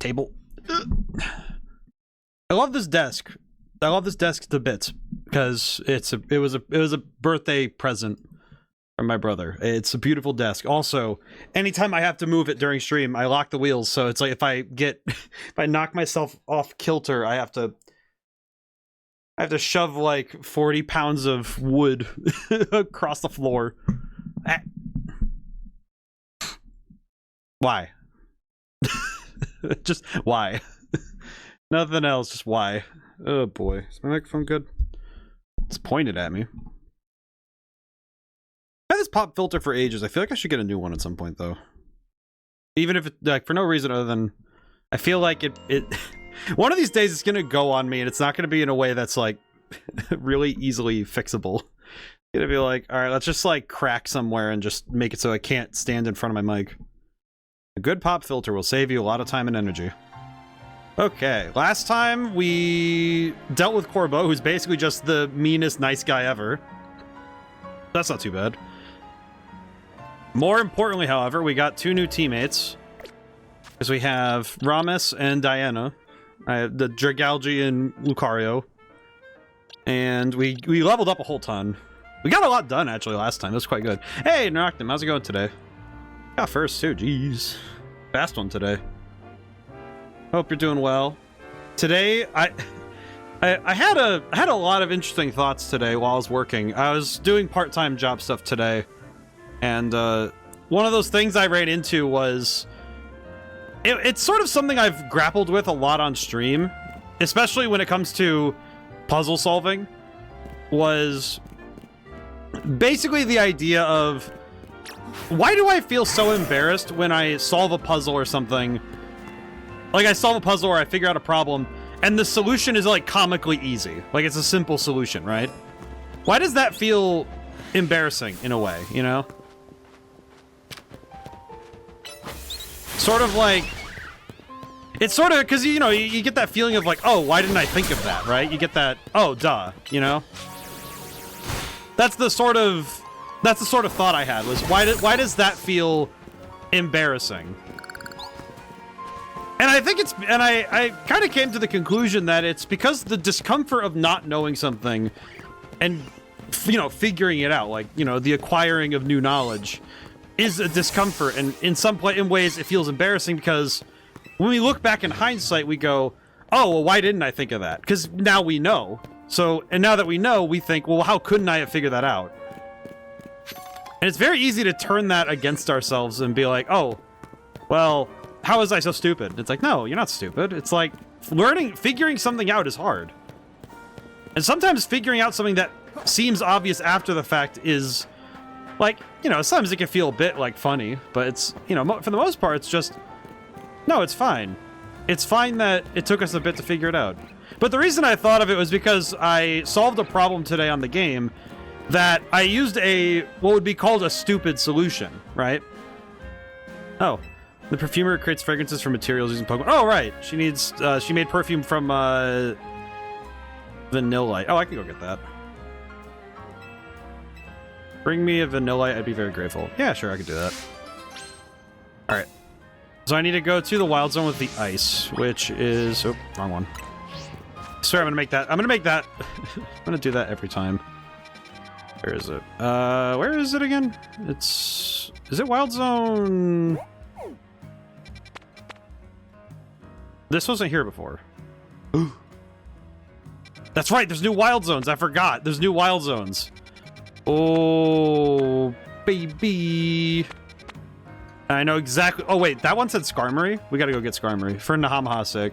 table. I love this desk. I love this desk to bits because it was a birthday present from my brother. It's a beautiful desk. Also, anytime I have to move it during stream, I lock the wheels. So it's like if I knock myself off kilter, I have to shove like 40 pounds of wood across the floor. Why? Just why? Nothing else, just why? Oh boy. Is my microphone good? It's pointed at me. I had this pop filter for ages. I feel like I should get a new one at some point though. Even if it, like, for no reason other than I feel like it one of these days it's gonna go on me and it's not gonna be in a way that's like really easily fixable. It's gonna be like, alright, let's just like crack somewhere and just make it so I can't stand in front of my mic. A good pop filter will save you a lot of time and energy. Okay, last time we dealt with Corbeau, who's basically just the meanest nice guy ever. That's not too bad. More importantly, however, we got 2 new teammates. Because we have Ramis and Diana. The Dragalge and Lucario. And we leveled up a whole ton. We got a lot done, actually, last time. It was quite good. Hey, Noctum, how's it going today? Got first, too. Jeez. Fast one today. Hope you're doing well. Today, I had a lot of interesting thoughts today while I was working. I was doing part-time job stuff today, and one of those things I ran into was it's sort of something I've grappled with a lot on stream, especially when it comes to puzzle solving. Was basically the idea of why do I feel so embarrassed when I solve a puzzle or something? Like, I solve a puzzle or I figure out a problem, and the solution is, like, comically easy. Like, it's a simple solution, right? Why does that feel embarrassing, in a way, you know? Sort of like... It's sort of... Because, you know, you get that feeling of, like, oh, why didn't I think of that, right? You get that, oh, duh, you know? That's the sort of thought I had, was why does that feel embarrassing? And I think it's, and I kind of came to the conclusion that it's because the discomfort of not knowing something and, you know, figuring it out, like, you know, the acquiring of new knowledge is a discomfort. And in ways it feels embarrassing because when we look back in hindsight, we go, oh, well, why didn't I think of that? Because now we know. So, and now that we know, we think, well, how couldn't I have figured that out? And it's very easy to turn that against ourselves and be like, oh, well, how was I so stupid? It's like, no, you're not stupid. It's like figuring something out is hard. And sometimes figuring out something that seems obvious after the fact is like, you know, sometimes it can feel a bit like funny, but it's, you know, for the most part, it's just, no, it's fine. It's fine that it took us a bit to figure it out. But the reason I thought of it was because I solved a problem today on the game that I used what would be called a stupid solution, right? Oh. The perfumer creates fragrances from materials using Pokemon. Oh, right. She made perfume from, Vanillite. Oh, I can go get that. Bring me a Vanillite, I'd be very grateful. Yeah, sure, I could do that. Alright. So I need to go to the Wild Zone with the ice, which is... Oh, wrong one. I swear I'm gonna make that... I'm gonna do that every time. Where is it? Where is it again? Is it Wild Zone... This wasn't here before. Ooh. That's right, there's new wild zones. I forgot. There's new wild zones. Oh, baby. I know exactly. Oh, wait, that one said Skarmory? We gotta go get Skarmory for Nahamaha's sake.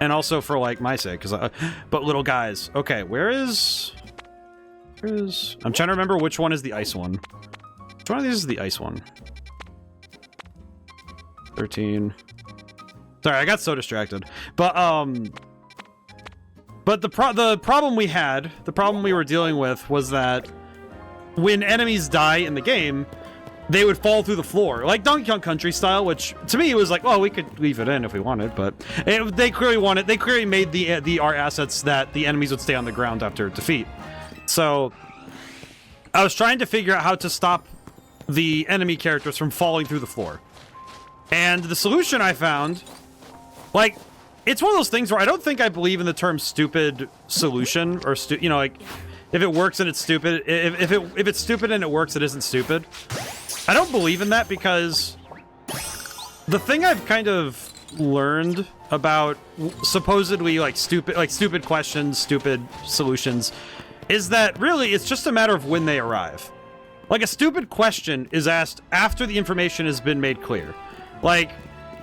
And also for, like, my sake. But little guys. Okay, where is... I'm trying to remember which one is the ice one. Which one of these is the ice one? 13... Sorry, I got so distracted. But the problem we were dealing with was that when enemies die in the game, they would fall through the floor, like Donkey Kong Country style, which to me it was like, well, we could leave it in if we wanted, but they clearly made the art assets that the enemies would stay on the ground after defeat. So I was trying to figure out how to stop the enemy characters from falling through the floor. And the solution I found Like, it's one of those things where I don't think I believe in the term stupid solution, or you know, like, if it works and it's stupid, if it's stupid and it works, it isn't stupid. I don't believe in that because the thing I've kind of learned about supposedly like stupid questions, stupid solutions, is that really it's just a matter of when they arrive. Like, a stupid question is asked after the information has been made clear. Like,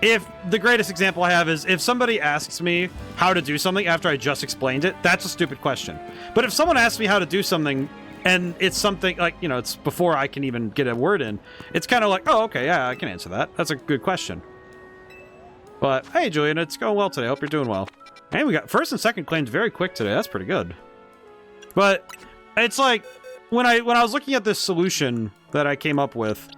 if the greatest example I have is if somebody asks me how to do something after I just explained it, that's a stupid question. But if someone asks me how to do something and it's something like, you know, it's before I can even get a word in, it's kind of like, oh, okay, yeah, I can answer that. That's a good question. But hey, Julian, it's going well today. Hope you're doing well. And we got first and second claims very quick today. That's pretty good. But it's like when I was looking at this solution that I came up with,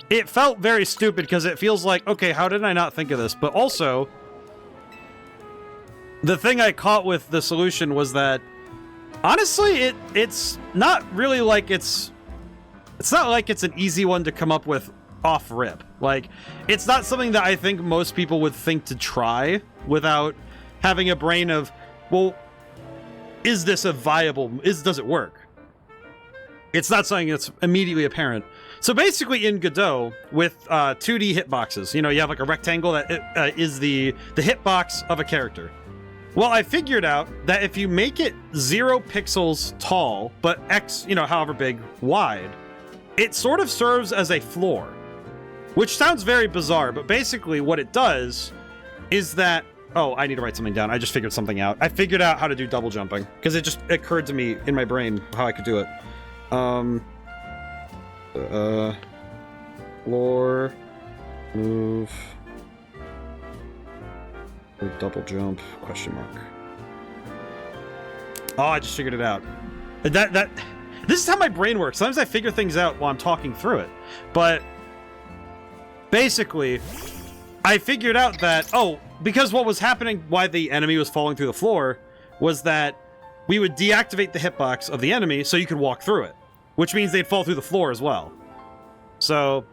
it felt very stupid because it feels like, okay, how did I not think of this? But also, the thing I caught with the solution was that honestly, it's not really like it's not like it's an easy one to come up with off rip. Like, it's not something that I think most people would think to try without having a brain of, well, is this a viable, does it work? It's not something that's immediately apparent. So basically in Godot, with 2D hitboxes, you know, you have like a rectangle that is the hitbox of a character. Well, I figured out that if you make it 0 pixels tall, but X, you know, however big, wide, it sort of serves as a floor. Which sounds very bizarre, but basically what it does is that... Oh, I need to write something down. I just figured something out. I figured out how to do double jumping, because it just occurred to me in my brain how I could do it. Floor, move, double jump, question mark. Oh, I just figured it out. This is how my brain works. Sometimes I figure things out while I'm talking through it. But basically, I figured out that, oh, because what was happening, why the enemy was falling through the floor, was that we would deactivate the hitbox of the enemy so you could walk through it, which means they'd fall through the floor as well. So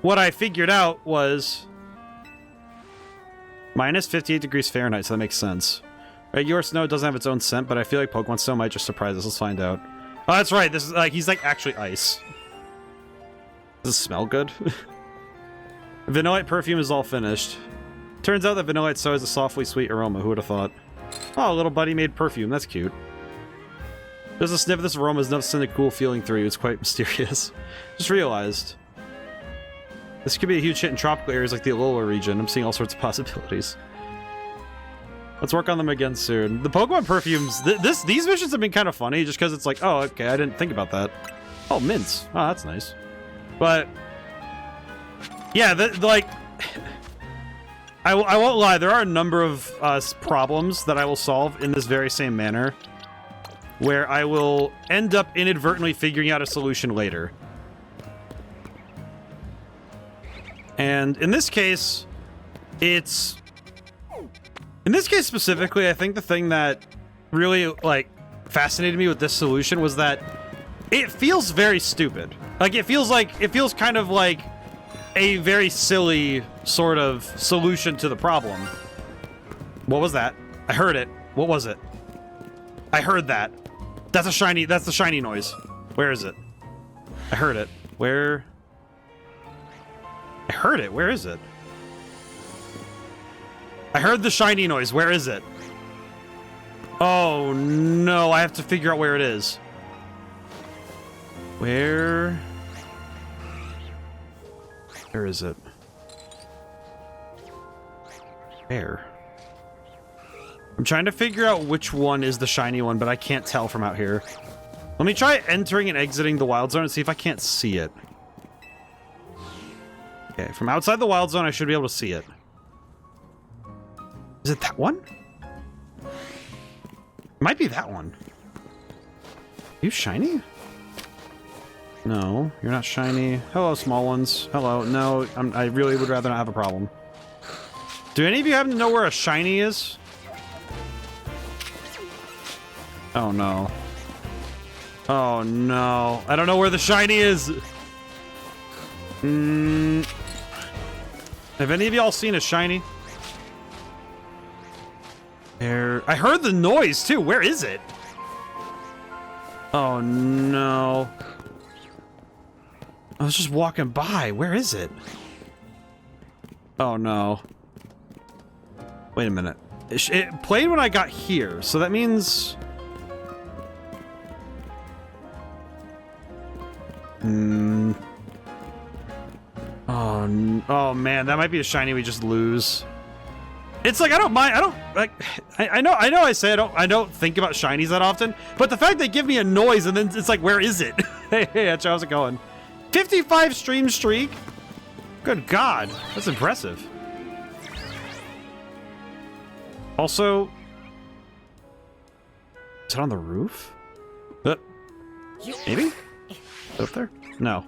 what I figured out was minus 58 degrees Fahrenheit, so that makes sense. Regular snow doesn't have its own scent, but I feel like Pokemon snow might just surprise us. Let's find out. Oh, that's right. This is like, he's like actually ice. Does it smell good? Vanillite perfume is all finished. Turns out that Vanillite so has a softly sweet aroma. Who would have thought? Oh, little buddy made perfume. That's cute. There's a sniff of this aroma is enough to send a cool feeling through you. It's quite mysterious. Just realized. This could be a huge hit in tropical areas like the Eidola region. I'm seeing all sorts of possibilities. Let's work on them again soon. The Pokemon perfumes, these missions have been kind of funny just because it's like, oh, okay, I didn't think about that. Oh, mints. Oh, that's nice. But, yeah, like, I won't lie, there are a number of problems that I will solve in this very same manner, where I will end up inadvertently figuring out a solution later. And in this case, in this case specifically, I think the thing that really, like, fascinated me with this solution was that it feels very stupid. Like, it feels kind of like a very silly sort of solution to the problem. What was that? I heard it. What was it? I heard that. That's the shiny noise. Where is it? I heard it. Where? I heard it. Where is it? I heard the shiny noise. Where is it? Oh no, I have to figure out where it is. Where is it? Where? I'm trying to figure out which one is the shiny one, but I can't tell from out here. Let me try entering and exiting the wild zone and see if I can't see it. Okay, from outside the wild zone, I should be able to see it. Is it that one? It might be that one. Are you shiny? No, you're not shiny. Hello, small ones. Hello. No, I really would rather not have a problem. Do any of you happen to know where a shiny is? Oh, no. Oh, no. I don't know where the shiny is. Have any of y'all seen a shiny? There. I heard the noise too. Where is it? Oh no. I was just walking by. Where is it? Oh no. Wait a minute. It played when I got here, so that means... Oh man, that might be a shiny we just lose. It's like I don't mind. I don't like. I know. I say I don't think about shinies that often, but the fact they give me a noise and then it's like, where is it? Hey, how's it going? 55 stream streak. Good God, that's impressive. Also, is it on the roof? Maybe? Up there? No.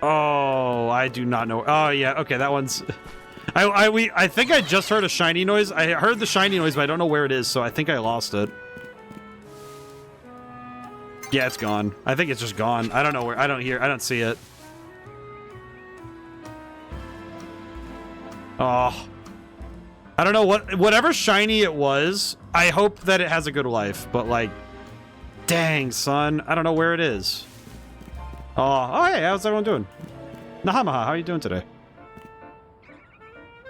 Oh, I do not know. Oh yeah, okay, that one's. I think I just heard a shiny noise. I heard the shiny noise, but I don't know where it is, so I think I lost it. Yeah, it's gone. I think it's just gone. I don't know where. I don't see it. Oh. I don't know whatever shiny it was, I hope that it has a good life, but like, dang, son, I don't know where it is. Oh, hey, how's everyone doing? Nahamaha, how are you doing today?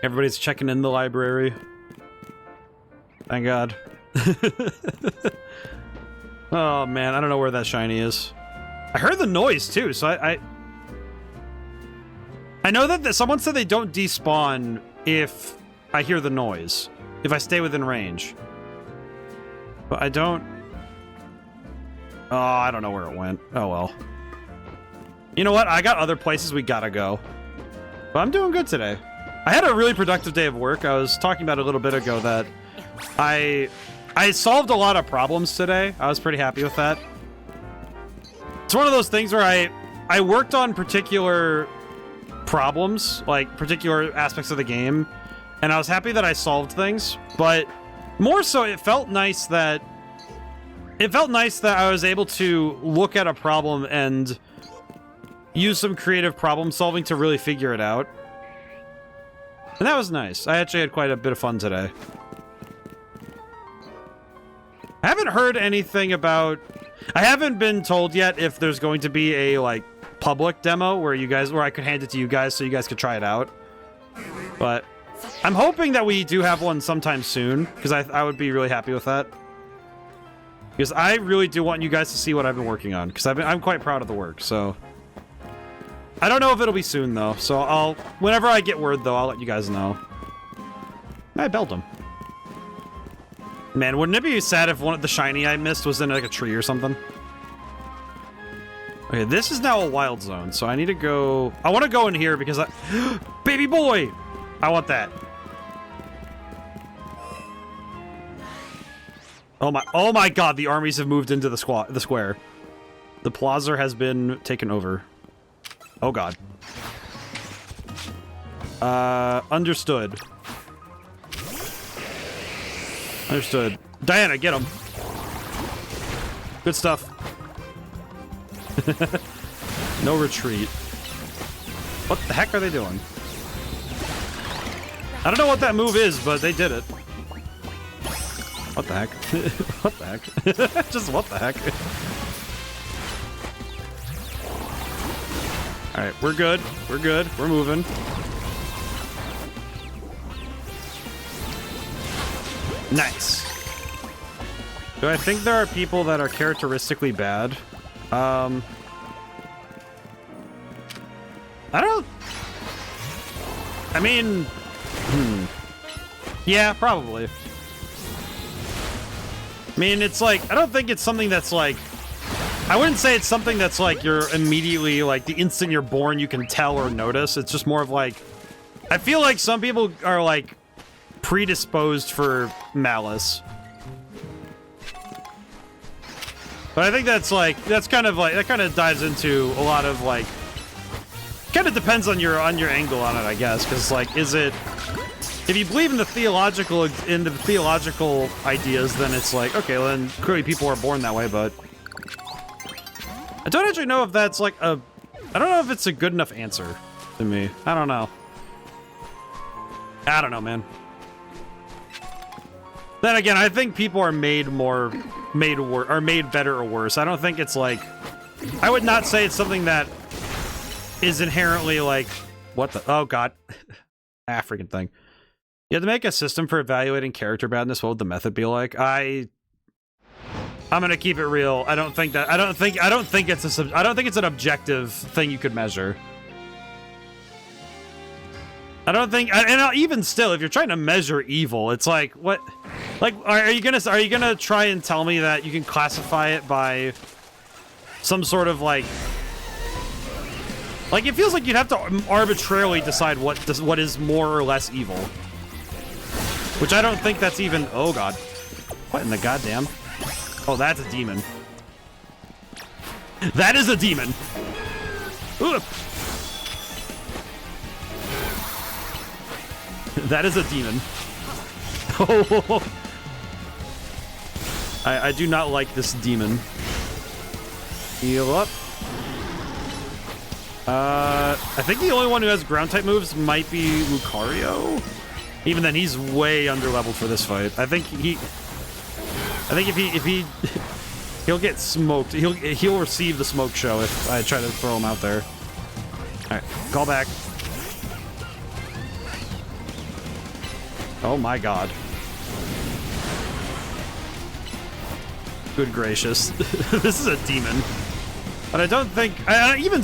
Everybody's checking in the library. Thank God. Oh man, I don't know where that shiny is. I heard the noise too, so I know that someone said they don't despawn if I hear the noise, if I stay within range. But I don't... Oh, I don't know where it went. Oh well. You know what? I got other places we gotta go. But I'm doing good today. I had a really productive day of work. I was talking about a little bit ago that I solved a lot of problems today. I was pretty happy with that. It's one of those things where I worked on particular problems, like particular aspects of the game, and I was happy that I solved things, but more so it felt nice that I was able to look at a problem and use some creative problem solving to really figure it out. And that was nice. I actually had quite a bit of fun today. I haven't heard anything about... I haven't been told yet if there's going to be a, like, public demo where I could hand it to you guys so you guys could try it out. But I'm hoping that we do have one sometime soon, because I would be really happy with that. Because I really do want you guys to see what I've been working on, because I'm quite proud of the work, so... I don't know if it'll be soon, though, so whenever I get word, though, I'll let you guys know. I belled him. Man, wouldn't it be sad if one of the shiny I missed was in, like, a tree or something? Okay, this is now a wild zone, so I need to go... I want to go in here because Baby boy! I want that. Oh my god, the armies have moved into the square. The plaza has been taken over. Oh god. Understood. Understood. Diana, get him. Good stuff. No retreat. What the heck are they doing? I don't know what that move is, but they did it. What the heck? What the heck? Just what the heck? Alright, we're good. We're good. We're moving. Nice. Do I think there are people that are characteristically bad? I don't... I mean... Yeah, probably. I mean, it's like... I don't think it's something that's like... I wouldn't say it's something that's like you're immediately, like, the instant you're born you can tell or notice. It's just more of like... I feel like some people are, like, predisposed for malice. But I think that's, like, that's kind of, like, that kind of dives into a lot of, like... Kind of depends on your angle on it, I guess. Because, like, is it... If you believe in the theological ideas, then it's like, okay, well, then clearly people are born that way, but... I don't actually know if that's, like, a... I don't know if it's a good enough answer to me. I don't know. I don't know, man. Then again, I think people are made better or worse. I don't think it's like, I would not say it's something that is inherently like, what the, oh god, freaking thing. You have to make a system for evaluating character badness. What would the method be like? I'm gonna keep it real. I don't think it's an objective thing you could measure. I don't think, and even still, if you're trying to measure evil, it's like, what, like, are you gonna try and tell me that you can classify it by some sort of like it feels like you'd have to arbitrarily decide what is more or less evil, which I don't think that's even. Oh god, what in the goddamn? Oh, that's a demon. That is a demon. Ugh. That is a demon. Oh, I do not like this demon. Heal up. I think the only one who has ground type moves might be Lucario. Even then, he's way underleveled for this fight. I think if he he'll get smoked. He'll receive the smoke show if I try to throw him out there. All right, call back. Oh my god. Good gracious. This is a demon. But I don't think, even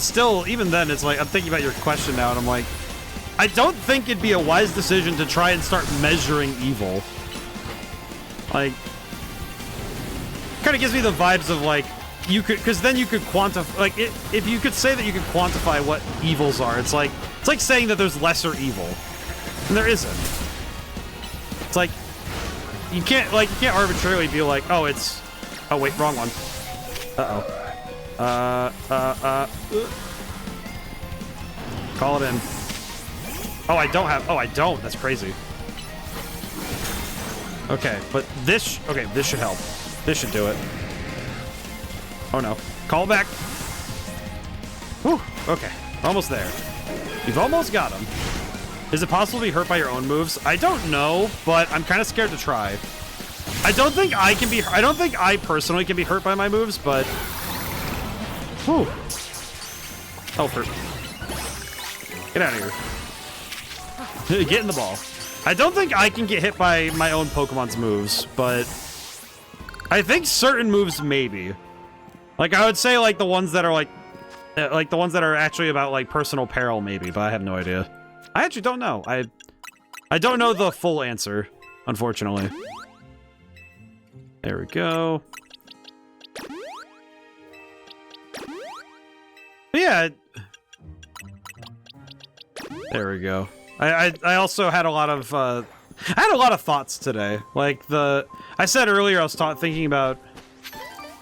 then, it's like, I'm thinking about your question now, and I'm like, I don't think it'd be a wise decision to try and start measuring evil. Like, kind of gives me the vibes of like, you could, because then you could quantify, like, if you could say that you could quantify what evils are, it's like saying that there's lesser evil. And there isn't. It's like, you can't arbitrarily be like, oh, it's, oh wait, wrong one. Uh-oh. Call it in. Oh, I don't, that's crazy. Okay, but this should help. This should do it. Oh no. Call back. Whew, okay, almost there. You've almost got him. Is it possible to be hurt by your own moves? I don't know, but I'm kind of scared to try. I don't think I personally can be hurt by my moves, but... Whew. Oh, get out of here. Get in the ball. I don't think I can get hit by my own Pokemon's moves, but... I think certain moves maybe. Like, I would say, like, the ones that are, the ones that are actually about, like, personal peril maybe, but I have no idea. I actually don't know. I don't know the full answer, unfortunately. There we go. But yeah. There we go. I also had a lot of thoughts today. Like I said earlier, I was thinking about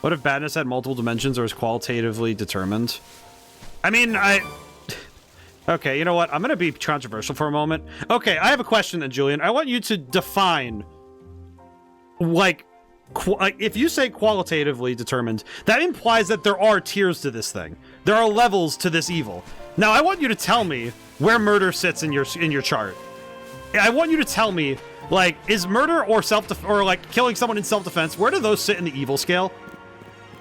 what if badness had multiple dimensions or is qualitatively determined. I mean, okay, you know what? I'm gonna be controversial for a moment. Okay, I have a question then, Julian. I want you to define, like, if you say qualitatively determined, that implies that there are tiers to this thing. There are levels to this evil. Now, I want you to tell me where murder sits in your chart. I want you to tell me, like, is murder or like killing someone in self-defense, where do those sit in the evil scale?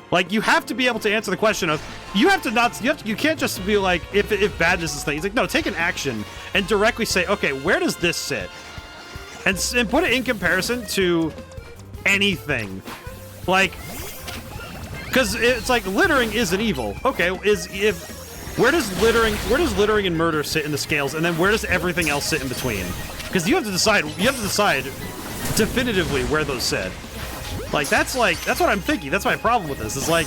Like, you have to be able to answer the question of, you can't just be like, if badness is thing. It's like, no, take an action and directly say, okay, where does this sit? And put it in comparison to anything. Like, because it's like, littering is an evil. Okay, where does littering and murder sit in the scales, and then where does everything else sit in between? Because you have to decide definitively where those sit. Like, that's what I'm thinking. That's my problem with this. It's like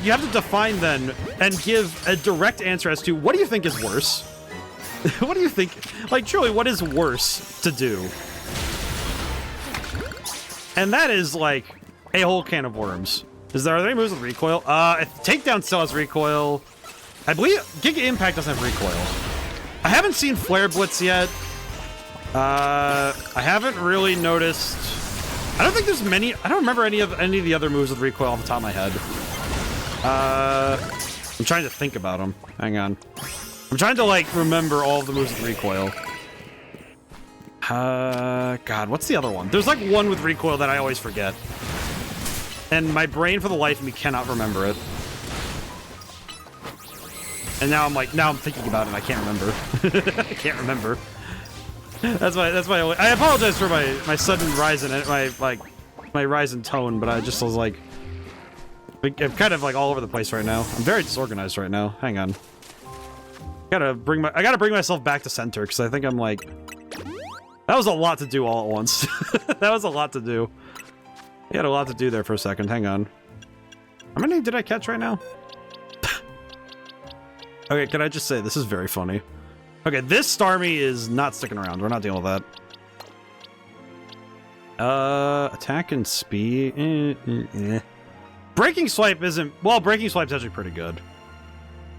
you have to define then and give a direct answer as to what do you think is worse? What do you think? Like, truly, what is worse to do? And that is like a whole can of worms. Are there any moves with recoil? Takedown still has recoil. I believe Giga Impact doesn't have recoil. I haven't seen Flare Blitz yet. I haven't really noticed. I don't think there's many. I don't remember any of the other moves with recoil off the top of my head. I'm trying to think about them. Hang on. I'm trying to like remember all of the moves with recoil. God, what's the other one? There's like one with recoil that I always forget. And my brain for the life of me cannot remember it. And now I'm thinking about it and I can't remember. I can't remember. That's my only, I apologize for my sudden rise in it, my rise in tone, but I just was like, I'm kind of like all over the place right now. I'm very disorganized right now. Hang on. I gotta bring myself back to center because I think I'm like, that was a lot to do all at once. That was a lot to do. I had a lot to do there for a second. Hang on. How many did I catch right now? Okay, can I just say, this is very funny. Okay, this Starmie is not sticking around. We're not dealing with that. Attack and speed. Breaking Swipe isn't... Well, Breaking Swipe's actually pretty good.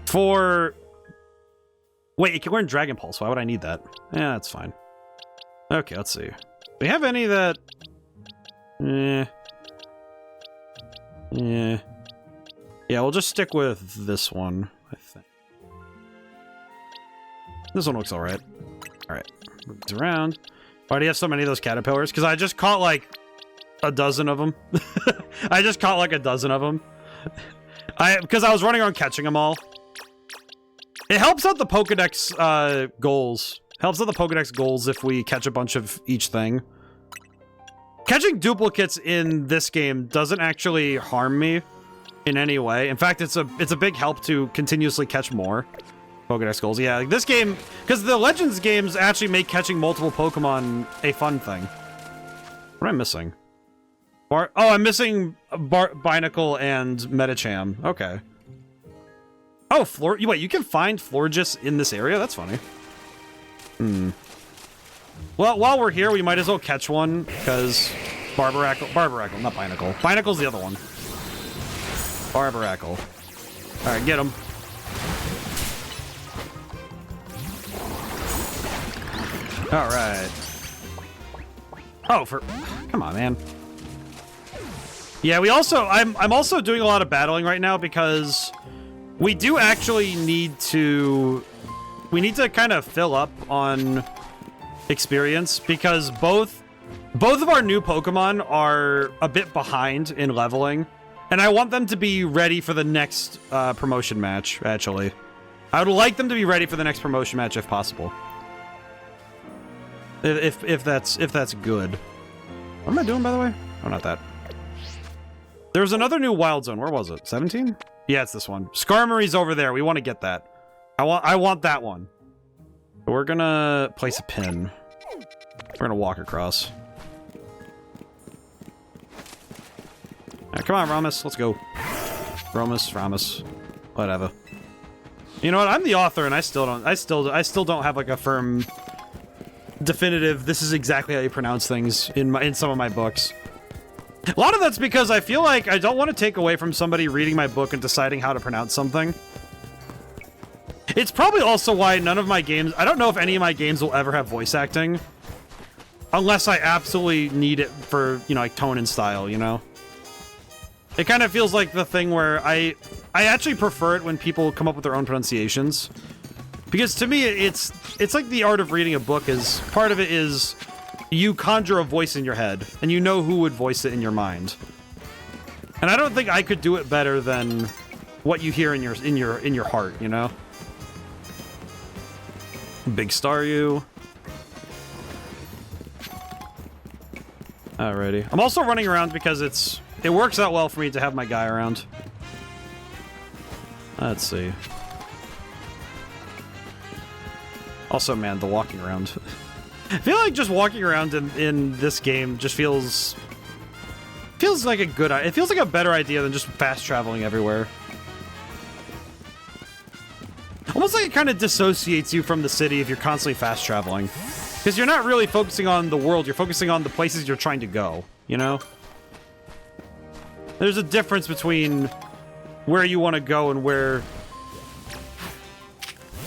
For... Wait, it can learn Dragon Pulse. Why would I need that? Yeah, that's fine. Okay, let's see. Do we have any that... Yeah, we'll just stick with this one, I think. This one looks alright. Alright, moves around. Why do you have so many of those caterpillars? Because I just caught like a dozen of them. I just caught like a dozen of them. Because I was running around catching them all. It helps out the Pokedex goals. Helps out the Pokedex goals if we catch a bunch of each thing. Catching duplicates in this game doesn't actually harm me in any way. In fact, it's a big help to continuously catch more Pokedex goals. Yeah, like this game, because the Legends games actually make catching multiple Pokemon a fun thing. What am I missing? I'm missing Binacle and Medicham. Okay. Oh, wait, you can find Florges in this area? That's funny. Well, while we're here, we might as well catch one, because Barbaracle, not Binacle. Binacle's the other one. Barbaracle. Alright, get him. Alright. Oh, come on, man. Yeah, I'm also doing a lot of battling right now, because we do actually need to kind of fill up on experience, because both of our new Pokemon are a bit behind in leveling, and I want them to be ready for the next promotion match, actually. I would like them to be ready for the next promotion match if possible. If that's good. What am I doing, by the way? Oh, not that. There's another new Wild Zone. Where was it? 17? Yeah, it's this one. Skarmory's over there. We want to get that. I want that one. We're gonna place a pin. We're gonna walk across. Right, come on, Ramus. Let's go. Ramus. Whatever. You know what? I'm the author, and I still don't have like a firm, definitive. This is exactly how you pronounce things in some of my books. A lot of that's because I feel like I don't want to take away from somebody reading my book and deciding how to pronounce something. It's probably also why none of my games... I don't know if any of my games will ever have voice acting. Unless I absolutely need it for, you know, like tone and style, you know? It kind of feels like the thing where I actually prefer it when people come up with their own pronunciations. Because to me, it's like the art of reading a book is... Part of it is you conjure a voice in your head, and you know who would voice it in your mind. And I don't think I could do it better than what you hear in your heart, you know? Big Staryu. Alrighty. I'm also running around because it works out well for me to have my guy around. Let's see. Also, man, the walking around. I feel like just walking around in this game just feels like a good... It feels like a better idea than just fast traveling everywhere. Almost like it kind of dissociates you from the city if you're constantly fast traveling. Because you're not really focusing on the world, you're focusing on the places you're trying to go, you know? There's a difference between where you want to go and where...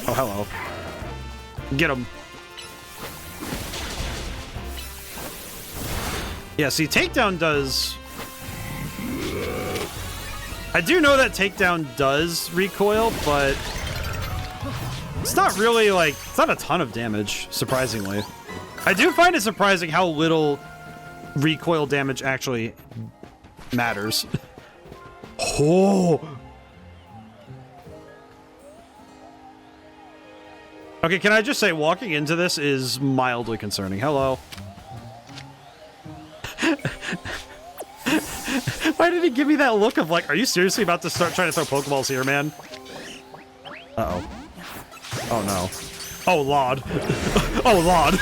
Oh, hello. Get him. Yeah, see, Takedown does... I do know that Takedown does recoil, but... It's not really, like... It's not a ton of damage, surprisingly. I do find it surprising how little recoil damage actually matters. Oh! Okay, can I just say, walking into this is mildly concerning. Hello. Why did he give me that look of like, are you seriously about to start trying to throw Pokeballs here, man? Uh-oh. Oh, no. Oh, Lord. Oh, Lord.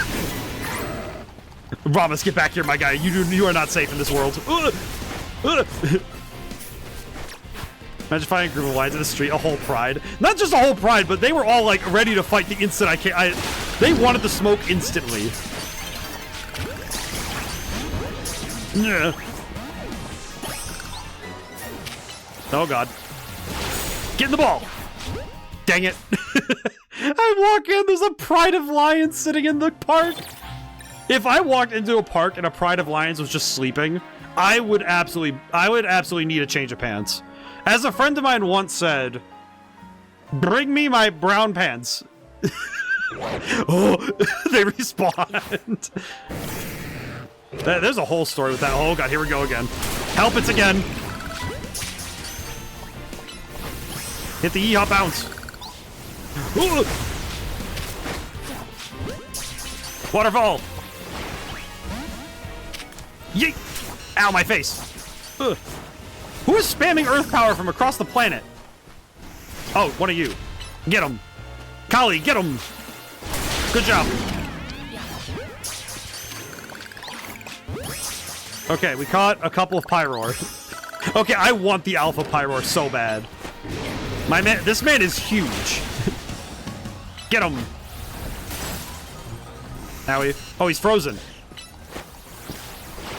Ramos, get back here, my guy. You are not safe in this world. Imagine finding a group of lions in the street, a whole pride. Not just a whole pride, but they were all like ready to fight the instant they wanted the smoke instantly. Yeah. Oh god. Get in the ball! Dang it. I walk in, there's a pride of lions sitting in the park. If I walked into a park and a pride of lions was just sleeping, I would absolutely need a change of pants. As a friend of mine once said, bring me my brown pants. Oh, they respawned. There's a whole story with that. Oh god, here we go again. Help, it's again. Hit the yeehaw bounce. Ooh. Waterfall. Yeet. Ow, my face. Ugh. Who is spamming Earth Power from across the planet? Oh, one of you. Get him. Kali, get him. Good job. Okay, we caught a couple of Pyroar. Okay, I want the Alpha Pyroar so bad. My man, this man is huge. Get him. Now he's frozen.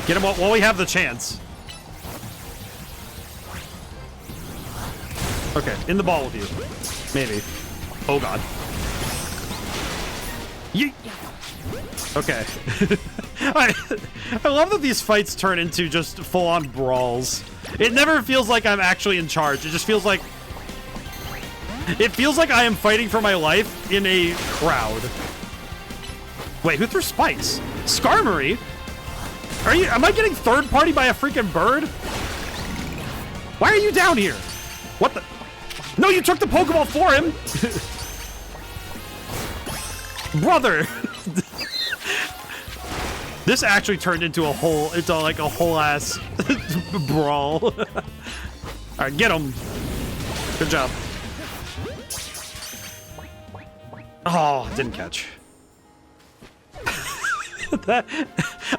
Get him while we have the chance. Okay, in the ball with you. Maybe. Oh god. Yeet. Okay. I love that these fights turn into just full-on brawls. It never feels like I'm actually in charge. It just feels like... It feels like I am fighting for my life in a crowd. Wait, who threw spikes? Skarmory? Am I getting third party by a freaking bird? Why are you down here? What the? No, you took the Pokeball for him! Brother! This actually turned into a whole ass brawl. Alright, get him. Good job. Oh, didn't catch.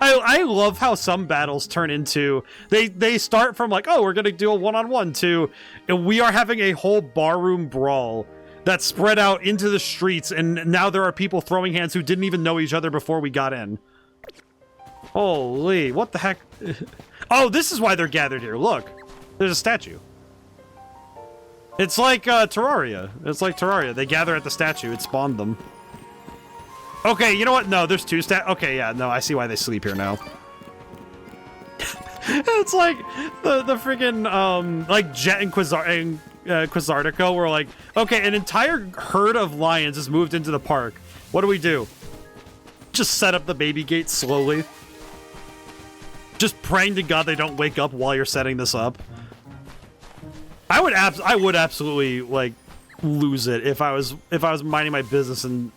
I love how some battles turn into they start from like, oh, we're gonna do a one-on-one to we are having a whole barroom brawl that's spread out into the streets, and now there are people throwing hands who didn't even know each other before we got in. Holy, what the heck? Oh, this is why they're gathered here. Look, there's a statue. It's like Terraria. It's like Terraria. They gather at the statue. It spawned them. Okay, you know what? No, there's two Okay, yeah, no, I see why they sleep here now. It's like the freaking like Jet and Quizartico were like, okay, an entire herd of lions has moved into the park. What do? Just set up the baby gate slowly. Just praying to God they don't wake up while you're setting this up. I would absolutely like lose it if I was minding my business and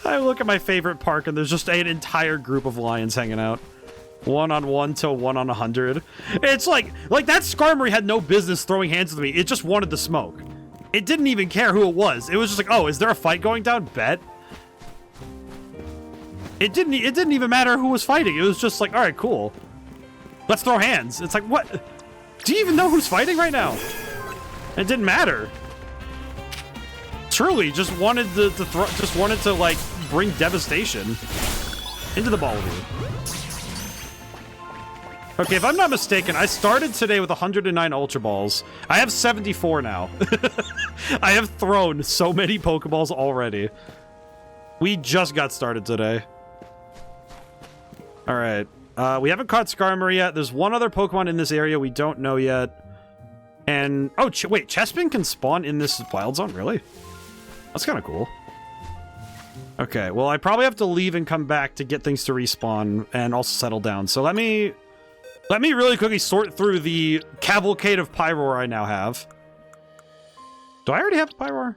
I look at my favorite park and there's just an entire group of lions hanging out. 1-on-1 to 1-on-100. It's like that Skarmory had no business throwing hands with me. It just wanted the smoke. It didn't even care who it was. It was just like, oh, is there a fight going down? Bet. It didn't even matter who was fighting. It was just like, all right, cool. Let's throw hands. It's like, what? Do you even know who's fighting right now? It didn't matter. Truly, just wanted to like bring devastation into the ball with you. Okay, if I'm not mistaken, I started today with 109 Ultra Balls. I have 74 now. I have thrown so many Pokeballs already. We just got started today. All right. We haven't caught Skarmory yet. There's one other Pokemon in this area we don't know yet. And, oh, wait, Chespin can spawn in this wild zone? Really? That's kind of cool. Okay, well, I probably have to leave and come back to get things to respawn and also settle down. So let me really quickly sort through the cavalcade of Pyroar I now have. Do I already have Pyroar?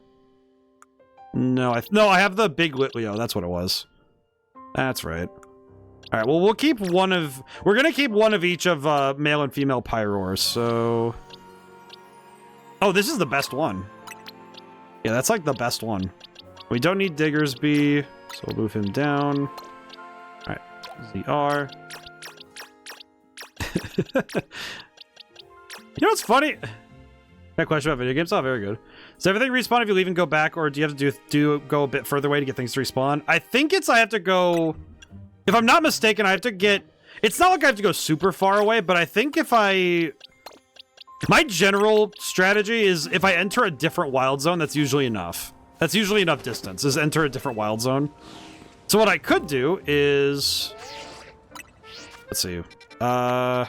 No, I have the big Litleo. That's what it was. That's right. All right, well, we're gonna keep one of each of male and female Pyroars, so... Oh, this is the best one. Yeah, that's like the best one. We don't need Diggersby, so we'll move him down. All right, ZR. You know what's funny? That question about video games? Oh, very good. Does everything respawn if you leave and go back, or do you have to go a bit further away to get things to respawn? I think I have to go... If I'm not mistaken, I have to get... It's not like I have to go super far away, but I think my general strategy is if I enter a different wild zone, that's usually enough. That's usually enough distance, is enter a different wild zone. So what I could do is... Let's see. Oh,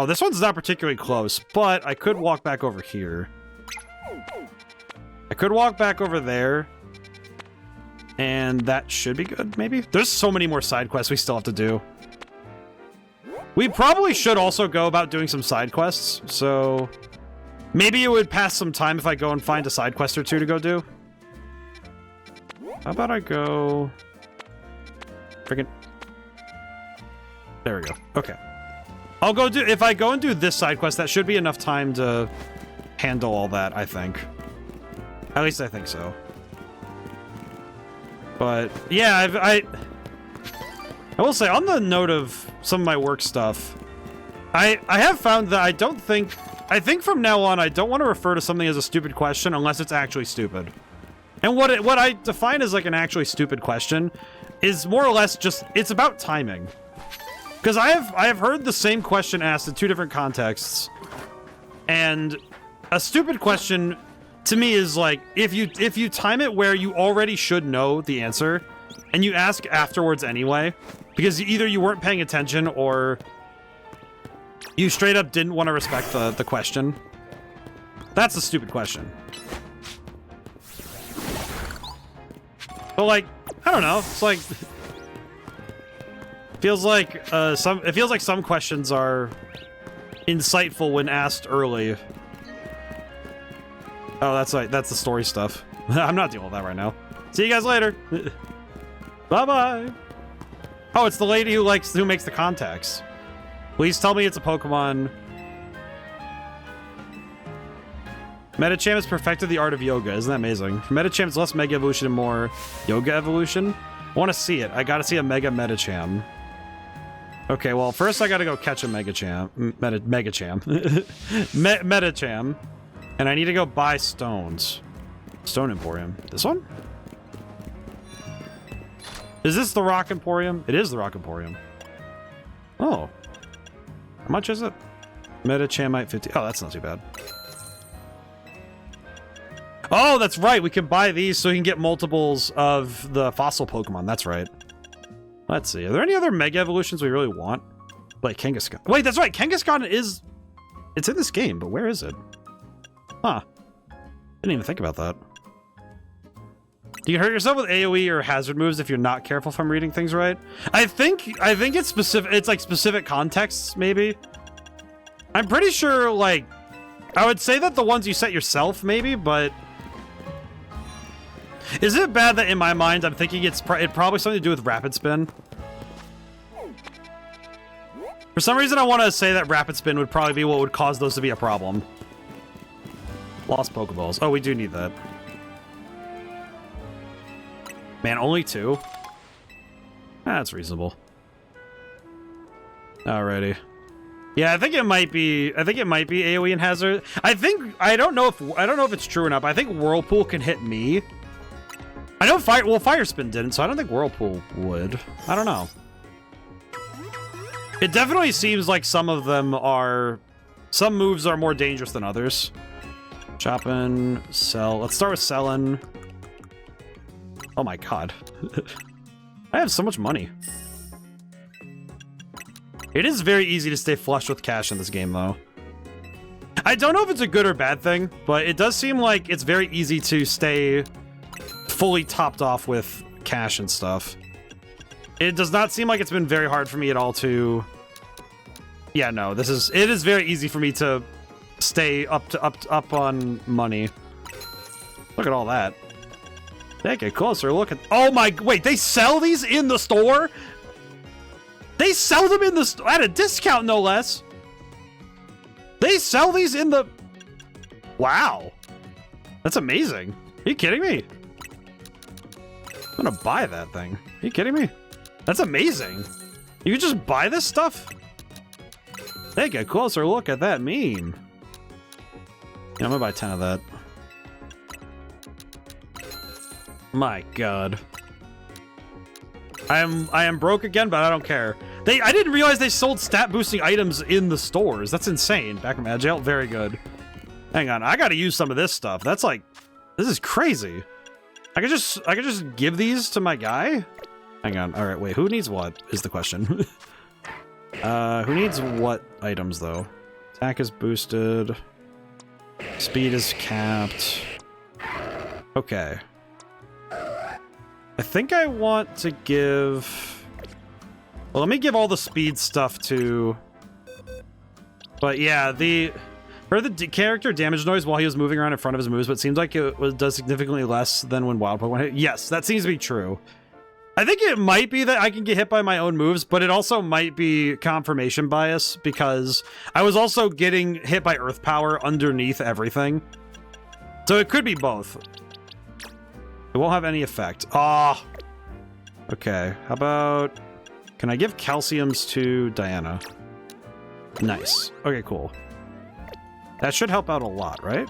this one's not particularly close, but I could walk back over here. I could walk back over there. And that should be good, maybe? There's so many more side quests we still have to do. We probably should also go about doing some side quests, so... Maybe it would pass some time if I go and find a side quest or two to go do. How about I go... Friggin'... There we go. Okay. I'll go do... If I go and do this side quest, that should be enough time to handle all that, I think. At least I think so. But, yeah, I will say, on the note of some of my work stuff, I have found that I think from now on, I don't want to refer to something as a stupid question unless it's actually stupid. And what I define as like an actually stupid question is more or less just, it's about timing. Because I have heard the same question asked in two different contexts, and a stupid question to me is like, if you time it where you already should know the answer, and you ask afterwards anyway, because either you weren't paying attention or you straight up didn't want to respect the question. That's a stupid question. But like, I don't know. It's like feels like some questions are insightful when asked early. Oh, that's right. That's the story stuff. I'm not dealing with that right now. See you guys later. Bye-bye. Oh, it's the lady who makes the contacts. Please tell me it's a Pokemon. Medicham has perfected the art of yoga. Isn't that amazing? Medicham is less Mega Evolution and more Yoga Evolution. I want to see it. I gotta see a Mega Medicham. Okay, well, first I gotta go catch a Megacham. Medicham. And I need to go buy stones. Stone Emporium. This one? Is this the Rock Emporium? It is the Rock Emporium. Oh. How much is it? Metachamite 50. Oh, that's not too bad. Oh, that's right. We can buy these so we can get multiples of the fossil Pokemon. That's right. Let's see. Are there any other Mega Evolutions we really want? Like Kangaskhan. Wait, that's right. Kangaskhan is... It's in this game, but where is it? Huh. Didn't even think about that. You can hurt yourself with AoE or hazard moves if you're not careful if I'm reading things right. I think it's specific. It's like specific contexts, maybe. I'm pretty sure, like, I would say that the ones you set yourself, maybe, but is it bad that in my mind I'm thinking it probably something to do with Rapid Spin? For some reason, I want to say that Rapid Spin would probably be what would cause those to be a problem. Lost Pokeballs. Oh, we do need that. Man, only 2? That's reasonable. Alrighty. Yeah, I think it might be AoE and hazard. I don't know if it's true or not, but I think Whirlpool can hit me. I know Fire Spin didn't, so I don't think Whirlpool would. I don't know. It definitely seems like some moves are more dangerous than others. Choppin', Sell. Let's start with Sellin'. Oh my god. I have so much money. It is very easy to stay flush with cash in this game, though. I don't know if it's a good or bad thing, but it does seem like it's very easy to stay fully topped off with cash and stuff. It does not seem like it's been very hard for me at all to... Yeah, no, it is very easy for me to stay up on money. Look at all that. Take a closer look at... Oh my... Wait, they sell these in the store? They sell them in the store at a discount, no less. They sell these in the... Wow. That's amazing. Are you kidding me? I'm gonna buy that thing. Are you kidding me? That's amazing. You can just buy this stuff? Take a closer look at that meme. Yeah, I'm gonna buy 10 of that. My god. I am broke again, but I don't care. I didn't realize they sold stat boosting items in the stores. That's insane. Back from Agile, very good. Hang on, I gotta use some of this stuff. That's like, this is crazy. I could just give these to my guy? Hang on, alright, wait, who needs what is the question. Who needs what items though? Attack is boosted. Speed is capped. Okay. I think I want to give... Well, let me give all the speed stuff to... But yeah, heard the character damage noise while he was moving around in front of his moves, but it seems like it does significantly less than when wild Pokemon hit. Yes, that seems to be true. I think it might be that I can get hit by my own moves, but it also might be confirmation bias because I was also getting hit by Earth Power underneath everything. So it could be both. It won't have any effect. Ah. Oh. Okay, how about... Can I give calciums to Diana? Nice. Okay, cool. That should help out a lot, right?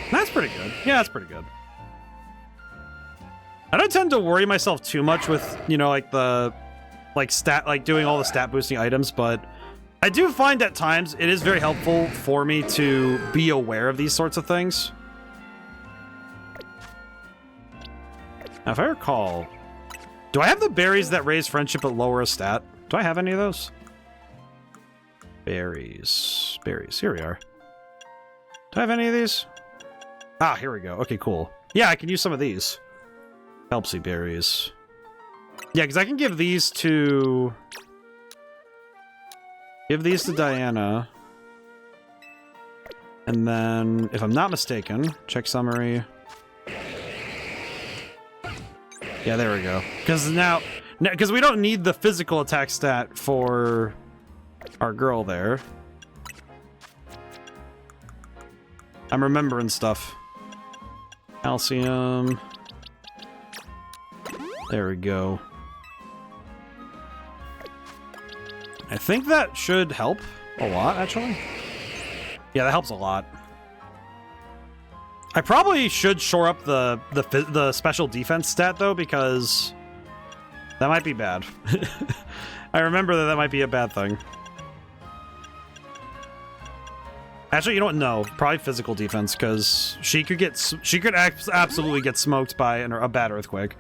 That's pretty good. Yeah, that's pretty good. I don't tend to worry myself too much with, you know, like doing all the stat boosting items, but I do find at times it is very helpful for me to be aware of these sorts of things. Now, if I recall, do I have the berries that raise friendship but lower a stat? Do I have any of those? Berries. Berries. Here we are. Do I have any of these? Ah, here we go. Okay, cool. Yeah, I can use some of these. Helpsy berries. Yeah, because I can give these to... Give these to Diana. And then, if I'm not mistaken, check summary. Yeah, there we go. Because because we don't need the physical attack stat for our girl there. I'm remembering stuff. Calcium. There we go. I think that should help a lot, actually. Yeah, that helps a lot. I probably should shore up the special defense stat, though, because that might be bad. I remember that might be a bad thing. Actually, you know what? No, probably physical defense, because she could absolutely get smoked by a bad earthquake.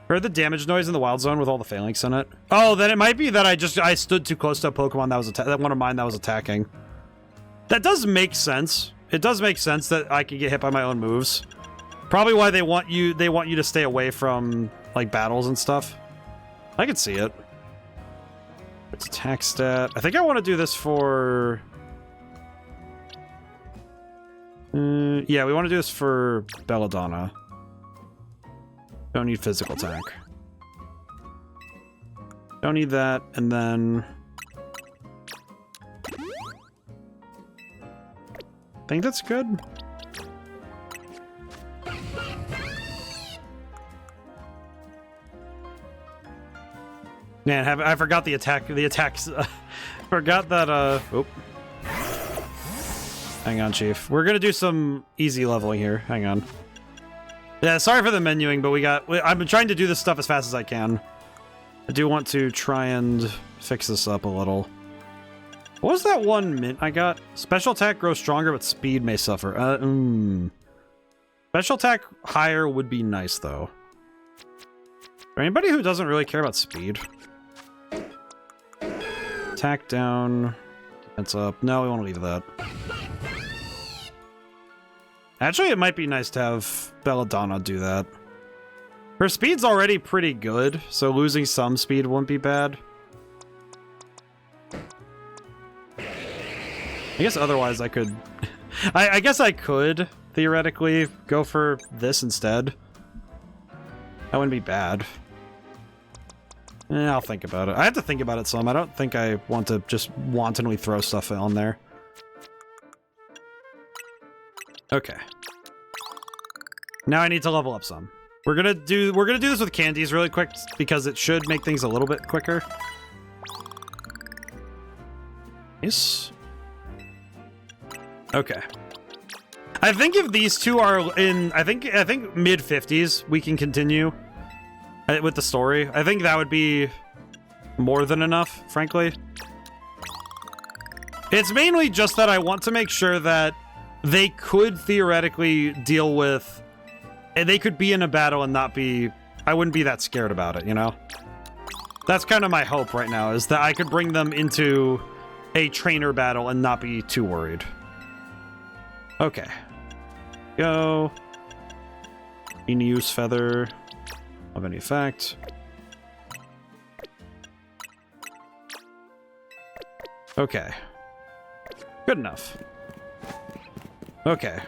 Heard the damage noise in the wild zone with all the phalanx in it. Oh, then it might be that I stood too close to a Pokemon that one of mine that was attacking. That does make sense. It does make sense that I could get hit by my own moves. Probably why they want you to stay away from like battles and stuff. I could see it. It's attack stat. I think I want to do this for... yeah, we want to do this for Belladonna. Don't need physical attack. Don't need that, and then... I think that's good. Man, I forgot the attacks. Forgot that, oh. Hang on, Chief. We're gonna do some easy leveling here. Hang on. Yeah, sorry for the menuing, but I've been trying to do this stuff as fast as I can. I do want to try and fix this up a little. What was that one mint I got? Special attack grows stronger, but speed may suffer. Special attack higher would be nice, though. For anybody who doesn't really care about speed. Attack down. Defense up. No, we want to leave that. Actually, it might be nice to have Belladonna do that. Her speed's already pretty good, so losing some speed wouldn't be bad. I guess otherwise I could... I guess I could, theoretically, go for this instead. That wouldn't be bad. I'll think about it. I have to think about it some. I don't think I want to just wantonly throw stuff on there. Okay. Now I need to level up some. We're gonna do this with candies really quick because it should make things a little bit quicker. Yes. Okay. I think if these two are in, I think mid 50s, we can continue with the story. I think that would be more than enough, frankly. It's mainly just that I want to make sure that they could theoretically deal with, they could be in a battle and not be, I wouldn't be that scared about it, you know? That's kind of my hope right now, is that I could bring them into a trainer battle and not be too worried. Okay. Go. Use feather of any effect. Okay. Good enough. Okay.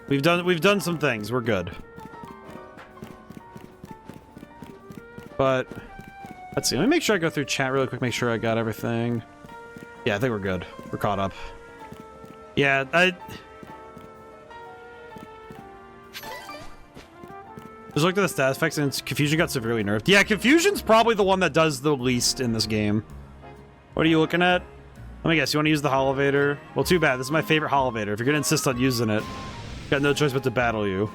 We've done some things. We're good. But let's see. Let me make sure I go through chat really quick, make sure I got everything. Yeah, I think we're good. We're caught up. Yeah, just looked at the stat effects and Confusion got severely nerfed. Yeah, Confusion's probably the one that does the least in this game. What are you looking at? Let me guess, you want to use the Holovator? Well, too bad. This is my favorite Holovator. If you're going to insist on using it, got no choice but to battle you.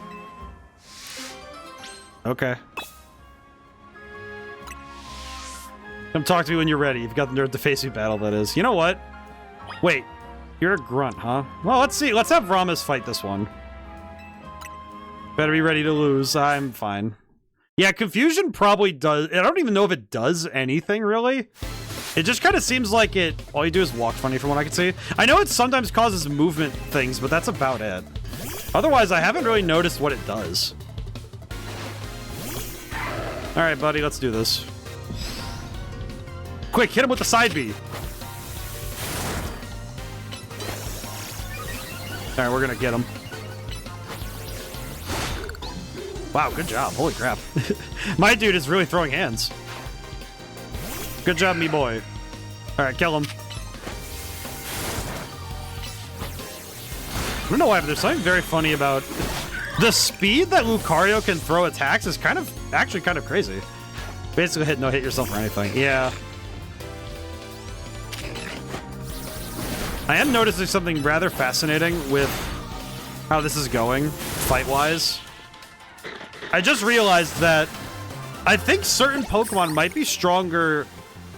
Okay. Come talk to me when you're ready. You've got the nerd to face you battle, that is. You know what? Wait. You're a grunt, huh? Well, let's see. Let's have Ramas fight this one. Better be ready to lose. I'm fine. Yeah, Confusion probably does. I don't even know if it does anything, really. It just kind of seems like it... All you do is walk funny from what I can see. I know it sometimes causes movement things, but that's about it. Otherwise, I haven't really noticed what it does. Alright, buddy, let's do this. Quick, hit him with the side B. Alright, we're gonna get him. Wow, good job. Holy crap. My dude is really throwing hands. Good job, me boy. Alright, kill him. I don't know why, but there's something very funny about the speed that Lucario can throw attacks is actually kind of crazy. Basically hit yourself or anything. Yeah. I am noticing something rather fascinating with how this is going, fight-wise. I just realized that I think certain Pokemon might be stronger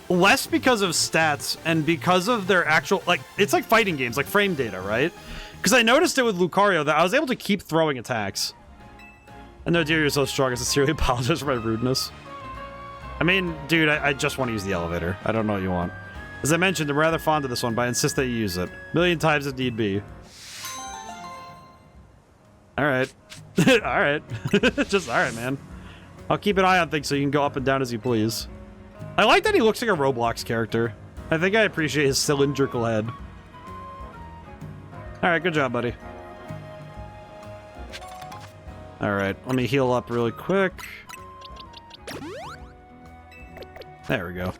less because of stats and because of their actual, like, it's like fighting games, like frame data, right? Because I noticed it with Lucario that I was able to keep throwing attacks. And no, dear, you're so strong. I sincerely apologize for my rudeness. I mean, dude, I just want to use the elevator. I don't know what you want. As I mentioned, I'm rather fond of this one, but I insist that you use it. A million times if need be. Alright. Alright. Just alright, man. I'll keep an eye on things so you can go up and down as you please. I like that he looks like a Roblox character. I think I appreciate his cylindrical head. Alright, good job, buddy. Alright, let me heal up really quick. There we go.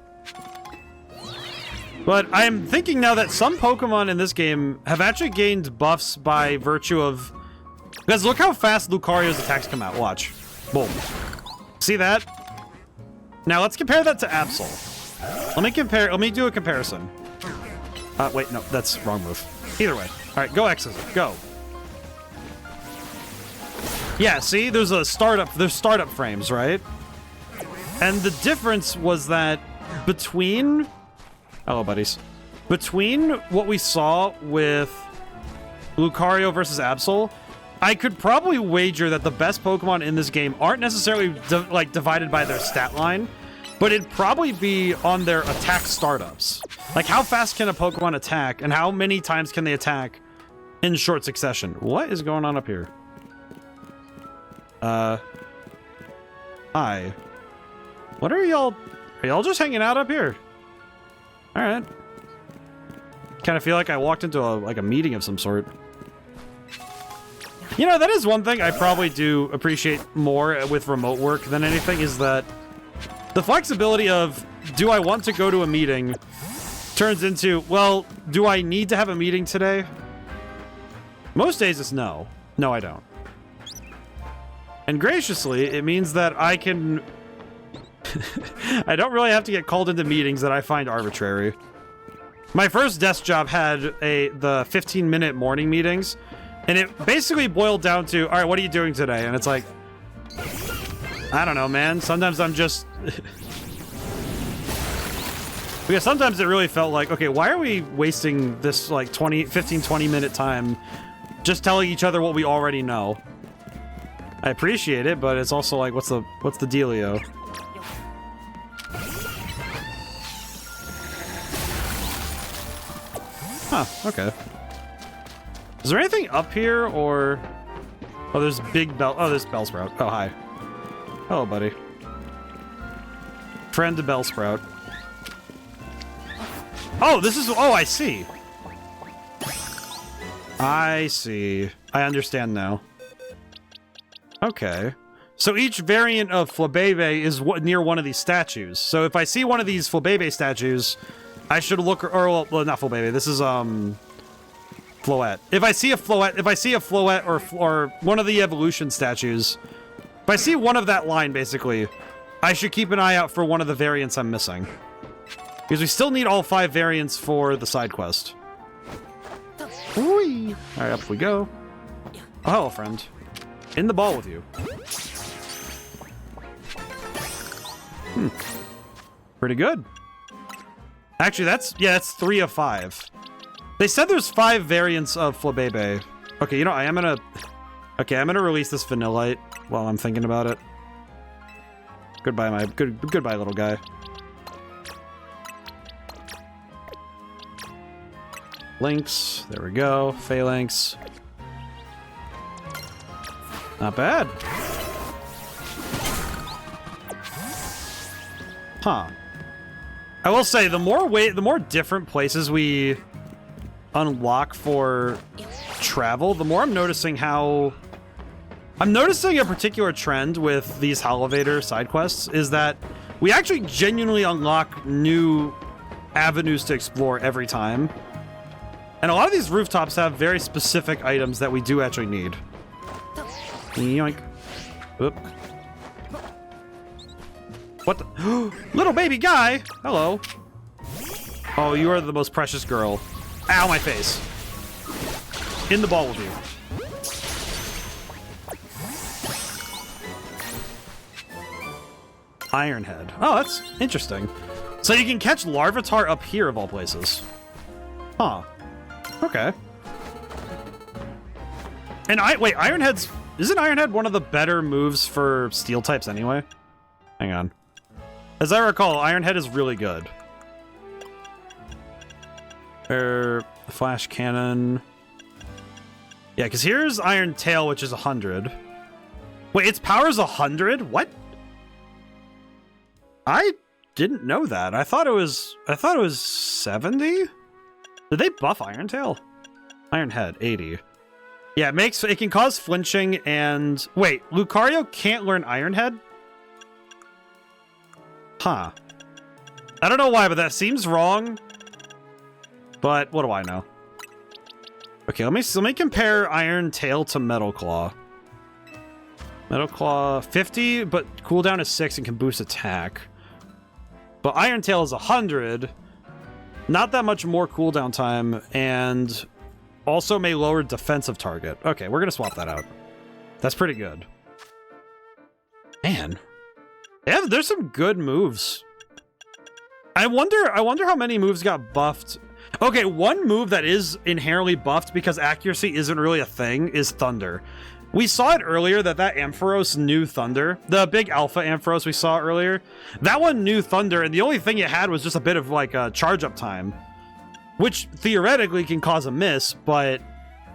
But I'm thinking now that some Pokemon in this game have actually gained buffs by virtue of... Guys, look how fast Lucario's attacks come out. Watch. Boom. See that? Now let's compare that to Absol. Let me do a comparison. Wait, no, that's wrong move. Either way. Alright, go X's. Go. Yeah, see? There's startup frames, right? And the difference was that between... Hello, buddies. Between what we saw with Lucario versus Absol, I could probably wager that the best Pokemon in this game aren't necessarily divided by their stat line, but it'd probably be on their attack startups. Like, how fast can a Pokemon attack, and how many times can they attack in short succession? What is going on up here? Hi. What are y'all just hanging out up here? All right. Kind of feel like I walked into a meeting of some sort. You know, that is one thing I probably do appreciate more with remote work than anything, is that the flexibility of, do I want to go to a meeting, turns into, well, do I need to have a meeting today? Most days it's no. No, I don't. And graciously, it means that I can... I don't really have to get called into meetings that I find arbitrary. My first desk job had the 15-minute morning meetings, and it basically boiled down to, all right, what are you doing today? And it's like, I don't know, man. Sometimes I'm just... Because sometimes it really felt like, okay, why are we wasting this like 15, 20-minute time just telling each other what we already know? I appreciate it, but it's also like, what's the dealio? Huh, okay. Is there anything up here, or... Oh, there's big bell... Oh, there's Bellsprout. Oh, hi. Hello, buddy. Friend to Bellsprout. Oh, this is... Oh, I see. I see. I understand now. Okay. So each variant of Flabebe is near one of these statues. So if I see one of these Flabebe statues, I should look... Or, well, not Flabebe. This is, Floette. If I see a Floette or one of the evolution statues, if I see one of that line, basically, I should keep an eye out for one of the variants I'm missing. Because we still need all 5 variants for the side quest. Whee! Alright, up we go. Oh, hello, friend. In the ball with you. Pretty good. Actually, that's 3 of 5. They said there's 5 variants of Flabebe. Okay, you know, I'm gonna release this Vanillite while I'm thinking about it. Goodbye, goodbye, little guy. Lynx, there we go. Phalanx. Not bad. Huh. I will say, the more different places we unlock for travel, the more I'm noticing how... I'm noticing a particular trend with these Holovator side quests, is that we actually genuinely unlock new avenues to explore every time. And a lot of these rooftops have very specific items that we do actually need. Yoink. Oop. What the? Little baby guy! Hello. Oh, you are the most precious girl. Ow, my face. In the ball with you. Ironhead. Oh, that's interesting. So you can catch Larvitar up here, of all places. Huh. Okay. And wait, Ironhead's... Isn't Ironhead one of the better moves for steel types anyway? Hang on. As I recall, Ironhead is really good. Flash Cannon. Yeah, because here's Iron Tail, which is 100. Wait, its power's 100? What? I didn't know that. I thought it was 70? Did they buff Iron Tail? Iron Head, 80. Yeah, it can cause flinching and... Wait, Lucario can't learn Iron Head? Huh. I don't know why, but that seems wrong. But what do I know? Okay, let me compare Iron Tail to Metal Claw. Metal Claw 50, but cooldown is 6 and can boost attack. But Iron Tail is 100. Not that much more cooldown time, and also may lower defensive target. Okay, we're gonna swap that out. That's pretty good. Man. Yeah, there's some good moves. I wonder how many moves got buffed. Okay, one move that is inherently buffed because accuracy isn't really a thing is Thunder. We saw it earlier that Ampharos knew Thunder. The big Alpha Ampharos we saw earlier, that one knew Thunder, and the only thing it had was just a bit of like a charge up time, which theoretically can cause a miss, but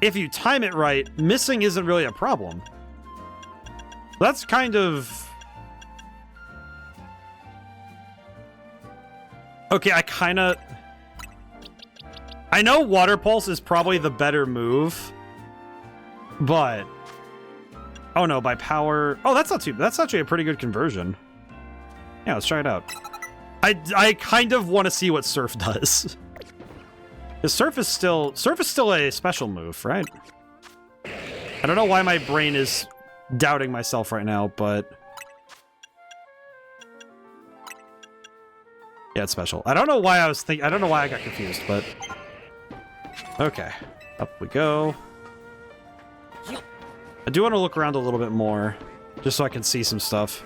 if you time it right, missing isn't really a problem. That's kind of... Okay, I know Water Pulse is probably the better move, but... Oh no, by power... Oh, that's actually a pretty good conversion. Yeah, let's try it out. I kind of want to see what Surf does. Because Surf is still a special move, right? I don't know why my brain is doubting myself right now, but... Yeah, it's special. I don't know why I don't know why I got confused, but... Okay. Up we go. I do want to look around a little bit more, just so I can see some stuff.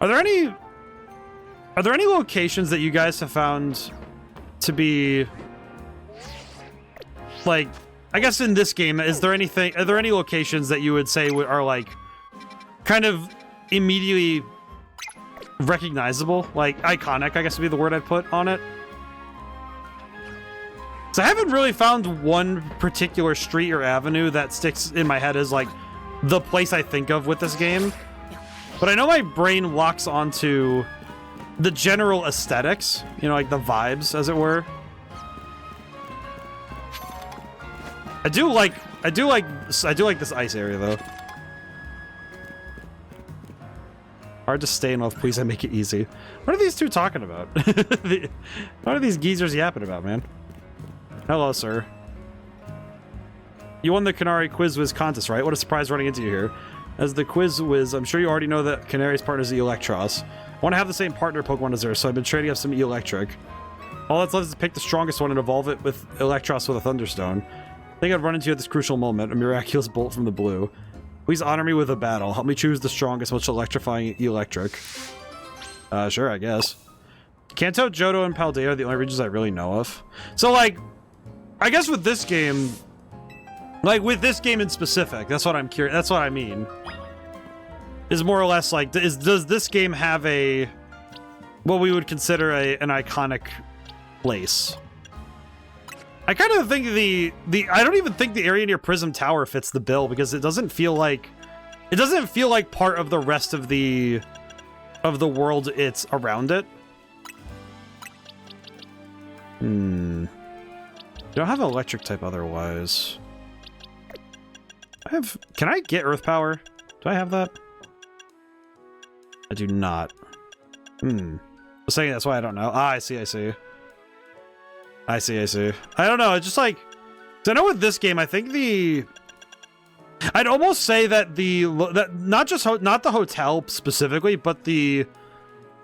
Are there any locations that you guys have found to be... Like, I guess in this game, are there any locations that you would say are like kind of immediately recognizable? Like iconic, I guess would be the word I'd put on it. So I haven't really found one particular street or avenue that sticks in my head as like the place I think of with this game. But I know my brain locks onto the general aesthetics, you know, like the vibes, as it were. I do like this ice area though. Hard to stay in love, please. I make it easy. What are these two talking about? What are these geezers yapping about, man? Hello, sir. You won the Canary Quiz Whiz contest, right? What a surprise running into you here. As the Quiz Whiz, I'm sure you already know that Canary's partner is the Electros. I want to have the same partner Pokemon as her, so I've been trading up some Electric. All that's left is to pick the strongest one and evolve it with Electros with a Thunderstone. I think I'd run into you at this crucial moment, a miraculous bolt from the blue. Please honor me with a battle. Help me choose the strongest, most electrifying Electric. Sure, I guess. Kanto, Johto, and Paldea are the only regions I really know of. So, like, I guess with this game... Like, with this game in specific, that's what I'm curious... That's what I mean. Is more or less, like, does this game have a... What we would consider an iconic place? I kind of think I don't even think the area near Prism Tower fits the bill because it doesn't feel like part of the rest of the world it's around it. Don't have an electric type otherwise. Can I get earth power? Do I have that? I do not. I was saying that's why I don't know. Ah, I see. I see. I don't know. It's just like, so I know with this game, I think I'd almost say that not the hotel specifically, but the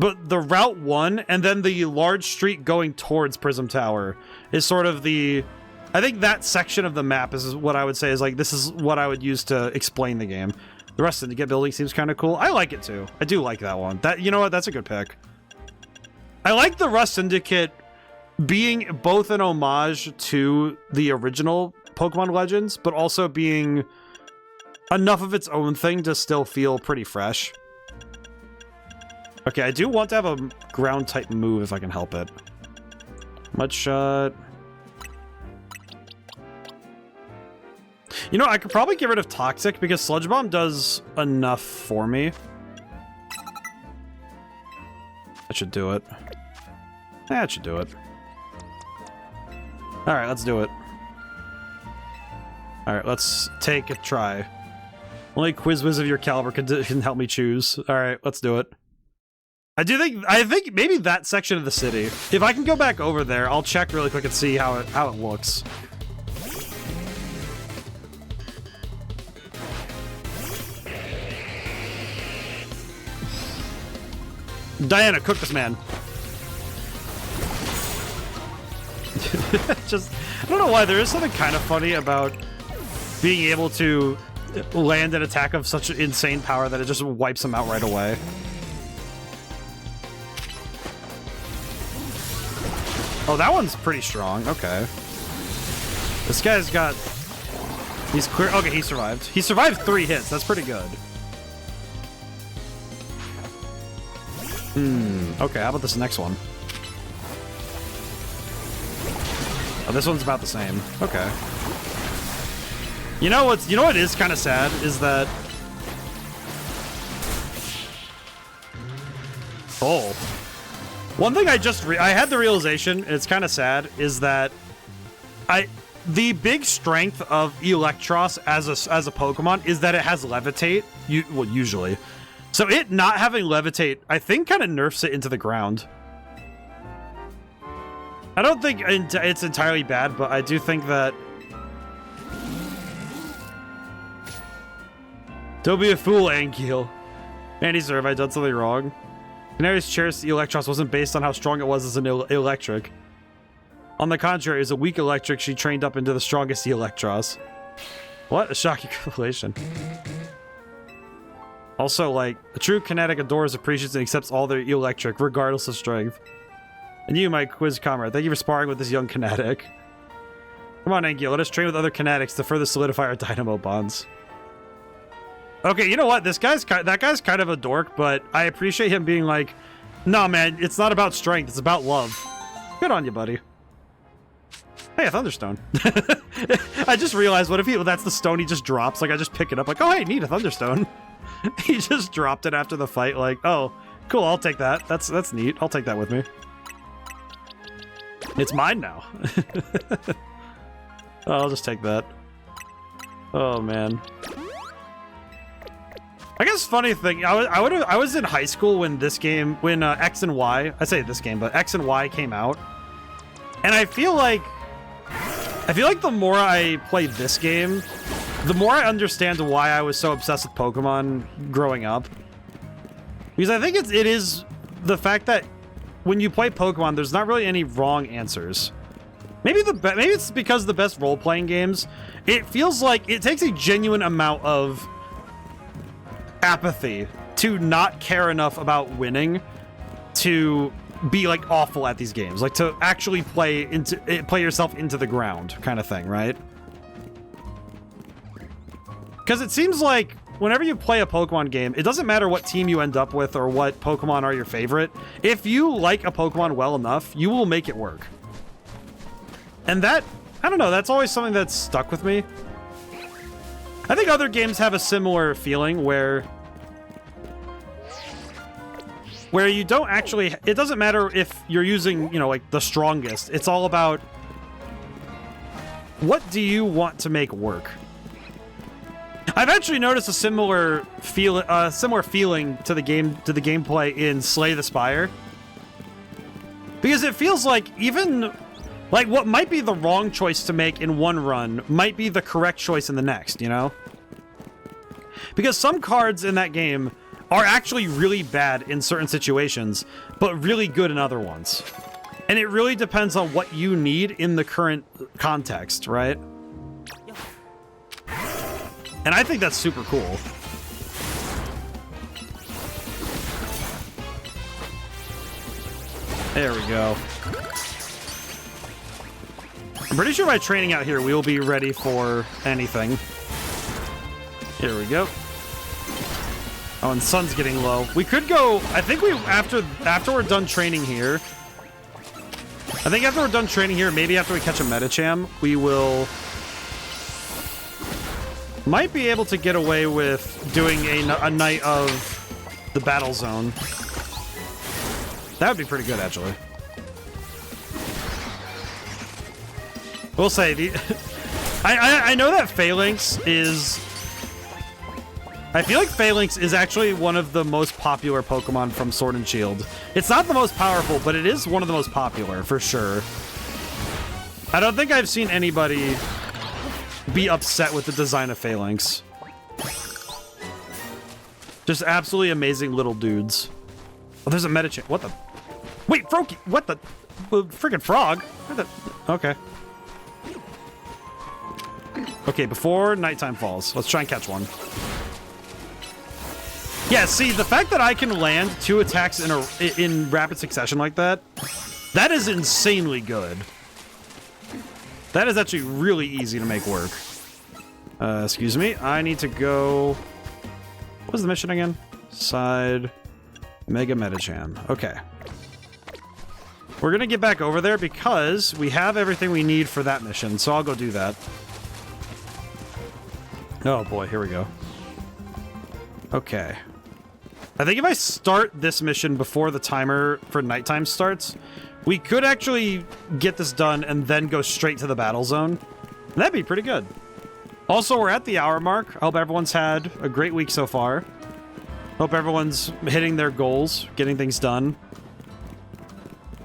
Route 1 and then the large street going towards Prism Tower is sort of I think that section of the map is what I would say is like, this is what I would use to explain the game. The rest of the Syndicate building seems kind of cool. I like it too. I do like that one. You know what? That's a good pick. I like the Rust Syndicate being both an homage to the original Pokemon Legends, but also being enough of its own thing to still feel pretty fresh. Okay, I do want to have a ground type move if I can help it. Mud Shot. You know, I could probably get rid of Toxic because Sludge Bomb does enough for me. That should do it. That should do it. Alright, let's do it. Alright, let's take a try. Only Quiz Whiz of your caliber can help me choose. Alright, let's do it. I think maybe that section of the city. If I can go back over there, I'll check really quick and see how it looks. Diana, cook this man. I don't know why, there is something kind of funny about being able to land an attack of such insane power that it just wipes him out right away. Oh, that one's pretty strong. Okay. This guy's got... He's clear... Okay, he survived. He survived 3 hits. That's pretty good. Okay, how about this next one? Oh, this one's about the same. Okay. You know what is kind of sad is that... Oh. One thing I had the realization, and it's kind of sad, is that the big strength of Electros as a Pokemon is that it has Levitate, well, usually. So it not having Levitate, I think, kind of nerfs it into the ground. I don't think it's entirely bad, but I do think that... Don't be a fool, Ankiel. Andy, sir, have I done something wrong? Canary's Cherished Electros wasn't based on how strong it was as an electric. On the contrary, as a weak electric, she trained up into the strongest Electros. What? A shocking revelation. Also, like, a true kinetic adores, appreciates, and accepts all their electric, regardless of strength. And you, my quiz comrade, thank you for sparring with this young kinetic. Come on, Ankiel, let us train with other kinetics to further solidify our dynamo bonds. Okay, you know what? That guy's kind of a dork, but I appreciate him being like, no, man, it's not about strength, it's about love. Good on you, buddy. Hey, a Thunderstone. I just realized, what if that's the stone he just drops? Like, I just pick it up, like, oh, hey, neat, a Thunderstone. He just dropped it after the fight, like, oh, cool, I'll take that. That's neat. I'll take that with me. It's mine now. Oh, I'll just take that. Oh, man. I guess funny thing, I was in high school when this game, when X and Y, I say this game, but X and Y came out. And I feel like the more I play this game, the more I understand why I was so obsessed with Pokemon growing up. Because I think it is the fact that when you play Pokemon, there's not really any wrong answers. Maybe it's because the best role-playing games, it feels like it takes a genuine amount of apathy to not care enough about winning to be like awful at these games, like to actually play yourself into the ground kind of thing, right? Because it seems like whenever you play a Pokemon game, it doesn't matter what team you end up with or what Pokemon are your favorite. If you like a Pokemon well enough, you will make it work. And that, I don't know, that's always something that's stuck with me. I think other games have a similar feeling where you don't actually, it doesn't matter if you're using, you know, like the strongest. It's all about what do you want to make work. I've actually noticed a similar feeling to the gameplay in Slay the Spire, because it feels like even like what might be the wrong choice to make in one run might be the correct choice in the next, you know? Because some cards in that game are actually really bad in certain situations, but really good in other ones. And it really depends on what you need in the current context, right? And I think that's super cool. There we go. I'm pretty sure by training out here, we will be ready for anything. Here we go. Oh, and sun's getting low. We could go, I think after we're done training here, maybe after we catch a Medicham, we might be able to get away with doing a night of the battle zone. That would be pretty good, actually. We'll say, I know that Phalanx is... I feel like Phalanx is actually one of the most popular Pokemon from Sword and Shield. It's not the most powerful, but it is one of the most popular, for sure. I don't think I've seen anybody be upset with the design of Phalanx. Just absolutely amazing little dudes. Oh, there's a Medicham. What the? Wait, Froakie! What the? Freaking frog! Okay. Okay, before nighttime falls, let's try and catch one. Yeah, see, the fact that I can land 2 attacks in rapid succession like that, that is insanely good. That is actually really easy to make work. Excuse me, I need to go... What was the mission again? Side... Mega Medicham. Okay. We're gonna get back over there because we have everything we need for that mission, so I'll go do that. Oh boy, here we go. Okay. I think if I start this mission before the timer for nighttime starts, we could actually get this done and then go straight to the battle zone. That'd be pretty good. Also, we're at the hour mark. I hope everyone's had a great week so far. Hope everyone's hitting their goals, getting things done.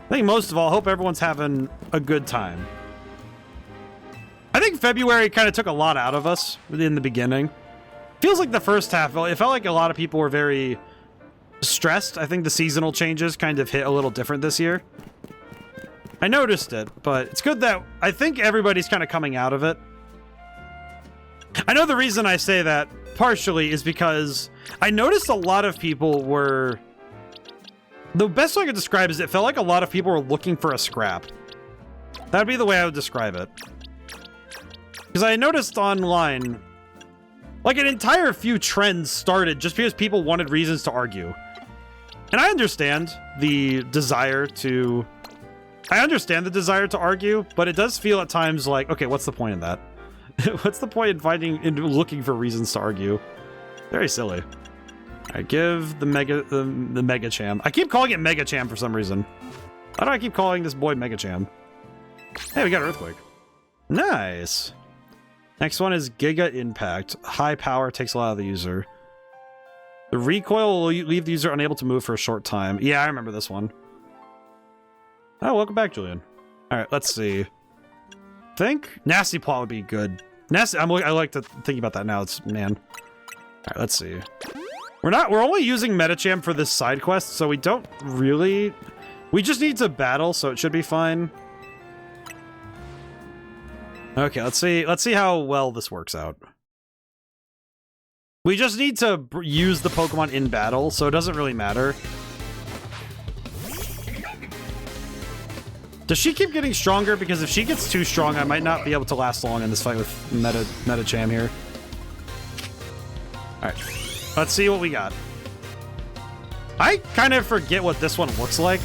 I think most of all, hope everyone's having a good time. I think February kind of took a lot out of us in the beginning. Feels like the first half, it felt like a lot of people were very stressed. I think the seasonal changes kind of hit a little different this year. I noticed it, but it's good that I think everybody's kind of coming out of it. I know the reason I say that partially is because I noticed a lot of people were... The best way I could describe is it felt like a lot of people were looking for a scrap. That would be the way I would describe it. Because I noticed online, like an entire few trends started just because people wanted reasons to argue. And I understand the desire to... argue, but it does feel at times like, okay, what's the point in that? What's the point in looking for reasons to argue? Very silly. All right, give the Mega Cham. I keep calling it Mega Cham for some reason. Why do I keep calling this boy Mega Cham? Hey, we got Earthquake. Nice. Next one is Giga Impact. High power takes a lot of the user. The recoil will leave the user unable to move for a short time. Yeah, I remember this one. Oh, welcome back, Julian. All right, let's see. Think Nasty Plot would be good. Nasty. I like to think about that now. It's man. All right, let's see. We're only using Metacham for this side quest, so we don't really. We just need to battle, so it should be fine. Okay, let's see. Let's see how well this works out. We just need to use the Pokemon in battle, so it doesn't really matter. Does she keep getting stronger? Because if she gets too strong, I might not be able to last long in this fight with Metacham here. Alright. Let's see what we got. I kind of forget what this one looks like.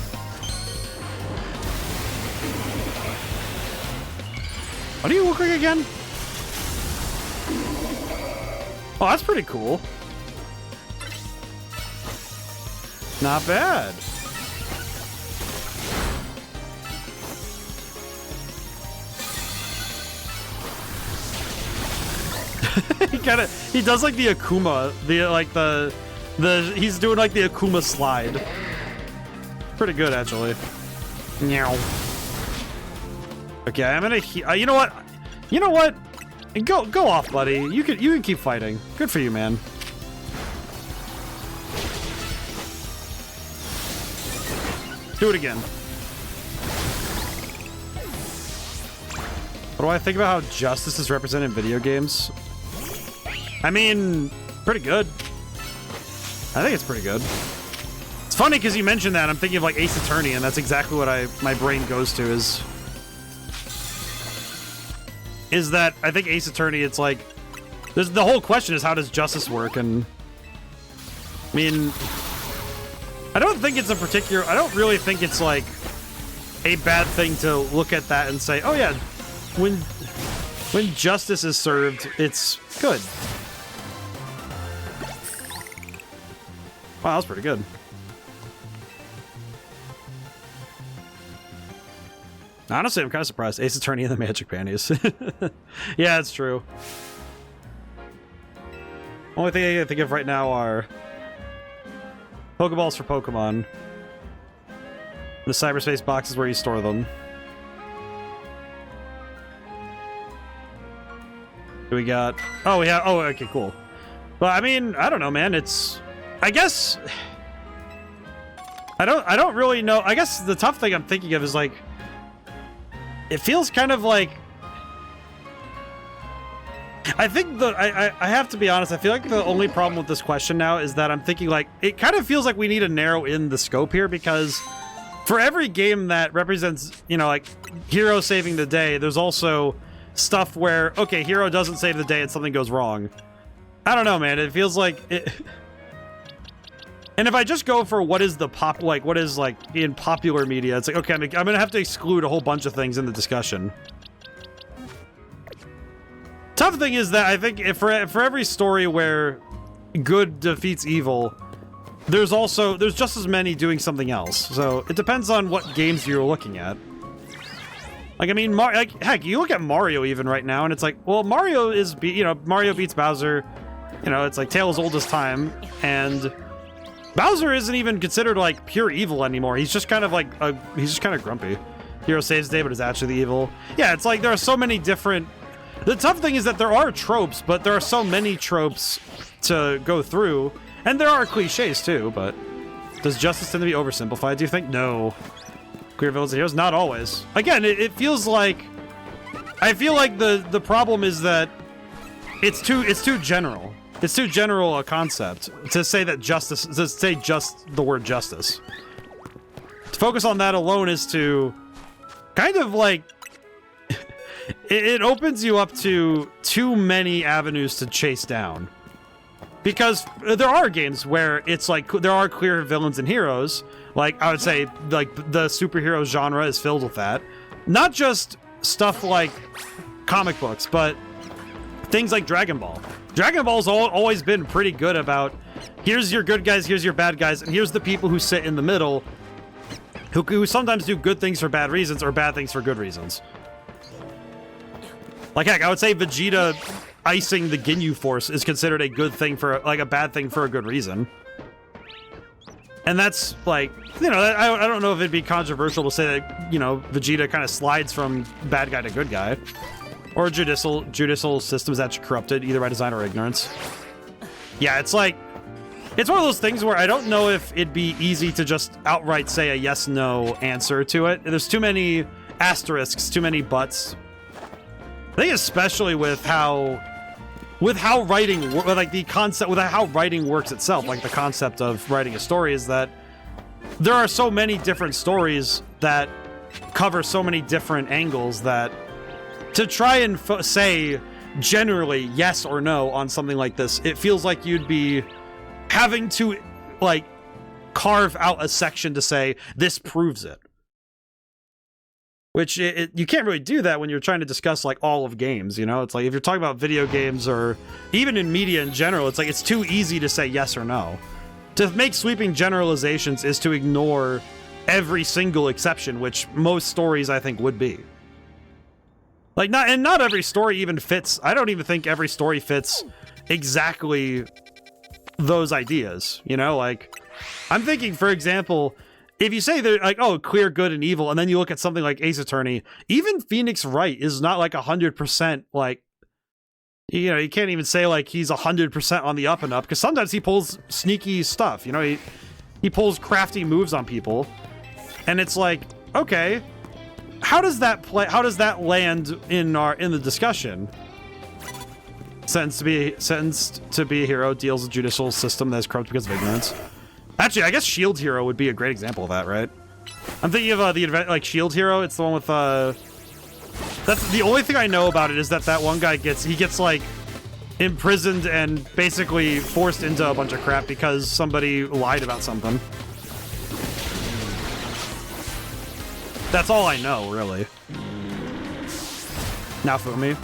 What do you look like again? Oh, that's pretty cool. Not bad. He does like the Akuma, he's doing like the Akuma slide. Pretty good, actually. Meow. Okay, I'm gonna you know what? You know what? Go off, buddy. You can keep fighting. Good for you, man. Do it again. What do I think about how justice is represented in video games? I mean, pretty good. I think it's pretty good. It's funny because you mentioned that. I'm thinking of like Ace Attorney, and that's exactly what my brain goes to is that I think Ace Attorney, it's like, the whole question is how does justice work? And I mean, I don't really think it's like a bad thing to look at that and say, oh yeah, when justice is served, it's good. Wow, that was pretty good. Honestly, I'm kind of surprised. Ace Attorney and the Magic Panties. Yeah, it's true. Only thing I can think of right now are Pokeballs for Pokemon. The cyberspace box is where you store them. We got... Oh, we have... Oh, okay, cool. But, I mean, I don't know, man. It's... I guess... I don't really know. I guess the tough thing I'm thinking of is, like... It feels kind of like... I think I have to be honest, I feel like the only problem with this question now is that I'm thinking, like... It kind of feels like we need to narrow in the scope here, because... For every game that represents, you know, like, Hero saving the day, there's also... stuff where, okay, Hero doesn't save the day and something goes wrong. I don't know, man. It feels like it... And if I just go for what is the what is like in popular media, it's like, okay, I'm gonna have to exclude a whole bunch of things in the discussion. tough thing is that I think if for every story where good defeats evil, there's just as many doing something else. So it depends on what games you're looking at. Like, I mean, heck, you look at Mario even right now, and it's like, well, Mario is, Mario beats Bowser. You know, it's like Tale's oldest time, and Bowser isn't even considered like pure evil anymore. He's just kind of like he's just kind of grumpy. Hero saves the day, but is actually the evil. Yeah, it's like there are so many different. The tough thing is that there are tropes, but there are so many tropes to go through, and there are cliches too. But does justice tend to be oversimplified? Do you think? No. Clear villains and heroes, not always. Again, it feels like. I feel like the problem is that it's too general. It's too general a concept to say that justice, to say just the word justice. To focus on that alone is to kind of like, it opens you up to too many avenues to chase down. Because there are games where it's like, there are clear villains and heroes. Like, I would say, like, the superhero genre is filled with that. Not just stuff like comic books, but things like Dragon Ball. Dragon Ball's always been pretty good about, here's your good guys, here's your bad guys, and here's the people who sit in the middle, who sometimes do good things for bad reasons or bad things for good reasons. Like, heck, I would say Vegeta icing the Ginyu Force is considered a good thing for, like, a bad thing for a good reason. And that's, like, you know, I don't know if it'd be controversial to say that, you know, Vegeta kind of slides from bad guy to good guy. Or judicial systems actually corrupted, either by design or ignorance. Yeah, it's like, it's one of those things where I don't know if it'd be easy to just outright say a yes/no answer to it. There's too many asterisks, too many buts. I think especially with how writing, like the concept, with how writing works itself, like the concept of writing a story is that there are so many different stories that cover so many different angles that to try and say generally yes or no on something like this, it feels like you'd be having to, like, carve out a section to say, this proves it. Which, you can't really do that when you're trying to discuss, like, all of games, you know? It's like, if you're talking about video games or even in media in general, it's like, it's too easy to say yes or no. To make sweeping generalizations is to ignore every single exception, which most stories, I think, would be. Like, not every story even fits. I don't even think every story fits exactly those ideas, you know? Like, I'm thinking, for example, if you say they're like, oh, clear good and evil, and then you look at something like Ace Attorney, even Phoenix Wright is not like 100%, like, you know, you can't even say like he's 100% on the up and up, because sometimes he pulls sneaky stuff, you know, he pulls crafty moves on people, and it's like, okay, how does that land in the discussion? Sentenced to be a hero, deals a judicial system that is corrupt because of ignorance. Actually, I guess Shield Hero would be a great example of that, right? I'm thinking of the event like Shield Hero. It's the one with that's the only thing I know about it is that one guy gets like imprisoned and basically forced into a bunch of crap because somebody lied about something. That's all I know, really. Now for me.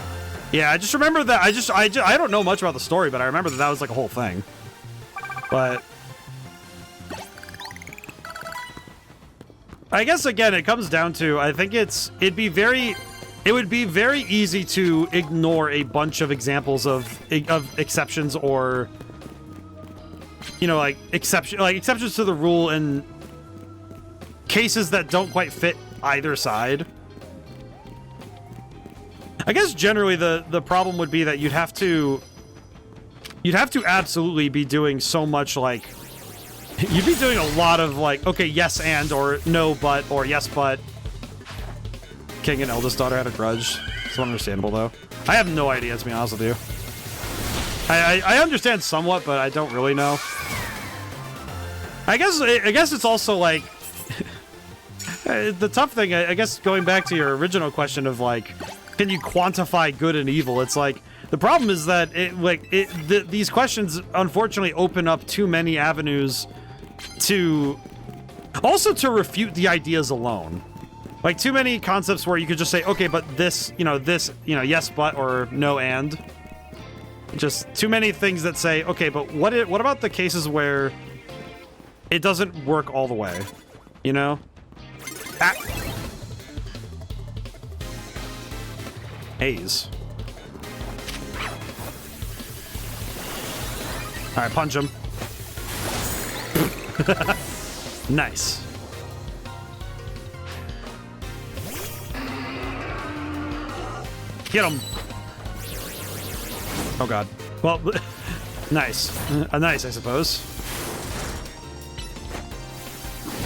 Yeah, I just remember that. I don't know much about the story, but I remember that was like a whole thing. But I guess again, it comes down to, I think it would be very easy to ignore a bunch of examples of exceptions or, you know, like exceptions to the rule and cases that don't quite fit either side. I guess generally the problem would be that you'd have to absolutely be doing so much, like, you'd be doing a lot of like, okay, yes and, or no but, or yes but. King and eldest daughter had a grudge. It's understandable though. I have no idea, to be honest with you. I understand somewhat, but I don't really know. I guess it's also like the tough thing, I guess, going back to your original question of like, can you quantify good and evil? It's like, the problem is that these questions unfortunately open up too many avenues to refute the ideas alone. Like, too many concepts where you could just say, okay, but this, yes, but, or no, and. Just too many things that say, okay, but what about the cases where it doesn't work all the way, you know? Ah. A's. All right, punch him. Nice. Get him. Oh god. Well, nice. Nice, I suppose.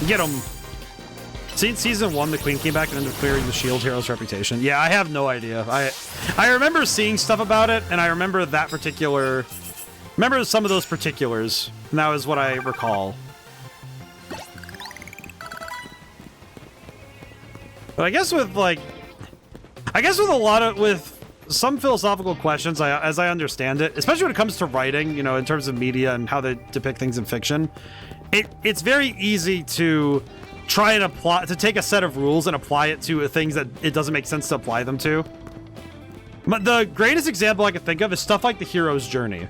Get him. Since season 1, the Queen came back and ended up clearing the Shield hero's reputation. Yeah, I have no idea. I remember seeing stuff about it, and I remember that particular... Remember some of those particulars, and that was what I recall. But I guess with, like... with some philosophical questions, as I understand it, especially when it comes to writing, you know, in terms of media and how they depict things in fiction, it's very easy to try and take a set of rules and apply it to things that it doesn't make sense to apply them to. But the greatest example I can think of is stuff like the hero's journey.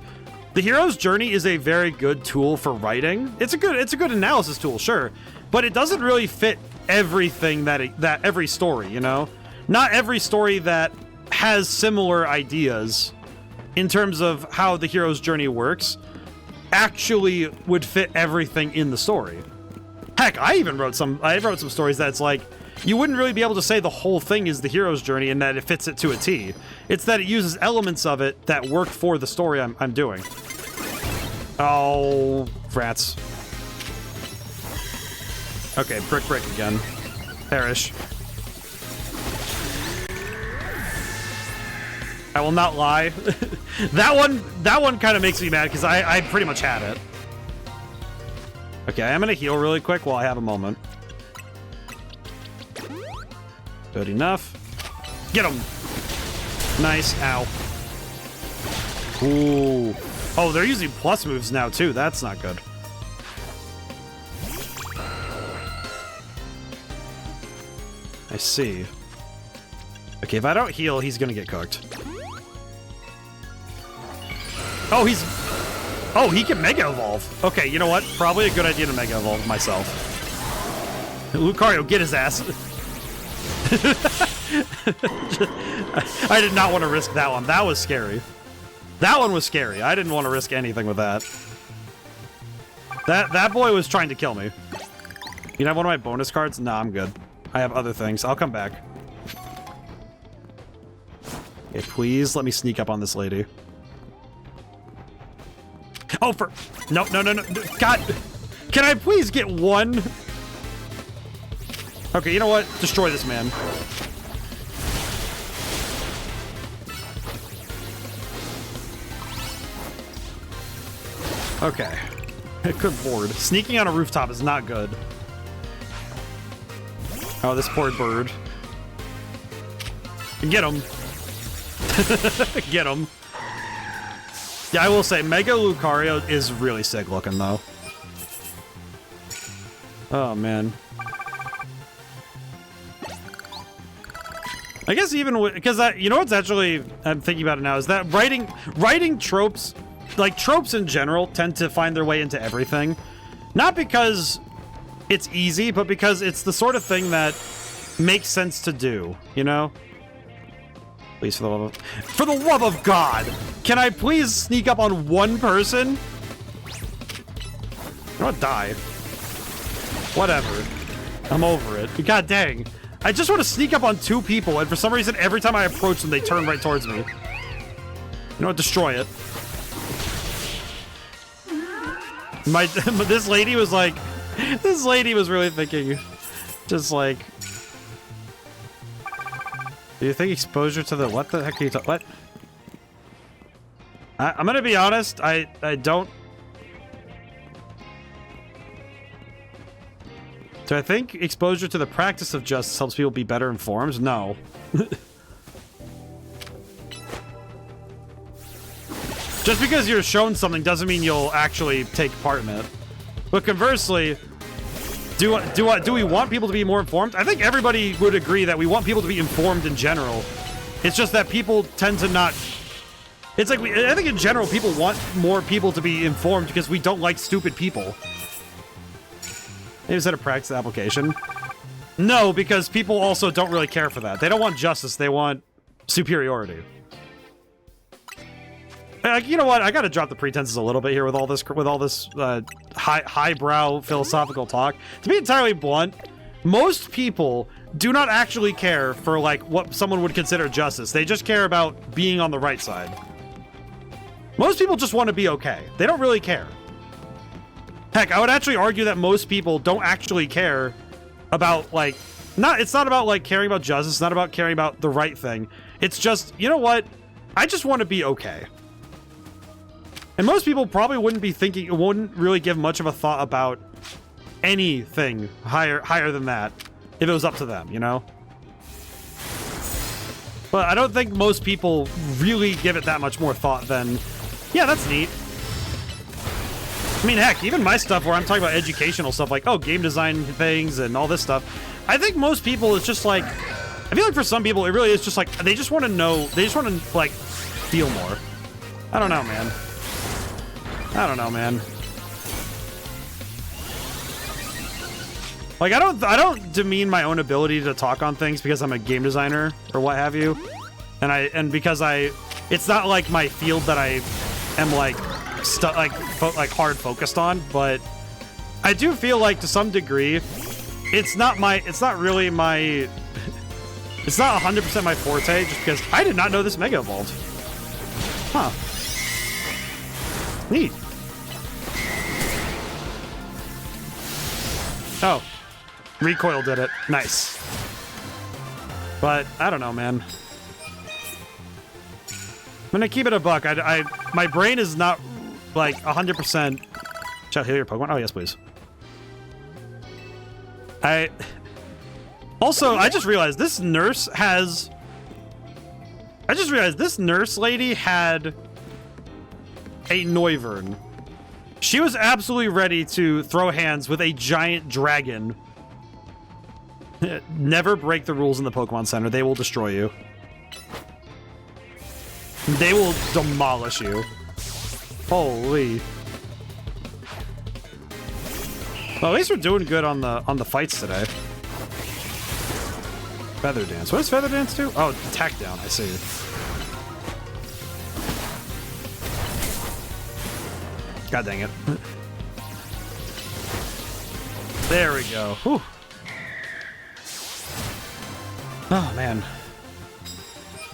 The hero's journey is a very good tool for writing. It's a good analysis tool, sure, but it doesn't really fit everything that every story, you know? Not every story that has similar ideas in terms of how the hero's journey works actually would fit everything in the story. Heck, I wrote some stories that's like, you wouldn't really be able to say the whole thing is the hero's journey and that it fits it to a T. It's that it uses elements of it that work for the story I'm doing. Oh, rats. Okay, brick again. Perish. I will not lie. that one kind of makes me mad because I pretty much had it. Okay, I'm gonna heal really quick while I have a moment. Good enough. Get him. Nice. Ow. Ooh. Oh, they're using plus moves now too. That's not good. I see. Okay, if I don't heal, he's gonna get cooked. Oh, he can Mega Evolve. Okay, you know what? Probably a good idea to Mega Evolve myself. Lucario, get his ass. I did not want to risk that one. That was scary. That one was scary. I didn't want to risk anything with that. That boy was trying to kill me. You have one of my bonus cards? Nah, I'm good. I have other things. I'll come back. Okay, please let me sneak up on this lady. Oh, no. God, can I please get one? Okay, you know what? Destroy this man. Okay. Good lord. Sneaking on a rooftop is not good. Oh, this poor bird. Get him. Get him. Yeah, I will say, Mega Lucario is really sick looking, though. Oh, man. I guess even with... Because, you know what's actually... I'm thinking about it now, is that writing tropes... Like, tropes in general tend to find their way into everything. Not because it's easy, but because it's the sort of thing that makes sense to do, you know? Please, for the love of God, can I please sneak up on one person? I'm gonna die. Whatever. I'm over it. God dang. I just want to sneak up on two people, and for some reason, every time I approach them, they turn right towards me. You know what? Destroy it. This lady was like... This lady was really thinking... Just like... Do you think exposure to the... What the heck are you talking... What? I'm gonna be honest, I don't... Do I think exposure to the practice of justice helps people be better informed? No. Just because you're shown something doesn't mean you'll actually take part in it. But conversely, Do we want people to be more informed? I think everybody would agree that we want people to be informed in general. It's just that people tend to not... It's like, I think in general, people want more people to be informed because we don't like stupid people. Maybe is that a practice application? No, because people also don't really care for that. They don't want justice, they want superiority. You know what? I gotta drop the pretenses a little bit here with all this highbrow philosophical talk. To be entirely blunt, most people do not actually care for like what someone would consider justice. They just care about being on the right side. Most people just want to be okay. They don't really care. Heck, I would actually argue that most people don't actually care about like it's not about like caring about justice, it's not about caring about the right thing. It's just, you know what? I just want to be okay. And most people probably wouldn't really give much of a thought about anything higher than that if it was up to them, you know? But I don't think most people really give it that much more thought than, yeah, that's neat. I mean, heck, even my stuff where I'm talking about educational stuff like, oh, game design things and all this stuff, I think most people, it's just like, I feel like for some people, it really is just like, they just want to know, they just want to, like, feel more. I don't know, man. I don't know, man. Like, I don't demean my own ability to talk on things because I'm a game designer or what have you. And because it's not like my field that I am like hard focused on, but I do feel like to some degree it's not 100% my forte, just because I did not know this Mega Evolved. Huh. Neat. Oh. Recoil did it. Nice. But, I don't know, man. I'm gonna keep it a buck. My brain is not, like, 100%... Shall I heal your Pokemon? Oh, yes, please. Also, I just realized this nurse lady had a Noivern. She was absolutely ready to throw hands with a giant dragon. Never break the rules in the Pokemon Center. They will destroy you. They will demolish you. Holy. Well, at least we're doing good on the fights today. Feather Dance. What does Feather Dance do? Oh, attack down. I see. God dang it. There we go. Whew. Oh, man.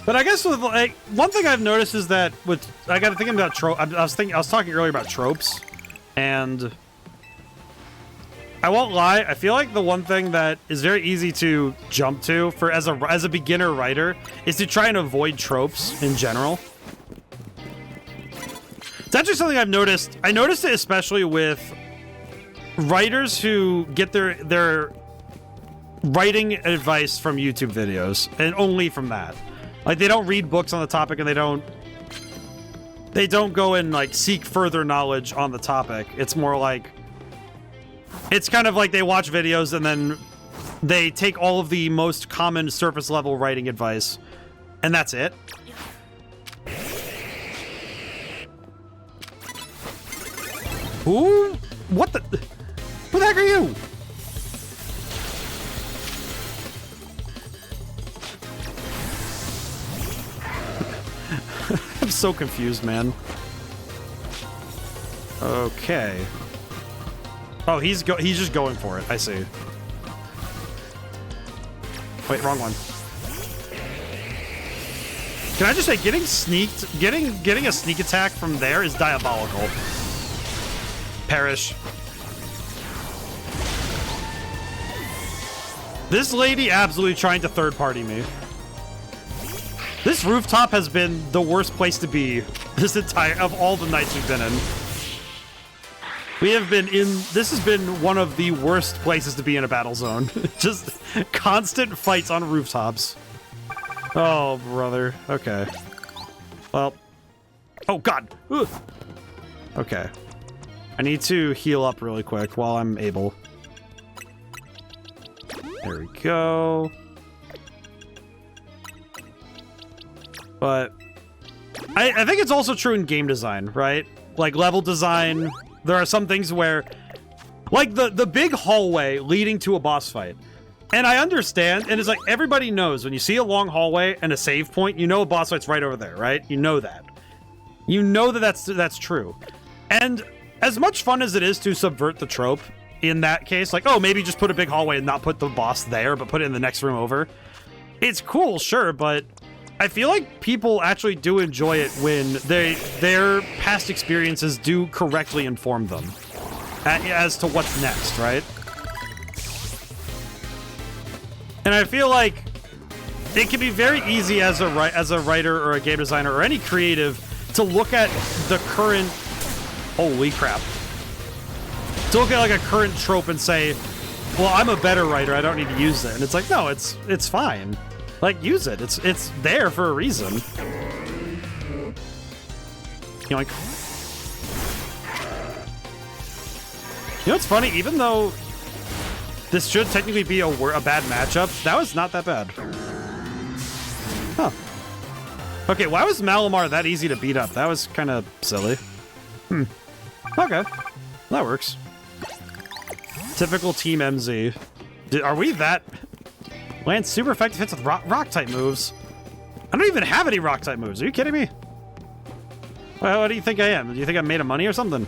But I guess with, like, one thing I've noticed is that with... I got to thinking about tropes. I was talking earlier about tropes. And... I won't lie, I feel like the one thing that is very easy to jump to for as a beginner writer is to try and avoid tropes in general. It's actually something I've noticed. I noticed it especially with writers who get their writing advice from YouTube videos, and only from that. Like, they don't read books on the topic, and they don't go and like seek further knowledge on the topic. It's more like, it's kind of like they watch videos and then they take all of the most common surface level writing advice, and that's it. Who? What the? Who the heck are you? I'm so confused, man. Okay. Oh, he's just going for it. I see. Wait, wrong one. Can I just say, getting a sneak attack from there is diabolical. Perish. This lady absolutely trying to third-party me. This rooftop has been the worst place to be of all the nights we've been in. This has been one of the worst places to be in a battle zone. Just constant fights on rooftops. Oh, brother. Okay. Well. Oh, God. Ugh. Okay. I need to heal up really quick while I'm able. There we go. But I think it's also true in game design, right? Like level design, there are some things where, like the big hallway leading to a boss fight. And I understand, and it's like everybody knows when you see a long hallway and a save point, you know a boss fight's right over there, right? You know that. You know that that's true. And as much fun as it is to subvert the trope in that case, like, oh, maybe just put a big hallway and not put the boss there, but put it in the next room over. It's cool, sure, but I feel like people actually do enjoy it when their past experiences do correctly inform them as to what's next, right? And I feel like it can be very easy as a writer or a game designer or any creative to look at the current, holy crap, to look at like a current trope and say, well, I'm a better writer, I don't need to use it. And it's like, no, it's fine. Like, use it. It's there for a reason. You know, like, you know what's funny? Even though this should technically be a bad matchup, that was not that bad. Huh. Okay, why was Malamar that easy to beat up? That was kind of silly. Okay. That works. Typical Team MZ. Are we that... Lands super effective hits with rock-type moves. I don't even have any rock-type moves. Are you kidding me? Well, what do you think I am? Do you think I'm made of money or something?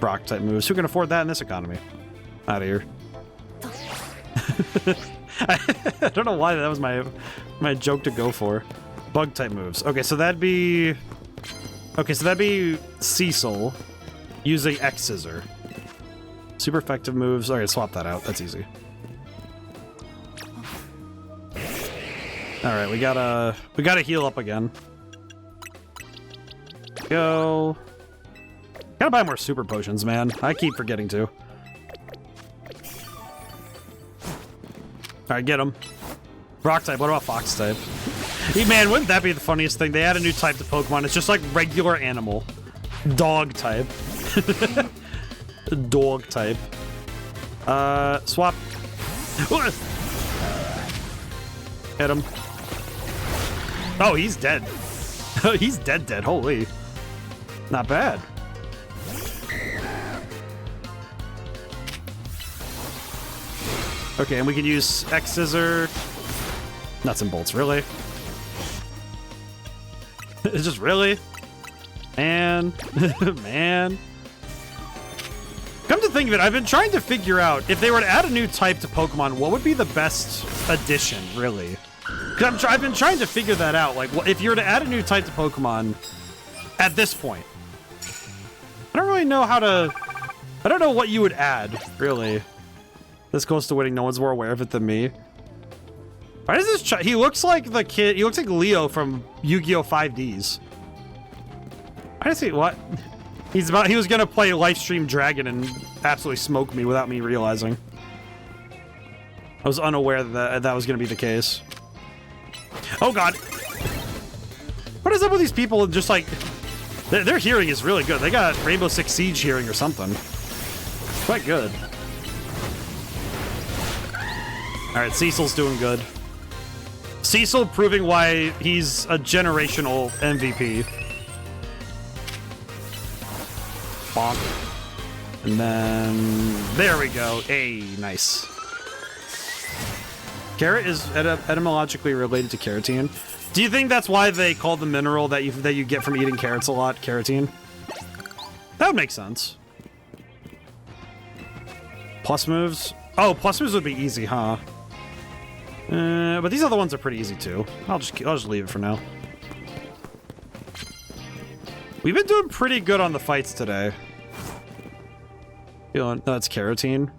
Rock-type moves. Who can afford that in this economy? Out of here. I don't know why that was my joke to go for. Bug-type moves. Okay, so that'd be... Okay, so that'd be Cecil using X-Scissor. Super effective moves. Okay, swap that out. That's easy. Alright, we gotta heal up again. Go. Gotta buy more super potions, man. I keep forgetting to. Alright, get him. Rock type, what about fox type? Hey, man, wouldn't that be the funniest thing? They add a new type to Pokemon. It's just like regular animal. Dog type. Dog type. Swap. Hit him. Oh, he's dead. He's dead. Holy. Not bad. Okay, and we can use X-Scissor. Nuts and bolts, really? It's just really? Man. Man. Come to think of it, I've been trying to figure out if they were to add a new type to Pokemon, what would be the best addition, really? Because I've been trying to figure that out. Like, if you were to add a new type to Pokemon at this point, I don't really know how to... I don't know what you would add, really. This close to winning, no one's more aware of it than me. Why does this he looks like the kid... He looks like Leo from Yu-Gi-Oh! 5Ds. Why does he... What? He was gonna play Livestream Dragon and absolutely smoke me without me realizing. I was unaware that that was gonna be the case. Oh god! What is up with these people and just like... Their hearing is really good. They got Rainbow Six Siege hearing or something. Quite good. Alright, Cecil's doing good. Cecil proving why he's a generational MVP. Bonk. And then... There we go. Hey, nice. Carrot is etymologically related to carotene. Do you think that's why they call the mineral that you get from eating carrots a lot carotene? That would make sense. Plus moves? Oh, plus moves would be easy, huh? But these other ones are pretty easy too. I'll just leave it for now. We've been doing pretty good on the fights today. No, it's carotene.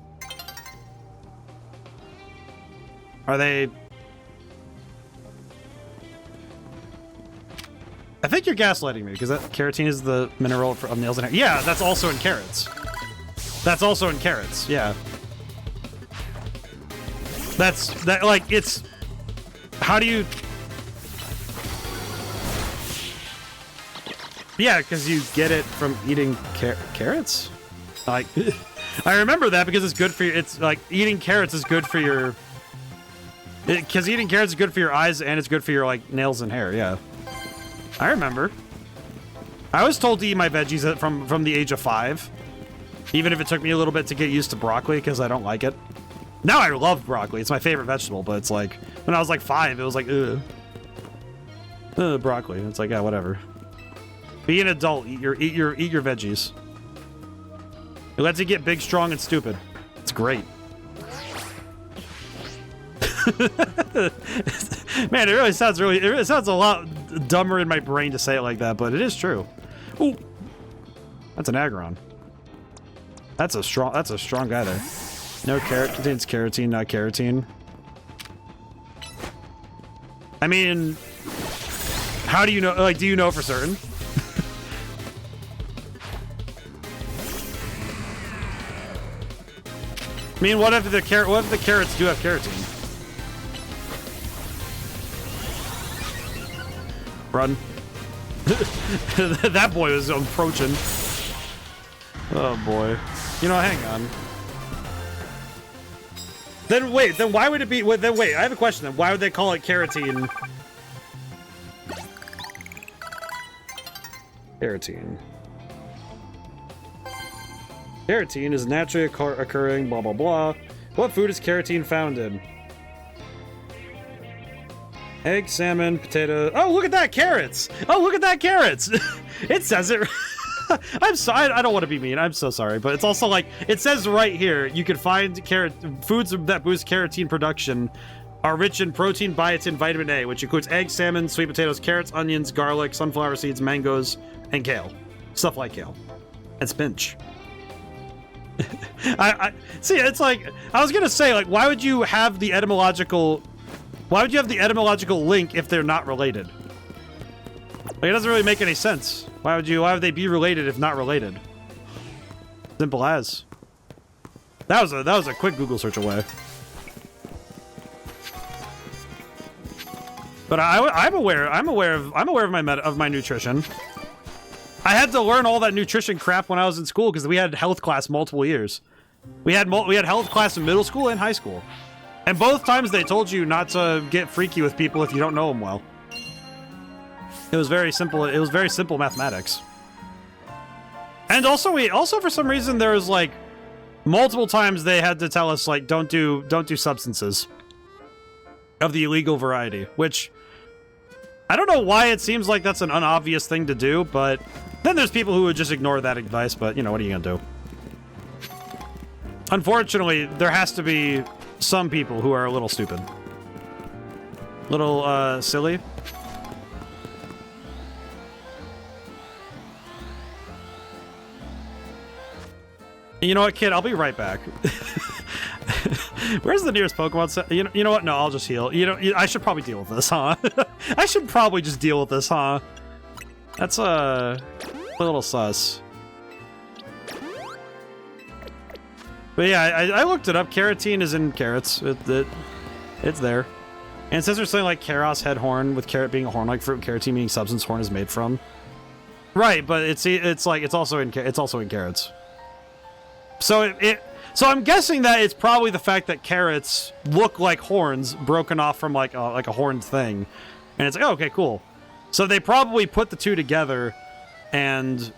Are they... I think you're gaslighting me, because that carotene is the mineral of nails and hair. Yeah, that's also in carrots. That's also in carrots, yeah. Like, it's... How do you... Yeah, because you get it from eating carrots? Like, I remember that because it's good for your, it's like eating carrots is good for your, because eating carrots is good for your eyes and it's good for your like nails and hair. Yeah, I remember. I was told to eat my veggies from the age of 5, even if it took me a little bit to get used to broccoli because I don't like it. Now I love broccoli; it's my favorite vegetable. But it's like when I was like 5, it was like broccoli. It's like, yeah, whatever. Be an adult. Eat your veggies. It lets you get big, strong, and stupid. It's great. Man, it sounds a lot dumber in my brain to say it like that, but it is true. Ooh, that's an Aggron. That's a strong guy there. No carrot contains carotene, not carotene. I mean, how do you know? Like, do you know for certain? I mean, what if the carrots do have carotene? Run. That boy was approaching. Oh boy. You know, hang on. Then wait, then why would it be, then wait, I have a question then. Why would they call it carotene? Carotene. Carotene is naturally occurring, blah, blah, blah. What food is carotene found in? Egg, salmon, potato. Oh, look at that, carrots! Oh, look at that, carrots! It says it. I'm sorry, I don't want to be mean. I'm so sorry, but it's also like, it says right here, you can find foods that boost carotene production are rich in protein, biotin, vitamin A, which includes eggs, salmon, sweet potatoes, carrots, onions, garlic, sunflower seeds, mangoes, and kale. Stuff like kale. And spinach. I see, it's like, I was gonna say, like, why would you have the etymological link if they're not related? Like, it doesn't really make any sense. Why would they be related if not related? Simple as. That was a quick Google search away. But I'm aware of my nutrition. I had to learn all that nutrition crap when I was in school because we had health class multiple years. We had health class in middle school and high school. And both times they told you not to get freaky with people if you don't know them well. It was very simple. It was very simple mathematics. And also for some reason there was like multiple times they had to tell us like don't do substances of the illegal variety, which I don't know why it seems like that's an unobvious thing to do, but then there's people who would just ignore that advice, but you know, what are you gonna do? Unfortunately, there has to be some people who are a little stupid. Little, silly. You know what, kid? I'll be right back. Where's the nearest Pokemon center? You know what? No, I'll just heal. You know, I should probably deal with this, huh? I should probably just deal with this, huh? That's a little sus. But yeah, I looked it up. Carotene is in carrots. It's there. And it says there's something like Karos head horn, with carrot being a horn-like fruit, carotene being substance horn is made from. Right, but it's also in carrots. So so I'm guessing that it's probably the fact that carrots look like horns broken off from like a horned thing, and it's like, oh, okay, cool. So they probably put the two together, and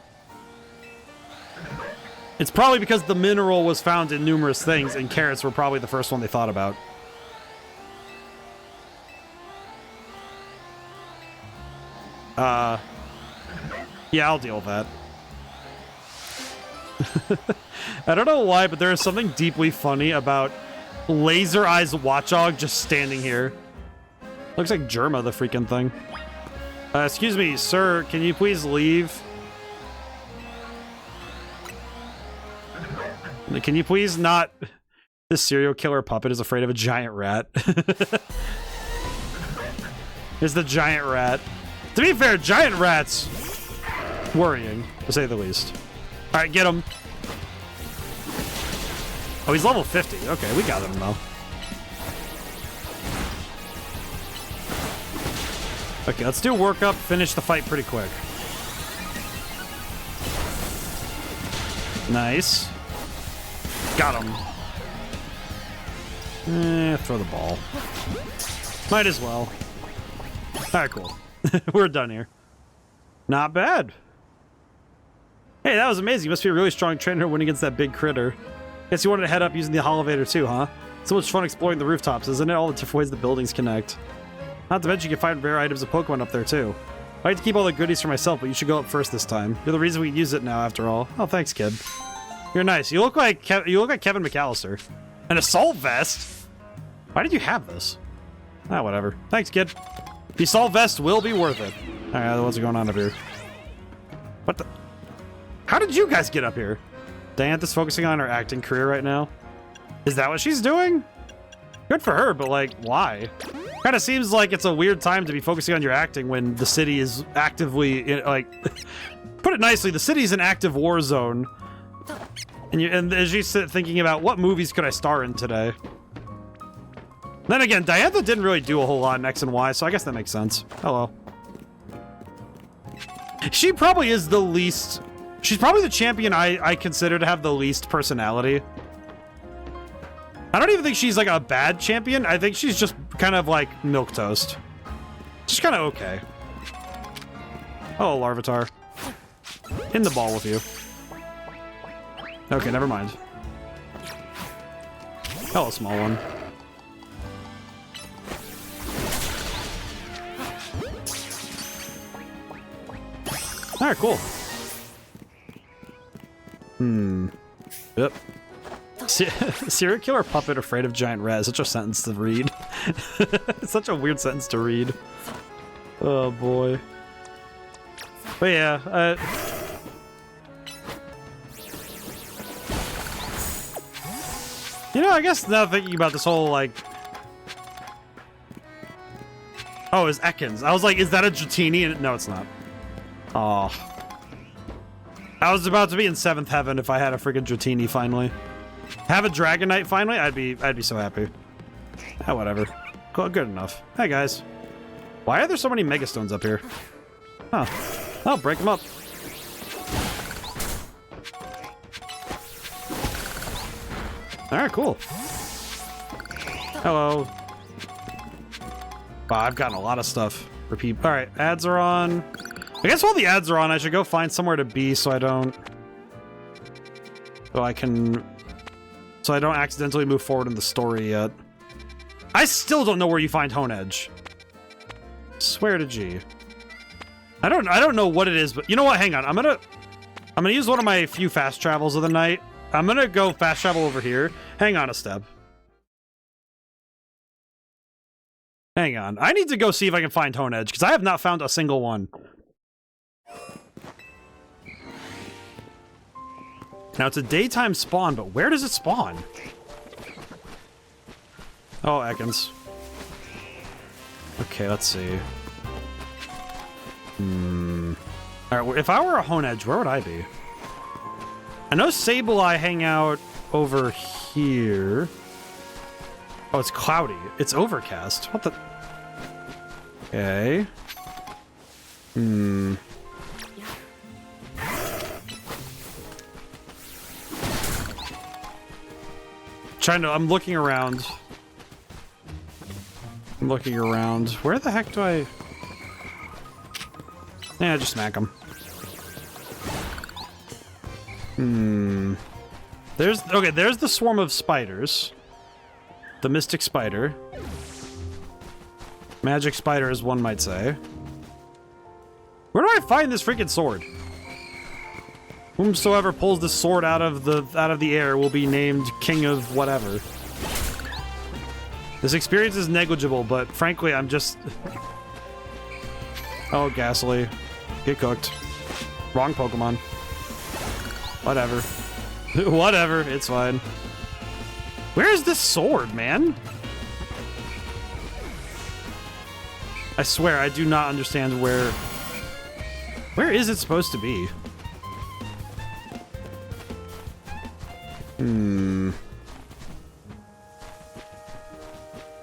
it's probably because the mineral was found in numerous things, and carrots were probably the first one they thought about. Yeah, I'll deal with that. I don't know why, but there is something deeply funny about Laser Eyes Watchog just standing here. Looks like Germa, the freaking thing. Excuse me, sir, can you please leave? Can you please not... This serial killer puppet is afraid of a giant rat. It's the giant rat. To be fair, giant rats... worrying, to say the least. Alright, get him. Oh, he's level 50. Okay, we got him, though. Okay, let's do work up, finish the fight pretty quick. Got him. Throw the ball. Might as well. Alright, cool. We're done here. Not bad. Hey, that was amazing. You must be a really strong trainer to win against that big critter. Guess you wanted to head up using the elevator too, huh? So much fun exploring the rooftops, isn't it? All the different ways the buildings connect. Not to mention you can find rare items of Pokemon up there too. I like to keep all the goodies for myself, but you should go up first this time. You're the reason we use it now, after all. Oh, thanks, kid. You're nice. You look like Kevin McAllister. An assault vest? Why did you have this? Ah, whatever. Thanks, kid. The assault vest will be worth it. Alright, what's going on up here? What the? How did you guys get up here? Diantha's focusing on her acting career right now. Is that what she's doing? Good for her, but like, why? Kind of seems like it's a weird time to be focusing on your acting when the city is actively, like, put it nicely, the city's an active war zone. And as you sit thinking about what movies could I star in today? Then again, Diantha didn't really do a whole lot in X and Y, so I guess that makes sense. Hello. She probably is the least... She's probably the champion I consider to have the least personality. I don't even think she's like a bad champion. I think she's just kind of like milquetoast. Just kind of okay. Oh, Larvitar. In the ball with you. Okay, never mind. Oh, a small one. Alright, cool. Yep. Serial killer puppet afraid of giant rat. Such a sentence to read. Such a weird sentence to read. Oh boy. But yeah, you know, I guess now thinking about this whole, like... Oh, it's Ekans. I was like, is that a Dratini? And no, it's not. Oh. I was about to be in 7th heaven if I had a freaking Dratini finally. Have a Dragonite finally? I'd be so happy. Ah, whatever. Cool, good enough. Hey, guys. Why are there so many Megastones up here? Huh. I'll break them up. Alright, cool. Hello. Wow, I've gotten a lot of stuff for people. Alright, ads are on. I guess while the ads are on, I should go find somewhere to be so I don't... So I don't accidentally move forward in the story yet. I still don't know where you find Honedge. Swear to G. I don't know what it is, but you know what? Hang on. I'm gonna use one of my few fast travels of the night. I'm gonna go fast travel over here. Hang on a step. Hang on. I need to go see if I can find Honedge, because I have not found a single one. Now, it's a daytime spawn, but where does it spawn? Oh, Ekans. Okay, let's see. Alright, if I were a Honedge, where would I be? I know Sableye hang out over here. Oh, it's cloudy. It's overcast. What the... Okay. I'm looking around. I'm looking around. Where the heck do I... Yeah, just smack him. There's the swarm of spiders. The mystic spider. Magic spider, as one might say. Where do I find this freaking sword? Whomsoever pulls this sword out of the air will be named king of whatever. This experience is negligible, but frankly, I'm just... Oh, Ghastly. Get cooked. Wrong Pokemon. Whatever. Whatever, it's fine. Where is this sword, man? I swear, I do not understand where... Where is it supposed to be?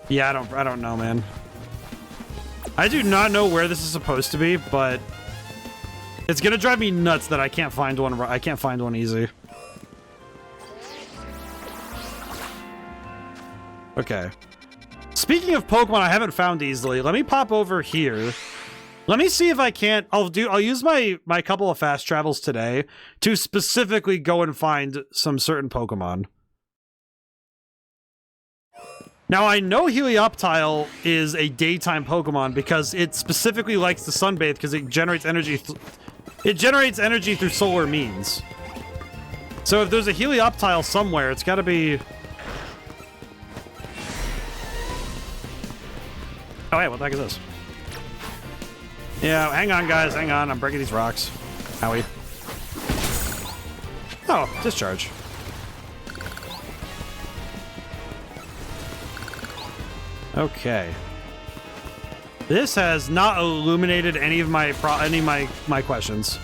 Yeah, I don't know, man. I do not know where this is supposed to be, but it's gonna drive me nuts that I can't find one. I can't find one easy. Okay. Speaking of Pokemon I haven't found easily, let me pop over here. Let me see if I can't. I'll use my couple of fast travels today to specifically go and find some certain Pokemon. Now I know Helioptile is a daytime Pokemon because it specifically likes to sunbathe because it generates energy. It generates energy through solar means. So if there's a Helioptile somewhere, it's got to be. Oh, hey, what the heck is this? Yeah, hang on, guys. Hang on. I'm breaking these rocks. Howie. Oh, discharge. Okay. This has not illuminated any of my questions.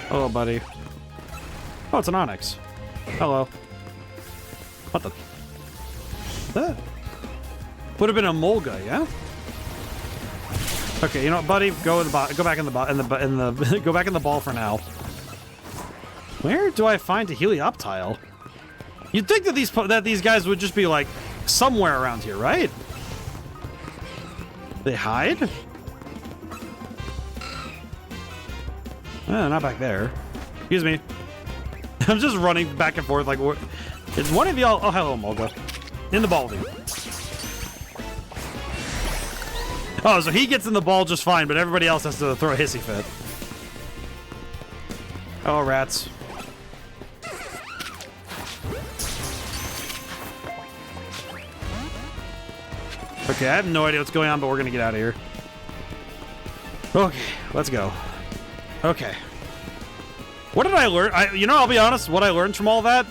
Hello, buddy. Oh, it's an Onyx. Hello. What the? That would have been a Molga, yeah? Okay, you know what, buddy? Go back in the go back in the ball for now. Where do I find a Helioptile? You'd think that these guys would just be like somewhere around here, right? They hide? Not back there. Excuse me. I'm just running back and forth like, is one of y'all? Oh, hello, Molga. In the ball with you. Oh, so he gets in the ball just fine, but everybody else has to throw a hissy fit. Oh, rats. Okay, I have no idea what's going on, but we're gonna get out of here. Okay, let's go. Okay. What did I learn? You know, I'll be honest, what I learned from all that,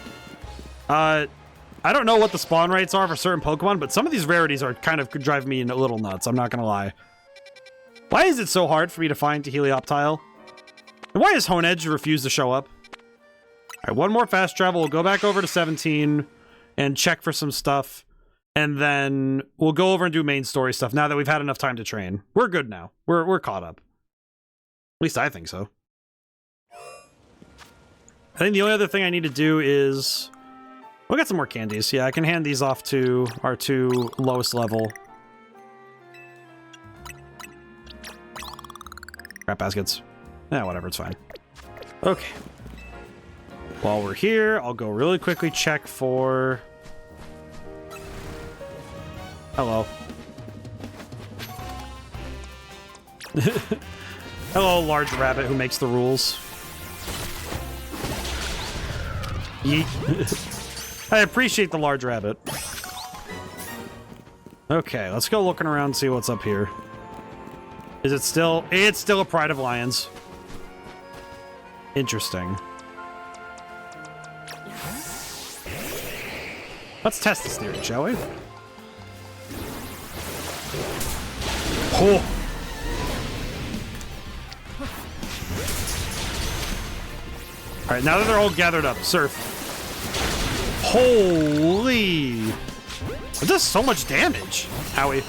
I don't know what the spawn rates are for certain Pokemon, but some of these rarities are kind of drive me a little nuts, I'm not gonna lie. Why is it so hard for me to find a Helioptile? And why does Honedge refuse to show up? Alright, one more fast travel, we'll go back over to 17 and check for some stuff. And then we'll go over and do main story stuff now that we've had enough time to train. We're good now. We're caught up. At least I think so. I think the only other thing I need to do is... We'll get some more candies. Yeah, I can hand these off to our two lowest level. Crap baskets. Yeah, whatever, it's fine. Okay. While we're here, I'll go really quickly check for... Hello. Hello, large rabbit who makes the rules. Yeet. I appreciate the large rabbit. Okay, let's go looking around and see what's up here. Is it still... It's still a Pride of Lions. Interesting. Let's test this theory, shall we? Oh. Alright, now that they're all gathered up, surf. Holy! It does so much damage. Howie.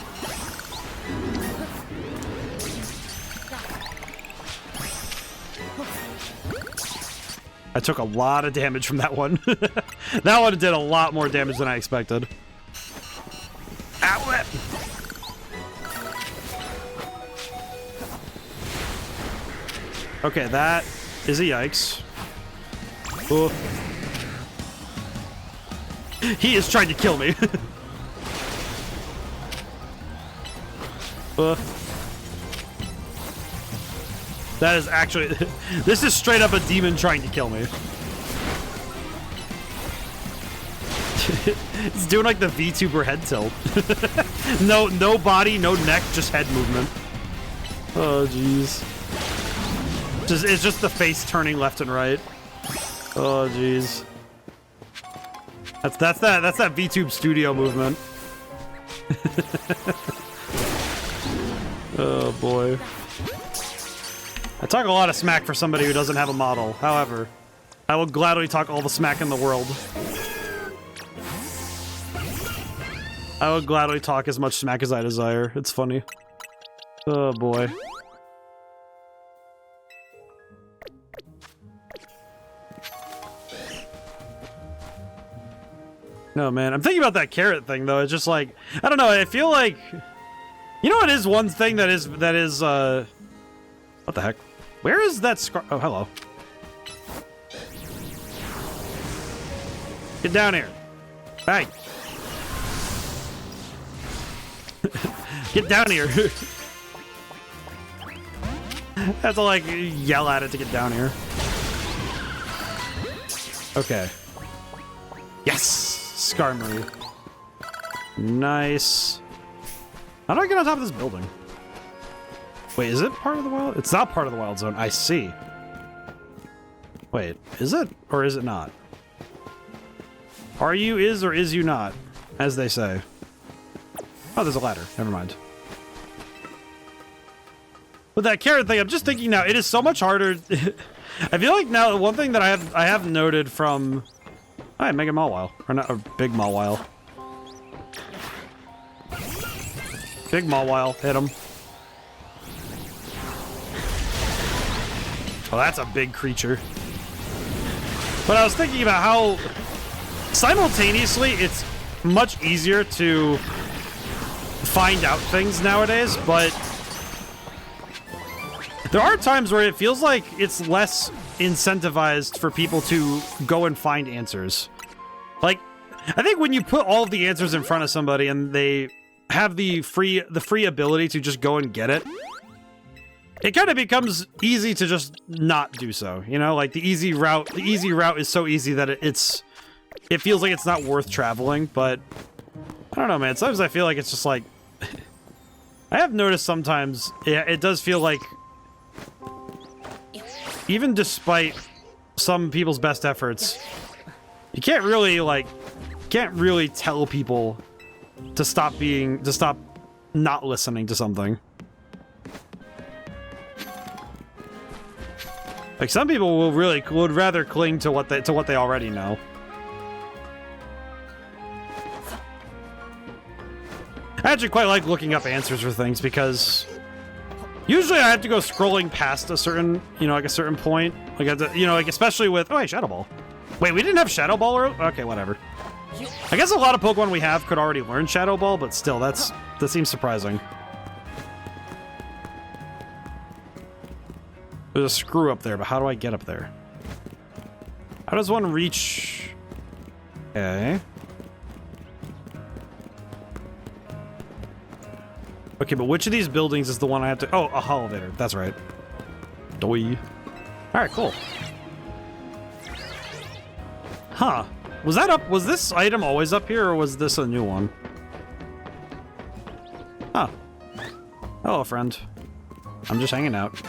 I took a lot of damage from that one. That one did a lot more damage than I expected. Ow! Okay, that is a yikes. Oh. He is trying to kill me. That is actually... This is straight up a demon trying to kill me. It's doing like the VTuber head tilt. No body, no neck, just head movement. Oh, jeez. It's just the face turning left and right. Oh, jeez. That's that VTube studio movement. Oh boy. I talk a lot of smack for somebody who doesn't have a model. However, I will gladly talk all the smack in the world. I will gladly talk as much smack as I desire. It's funny. Oh boy. No, man. I'm thinking about that carrot thing, though. It's just like, I don't know. I feel like, you know what is one thing that is, what the heck? Where is that scar? Oh, hello. Get down here. Hey. Get down here. I have to, like, yell at it to get down here. Okay. Yes! Skarmory. Nice. How do I get on top of this building? Wait, is it part of the wild? It's not part of the wild zone. I see. Wait, is it? Or is it not? Are you is or is you not? As they say. Oh, there's a ladder. Never mind. With that carrot thing, I'm just thinking now, it is so much harder. I feel like now, one thing that I have noted from... Alright, Mega Mawile. Or not, or Big Mawile. Big Mawile. Hit him. Oh, that's a big creature. But I was thinking about how simultaneously it's much easier to find out things nowadays, but there are times where it feels like it's less incentivized for people to go and find answers. Like, I think when you put all of the answers in front of somebody and they have the free ability to just go and get it, it kind of becomes easy to just not do so. You know, like the easy route is so easy that it feels like it's not worth traveling. But I don't know, man. Sometimes I feel like it's just like I have noticed sometimes it does feel like even despite some people's best efforts, you can't really tell people to stop not listening to something. Like some people would rather cling to what they already know. I actually quite like looking up answers for things because usually I have to go scrolling past a certain, like a certain point. Like I have to, like especially with Shadow Ball. Wait, we didn't have Shadow Ball earlier? Okay, whatever. I guess a lot of Pokemon we have could already learn Shadow Ball, but still, that seems surprising. There's a screw up there, but how do I get up there? How does one reach? Okay. Okay, but which of these buildings is the one I have to... Oh, a elevator. That's right. Doi. Alright, cool. Huh. Was that up? Was this item always up here, or was this a new one? Huh. Hello, friend. I'm just hanging out.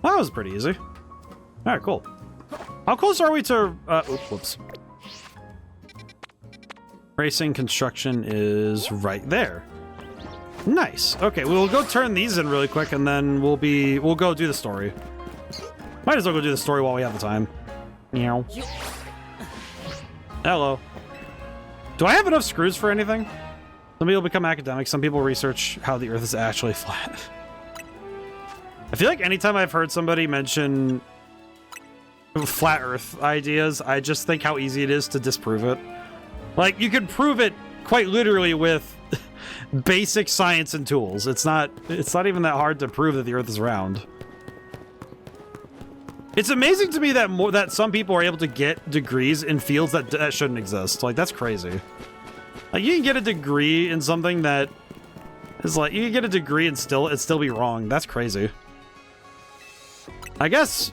That was pretty easy. Alright, cool. How close are we to... whoops. Racing construction is right there. Nice. Okay, we'll go turn these in really quick, and then we'll go do the story. Might as well go do the story while we have the time. Meow. Hello. Do I have enough screws for anything? Some people become academics. Some people research how the Earth is actually flat. I feel like anytime I've heard somebody mention flat Earth ideas, I just think how easy it is to disprove it. Like, you can prove it quite literally with basic science and tools. It's not even that hard to prove that the Earth is round. It's amazing to me that some people are able to get degrees in fields that shouldn't exist. Like, that's crazy. Like, you can get a degree in something that is like, you can get a degree and still be wrong. That's crazy. I guess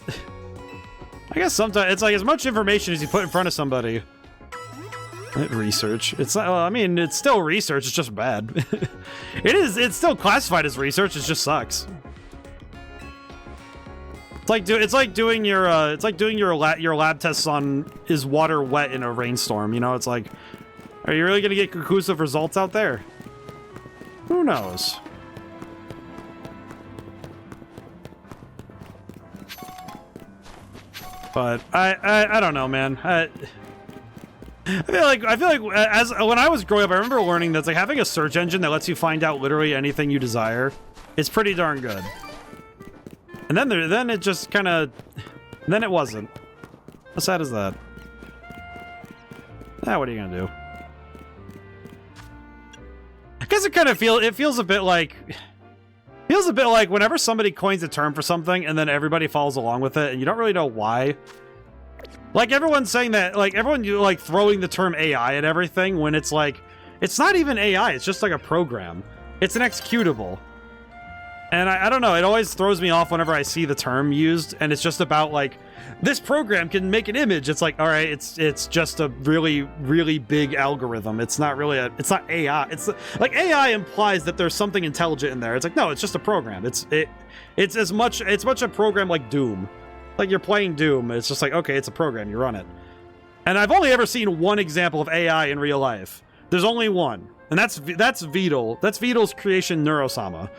sometimes it's like as much information as you put in front of somebody. Research. It's not. Well, I mean, it's still research. It's just bad. It's still classified as research. It just sucks. It's like doing your lab tests on is water wet in a rainstorm. You know, it's like, are you really gonna get conclusive results out there? Who knows? But I don't know, man. I feel like as when I was growing up, I remember learning that like having a search engine that lets you find out literally anything you desire is pretty darn good. And then it just kind of, then it wasn't. How sad is that? What are you gonna do? I guess it kind of feels a bit like whenever somebody coins a term for something and then everybody follows along with it and you don't really know why. Like everyone's saying that, like everyone like throwing the term AI at everything when it's like, it's not even AI, it's just like a program. It's an executable. And I don't know, it always throws me off whenever I see the term used and it's just about like, this program can make an image. It's like, all right, it's just a really, really big algorithm. It's not really it's not AI. It's like AI implies that there's something intelligent in there. It's like, no, it's just a program. It's much a program like Doom. Like you're playing Doom. It's just like, okay, it's a program. You run it. And I've only ever seen one example of AI in real life. There's only one, and that's Veedle. That's Veedle's creation, Neurosama.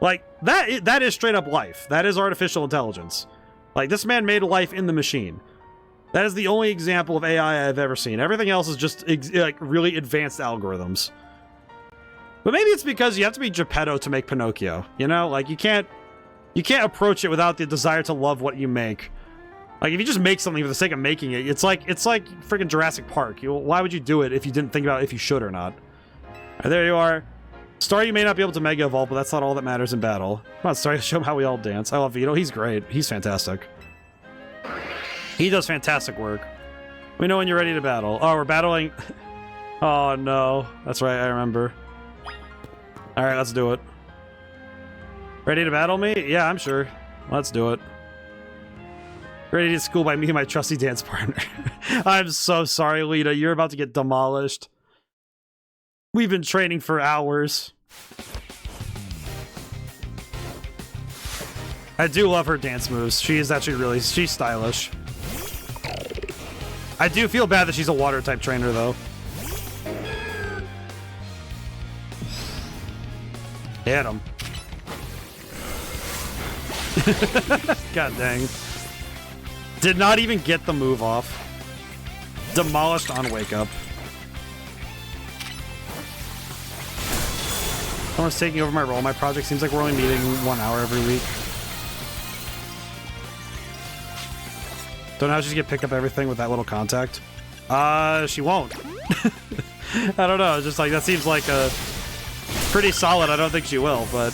Like that is straight up life. That is artificial intelligence. Like this man made a life in the machine. That is the only example of AI I've ever seen. Everything else is just like really advanced algorithms. But maybe it's because you have to be Geppetto to make Pinocchio. You know, like you can't approach it without the desire to love what you make. Like if you just make something for the sake of making it, it's like freaking Jurassic Park. Why would you do it if you didn't think about if you should or not? And there you are. Staryu may not be able to Mega Evolve, but that's not all that matters in battle. Come on, Staryu, show him how we all dance. I love Veedle. He's great. He's fantastic. He does fantastic work. We know when you're ready to battle. Oh, we're battling... Oh, no. That's right, I remember. Alright, let's do it. Ready to battle me? Yeah, I'm sure. Let's do it. Ready to school by me and my trusty dance partner. I'm so sorry, Lita. You're about to get demolished. We've been training for hours. I do love her dance moves. She is actually she's stylish. I do feel bad that she's a water type trainer though. Hit him. God dang. Did not even get the move off. Demolished on wake up. Someone's taking over my role. My project seems like we're only meeting 1 hour every week. Don't know how she's gonna pick up everything with that little contact. She won't. I don't know. It's just like, that seems like a pretty solid. I don't think she will, but...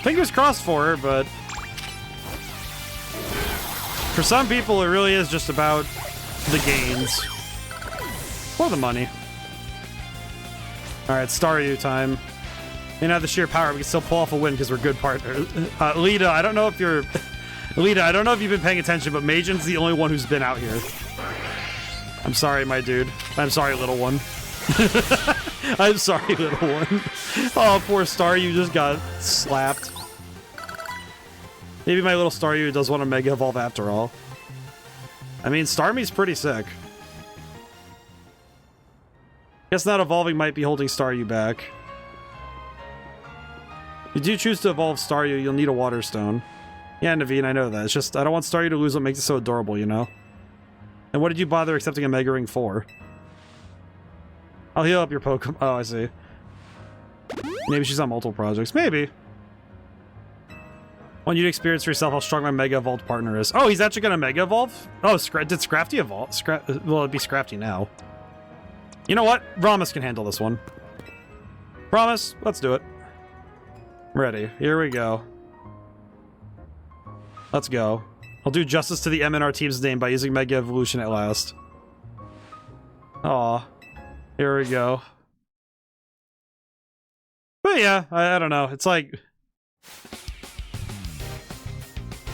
Fingers crossed for her, but... For some people, it really is just about the gains. Or the money. Alright, Staryu time. May not have the sheer power, we can still pull off a win because we're good partners. Lita, I don't know if you're... Lita, I don't know if you've been paying attention, but Majin's the only one who's been out here. I'm sorry, my dude. I'm sorry, little one. I'm sorry, little one. Oh, poor Staryu just got slapped. Maybe my little Staryu does want to Mega Evolve after all. I mean, Starmie's pretty sick. Guess not evolving might be holding Staryu back. If you do choose to evolve Staryu, you'll need a Water Stone. Yeah, Naveen, I know that. It's just, I don't want Staryu to lose what makes it so adorable, you know? And what did you bother accepting a Mega Ring for? I'll heal up your Pokemon. Oh, I see. Maybe she's on multiple projects. Maybe. Want you to experience for yourself how strong my Mega Evolved partner is. Oh, he's actually gonna Mega Evolve? Oh, did Scrafty evolve? Well, it'd be Scrafty now. You know what? Ramus can handle this one. Promise? Let's do it. Ready. Here we go. Let's go. I'll do justice to the MNR team's name by using Mega Evolution at last. Aw. Here we go. But yeah, I don't know. It's like...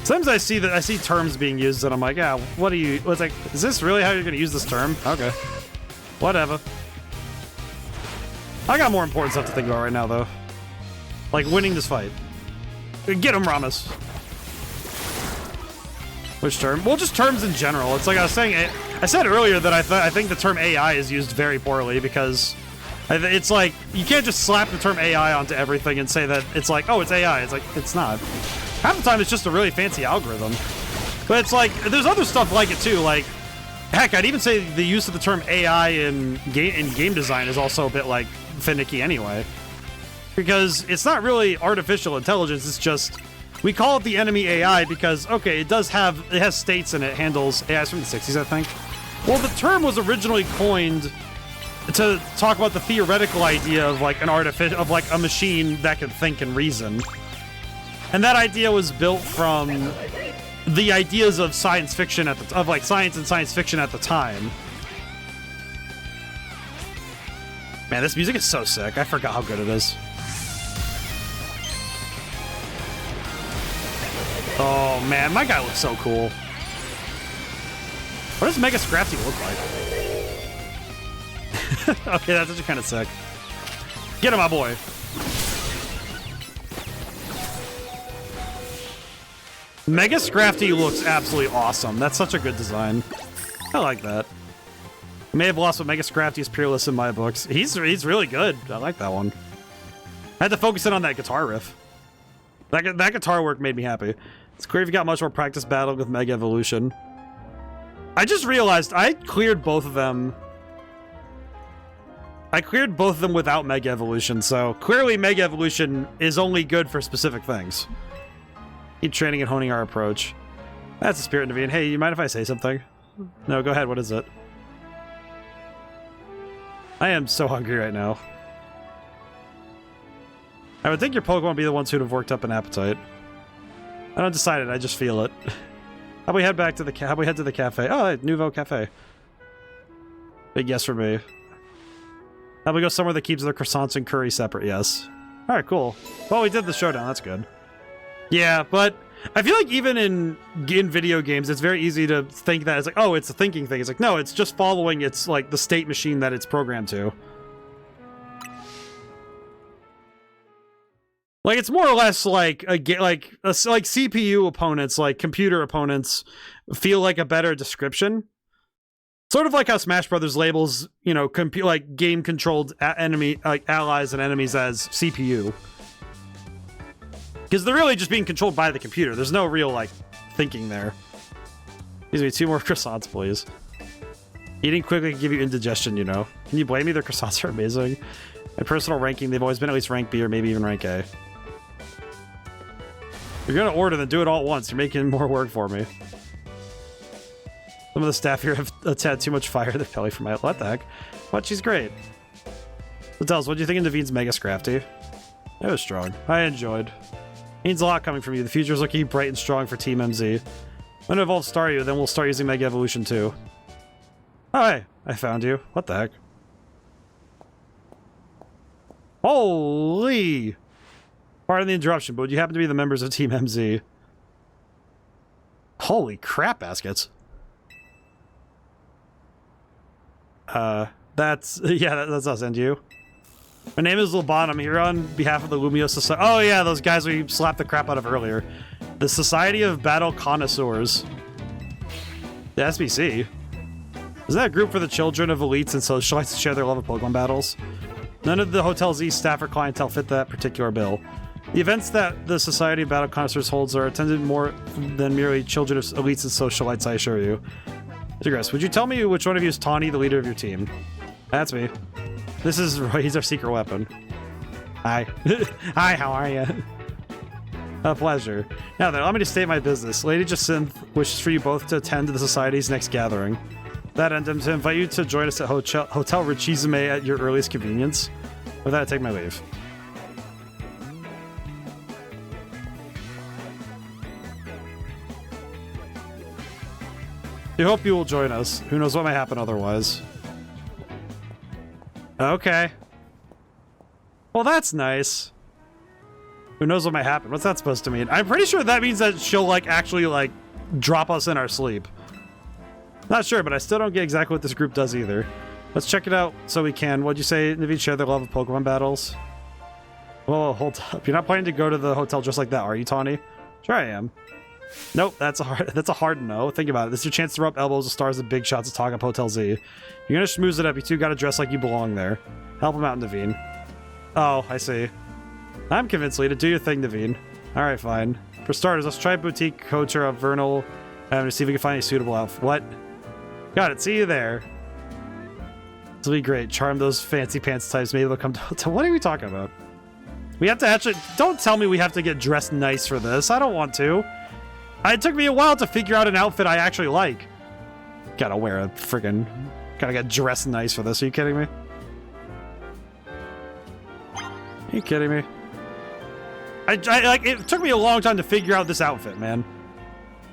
Sometimes I see terms being used and I'm like, yeah, what do you... It's like, is this really how you're gonna use this term? Okay. Whatever. I got more important stuff to think about right now, though. Like winning this fight. Get him, Ramus. Which term? Well, just terms in general. It's like I was saying. I said earlier that I think the term AI is used very poorly because it's like you can't just slap the term AI onto everything and say that it's like, oh, it's AI. It's like it's not. Half the time, it's just a really fancy algorithm. But it's like there's other stuff like it too. Like, heck, I'd even say the use of the term AI in game design is also a bit like finicky anyway. Because it's not really artificial intelligence, it's just We call it the enemy AI because, okay, it has states in it, handles AIs from the 60s, I think. Well, the term was originally coined to talk about the theoretical idea of like a machine that could think and reason. And that idea was built from the ideas of science fiction science and science fiction at the time. Man, this music is so sick. I forgot how good it is. Oh man, my guy looks so cool. What does Mega Scrafty look like? Okay, that's actually kind of sick. Get him, my boy. Mega Scrafty looks absolutely awesome. That's such a good design. I like that. I may have lost, but Mega Scrafty is peerless in my books. He's really good. I like that one. I had to focus in on that guitar riff. That guitar work made me happy. It's clear if you got much more practice battling with Mega Evolution. I just realized I cleared both of them. I cleared both of them without Mega Evolution, so clearly Mega Evolution is only good for specific things. Keep training and honing our approach. That's the spirit, Naveen. Hey, you mind if I say something? No, go ahead. What is it? I am so hungry right now. I would think your Pokemon would be the ones who'd have worked up an appetite. I don't decide it, I just feel it. How we head back to the how we head to the cafe? Oh, Nouveau Cafe. Big yes for me. How we go somewhere that keeps their croissants and curry separate? Yes. Alright, cool. Well, we did the showdown, that's good. Yeah, but I feel like even in video games, it's very easy to think that it's like, oh, it's a thinking thing. It's like, no, it's just following its like the state machine that it's programmed to. Like, it's more or less like like CPU opponents, like computer opponents, feel like a better description. Sort of like how Smash Brothers labels, you know, like game-controlled enemy, like allies and enemies as CPU. Because they're really just being controlled by the computer. There's no real, like, thinking there. Excuse me, 2 more croissants, please. Eating quickly can give you indigestion, you know. Can you blame me? Their croissants are amazing. My personal ranking, they've always been at least rank B or maybe even rank A. You're gonna order, then do it all at once. You're making more work for me. Some of the staff here have had too much fire in their belly for my... What the heck? What? She's great. So tell us, what do you think of Naveen's Mega Scrafty? It was strong. I enjoyed. Means a lot coming from you. The future is looking bright and strong for Team MZ. When evolve Staryu, then we'll start using Mega Evolution too. Oh, hey. I found you. What the heck? Holy! Pardon the interruption, but would you happen to be the members of Team MZ? Holy crap, baskets. That's us, and you. My name is Laban. I'm here on behalf of the Lumio Society. Oh yeah, those guys we slapped the crap out of earlier. The Society of Battle Connoisseurs. The SBC. Is that a group for the children of elites and socialites to share their love of Pokemon battles? None of the Hotel Z staff or clientele fit that particular bill. The events that the Society of Battle Connoisseurs holds are attended more than merely children of elites and socialites, I assure you. Digress, would you tell me which one of you is Tawny, the leader of your team? That's me. This is Roy, he's our secret weapon. Hi. Hi, how are you? A pleasure. Now then, allow me to state my business. Lady Jacinth wishes for you both to attend the Society's next gathering. That end, I'm to invite you to join us at Hotel Richizume at your earliest convenience. With that, I take my leave. I hope you will join us. Who knows what might happen otherwise. Okay. Well, that's nice. Who knows what might happen? What's that supposed to mean? I'm pretty sure that means that she'll, like, actually, like, drop us in our sleep. Not sure, but I still don't get exactly what this group does either. Let's check it out so we can. What'd you say, Naveen? Share their love of Pokemon battles? Whoa, hold up. You're not planning to go to the hotel just like that, are you, Tawny? Sure I am. Nope, that's a hard no. Think about it. This is your chance to rub elbows with stars and big shots to talk up Hotel Z. You're gonna schmooze it up. You two gotta dress like you belong there. Help him out, Naveen. Oh, I see. I'm convinced, Lita. Do your thing, Naveen. Alright, fine. For starters, let's try Boutique Coacher of Vernal to see if we can find a suitable outfit. What? Got it. See you there. This will be great. Charm those fancy pants types. Maybe they'll come to... What are we talking about? We have to actually... Don't tell me we have to get dressed nice for this. I don't want to. It took me a while to figure out an outfit I actually like. Gotta wear a friggin... Gotta get dressed nice for this. Are you kidding me? Are you kidding me? Like, it took me a long time to figure out this outfit, man.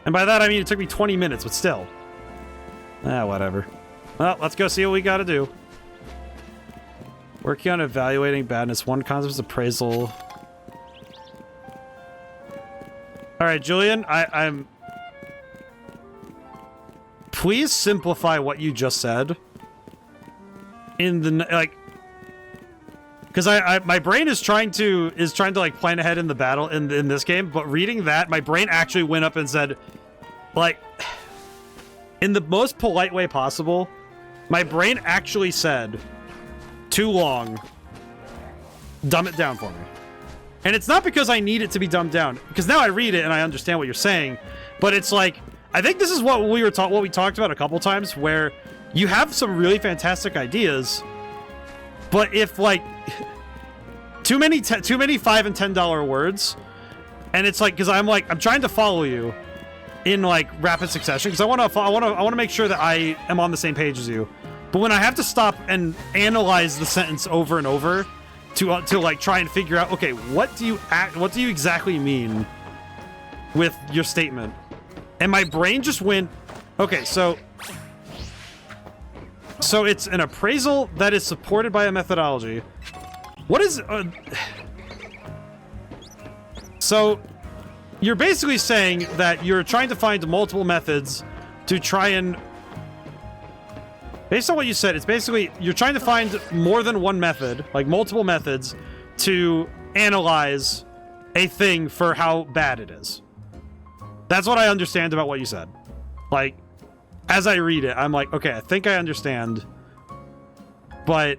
And by that, I mean it took me 20 minutes, but still. Whatever. Well, let's go see what we gotta do. Working on evaluating badness. One concept is appraisal. Alright, Julian, I'm... Please simplify what you just said. In the... Like... Because my brain is trying to like plan ahead in the battle in this game, but reading that, my brain actually went up and said, like, in the most polite way possible, my brain actually said, too long, dumb it down for me. And it's not because I need it to be dumbed down, because now I read it and I understand what you're saying, but it's like, I think this is what we talked about a couple times, where you have some really fantastic ideas, but if like too many $5 and $10 words, and it's like, because I'm trying to follow you in like rapid succession, because I want to make sure that I am on the same page as you. But when I have to stop and analyze the sentence over and over to like try and figure out, okay, what do you exactly mean with your statement? And my brain just went, okay, so it's an appraisal that is supported by a methodology. What is... So, you're basically saying that you're trying to find multiple methods to try and... Based on what you said, it's basically you're trying to find more than one method, like multiple methods, to analyze a thing for how bad it is. That's what I understand about what you said. Like, as I read it, I'm like, okay, I think I understand. But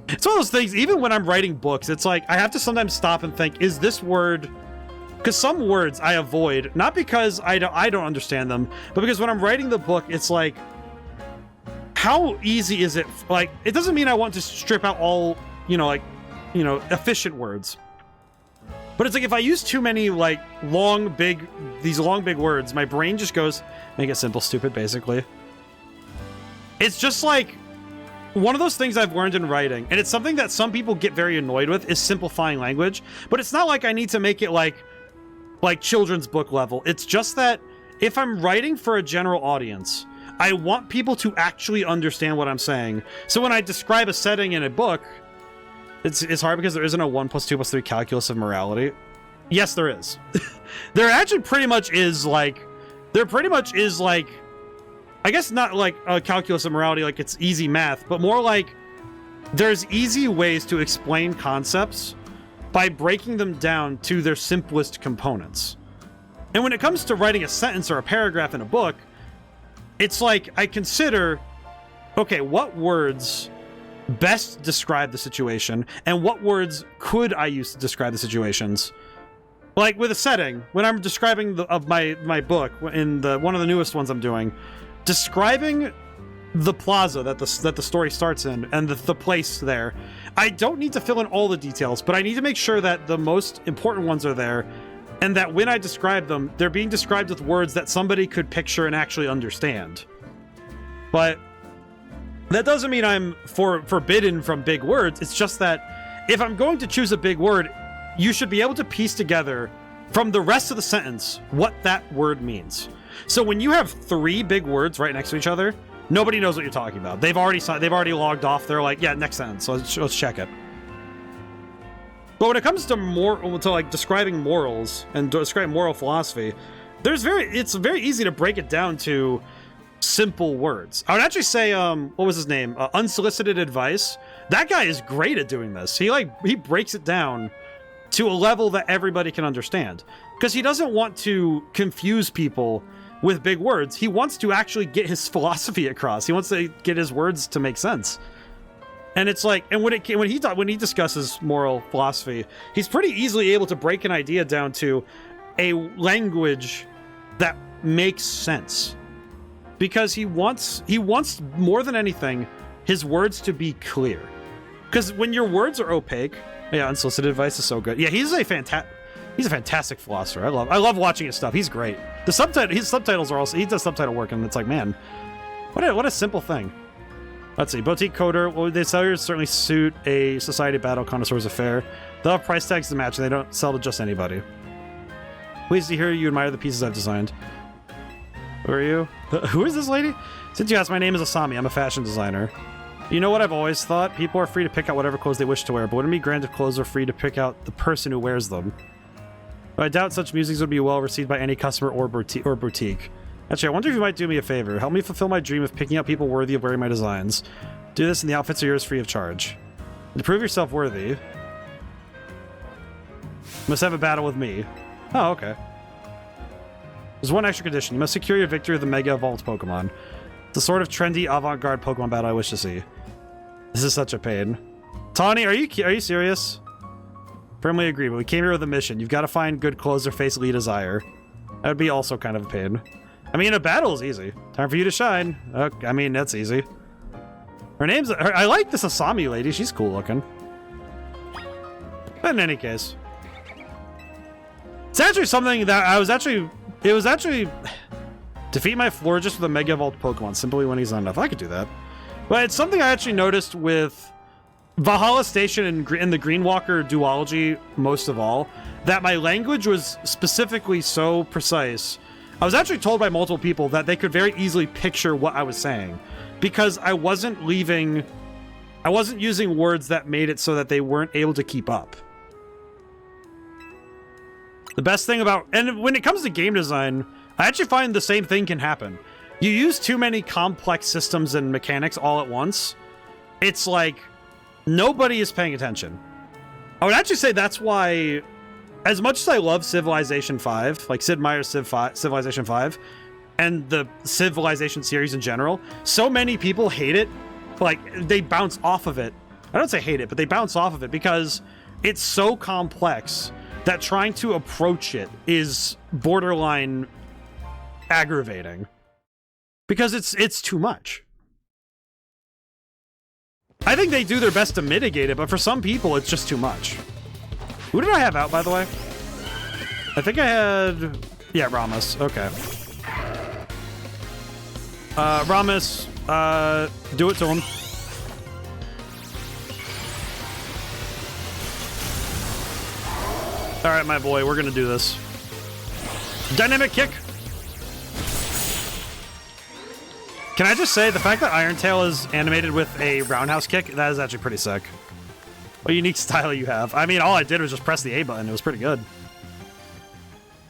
it's one of those things, even when I'm writing books, it's like, I have to sometimes stop and think, is this word... Because some words I avoid, not because I don't understand them, but because when I'm writing the book, it's like, how easy is it? Like, it doesn't mean I want to strip out all, efficient words. But it's like, if I use too many, like, long, big words, my brain just goes, make it simple, stupid, basically. It's just like one of those things I've learned in writing, and it's something that some people get very annoyed with, is simplifying language. But it's not like I need to make it like children's book level. It's just that if I'm writing for a general audience, I want people to actually understand what I'm saying. So when I describe a setting in a book, it's hard because there isn't a 1 + 2 + 3 calculus of morality. Yes, there is. There actually pretty much is like, I guess not like a calculus of morality, like it's easy math, but more like there's easy ways to explain concepts by breaking them down to their simplest components. And when it comes to writing a sentence or a paragraph in a book, it's like I consider, okay, what words best describe the situation, and what words could I use to describe the situations? Like with a setting, when I'm describing my book, in one of the newest ones I'm doing, describing the plaza that the story starts in and the place there, I don't need to fill in all the details, but I need to make sure that the most important ones are there, and that when I describe them, they're being described with words that somebody could picture and actually understand. But that doesn't mean I'm forbidden from big words. It's just that if I'm going to choose a big word, you should be able to piece together from the rest of the sentence what that word means. So when you have 3 big words right next to each other, nobody knows what you're talking about. They've already logged off. They're like, yeah, next sentence. So let's check it. But when it comes to like describing morals and describing moral philosophy, it's very easy to break it down to simple words. I would actually say, what was his name? Unsolicited Advice. That guy is great at doing this. He breaks it down to a level that everybody can understand, because he doesn't want to confuse people with big words. He wants to actually get his philosophy across. He wants to get his words to make sense. And it's like, and when he discusses moral philosophy, he's pretty easily able to break an idea down to a language that makes sense. Because he wants more than anything his words to be clear. Because when your words are opaque, yeah, unsolicited advice is so good. Yeah, he's a fantastic philosopher. I love watching his stuff. He's great. His subtitles are also, he does subtitle work, and it's like, man, what a simple thing. Let's see, boutique coder. Well, the sellers certainly suit a society battle connoisseur's affair. They'll have price tags to match, and they don't sell to just anybody. Pleased to hear you admire the pieces I've designed. Who are you? Who is this lady? Since you asked, my name is Asami. I'm a fashion designer. You know what I've always thought? People are free to pick out whatever clothes they wish to wear, but wouldn't it be grand if clothes are free to pick out the person who wears them? But I doubt such musings would be well received by any customer or boutique. Actually, I wonder if you might do me a favor. Help me fulfill my dream of picking out people worthy of wearing my designs. Do this and the outfits are yours free of charge. And to prove yourself worthy, you must have a battle with me. Oh, okay. There's one extra condition. You must secure your victory with the Mega Evolved Pokemon. It's the sort of trendy avant-garde Pokemon battle I wish to see. This is such a pain. Tawny, are you serious? Firmly agree, but we came here with a mission. You've got to find good clothes or face Lee Desire. That would be also kind of a pain. I mean, a battle is easy. Time for you to shine. I mean, that's easy. I like this Asami lady. She's cool looking. But in any case. It's actually something that it was actually defeat my Florges with a Mega Evolved Pokemon simply when he's not enough. I could do that. But it's something I actually noticed with Valhalla Station and the Greenwalker duology most of all, that my language was specifically so precise. I was actually told by multiple people that they could very easily picture what I was saying because I wasn't using words that made it so that they weren't able to keep up. The best thing about, and when it comes to game design, I actually find the same thing can happen. You use too many complex systems and mechanics all at once. It's like nobody is paying attention. I would actually say that's why, as much as I love Civilization 5, like Sid Meier's Civilization 5, and the Civilization series in general, so many people hate it. Like, they bounce off of it. I don't say hate it, but they bounce off of it because it's so complex that trying to approach it is borderline aggravating. Because it's too much. I think they do their best to mitigate it, but for some people, it's just too much. Who did I have out, by the way? I think I had... Yeah, Ramos. Okay. Ramos, do it to him. Alright, my boy, we're gonna do this. Dynamic kick! Can I just say, the fact that Iron Tail is animated with a roundhouse kick, that is actually pretty sick. What a unique style you have. I mean, all I did was just press the A button. It was pretty good.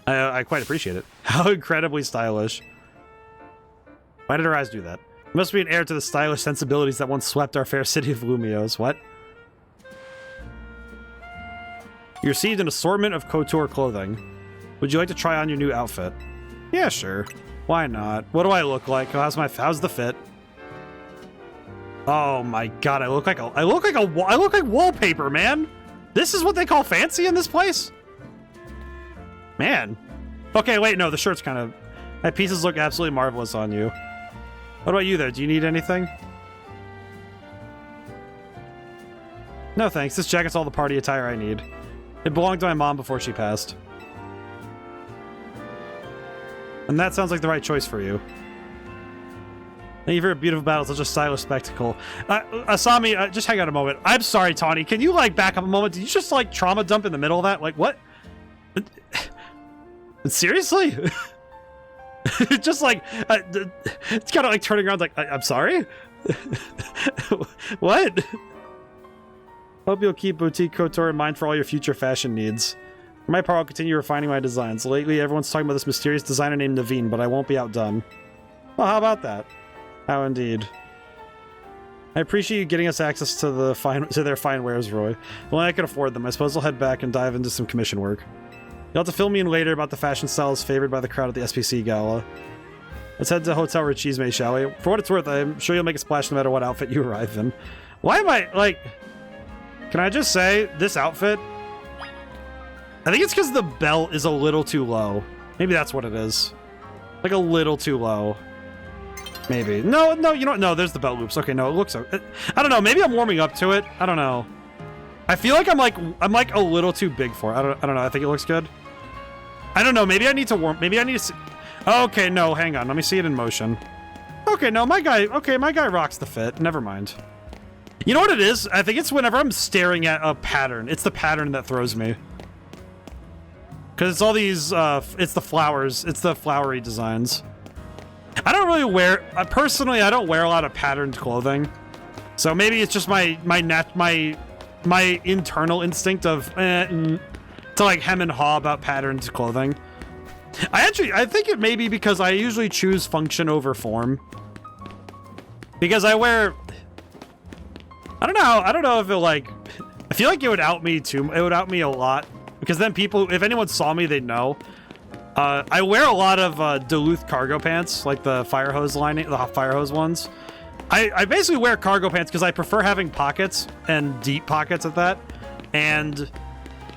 I quite appreciate it. How incredibly stylish. Why did her eyes do that? You must be an heir to the stylish sensibilities that once swept our fair city of Lumios. What? You received an assortment of couture clothing. Would you like to try on your new outfit? Yeah, sure. Why not? What do I look like? How's the fit? Oh my god, I look like wallpaper, man. This is what they call fancy in this place? Man. Okay, wait, no, the shirt's kind of... My pieces look absolutely marvelous on you. What about you there? Do you need anything? No thanks, this jacket's all the party attire I need. It belonged to my mom before she passed. And that sounds like the right choice for you. Thank you for a beautiful battle, such a stylish spectacle. Asami, just hang on a moment. I'm sorry, Tawny. Can you, like, back up a moment? Did you just, like, trauma dump in the middle of that? Like, what? Seriously? Just, like, it's kind of, like, turning around, like, I'm sorry? What? Hope you'll keep Boutique Couture in mind for all your future fashion needs. For my part, I'll continue refining my designs. Lately, everyone's talking about this mysterious designer named Naveen, but I won't be outdone. Well, how about that? How indeed. I appreciate you getting us access to their fine wares, Roy. If only I could afford them. I suppose I'll head back and dive into some commission work. You'll have to fill me in later about the fashion styles favored by the crowd at the SPC Gala. Let's head to Hotel Richizme, shall we? For what it's worth, I'm sure you'll make a splash no matter what outfit you arrive in. Why am I, like... Can I just say, this outfit... I think it's because the belt is a little too low. Maybe that's what it is. Like, a little too low. Maybe. No, you know, no, there's the belt loops. Okay, no, it looks, I don't know, maybe I'm warming up to it. I don't know. I feel like I'm like a little too big for it. I don't know, I think it looks good. I don't know, maybe I need to see. Okay, no, hang on, let me see it in motion. Okay, no, my guy rocks the fit. Never mind. You know what it is? I think it's whenever I'm staring at a pattern. It's the pattern that throws me. Because it's all these, it's the flowers. It's the flowery designs. I don't really wear, personally, I don't wear a lot of patterned clothing. So maybe it's just my internal instinct of, to like hem and haw about patterned clothing. I think it may be because I usually choose function over form. Because I wear, I don't know if it like, I feel like it would out me too, it would out me a lot. Because then people, if anyone saw me, they'd know. I wear a lot of Duluth cargo pants, like the fire hose lining, the fire hose ones. I basically wear cargo pants because I prefer having pockets and deep pockets at that. And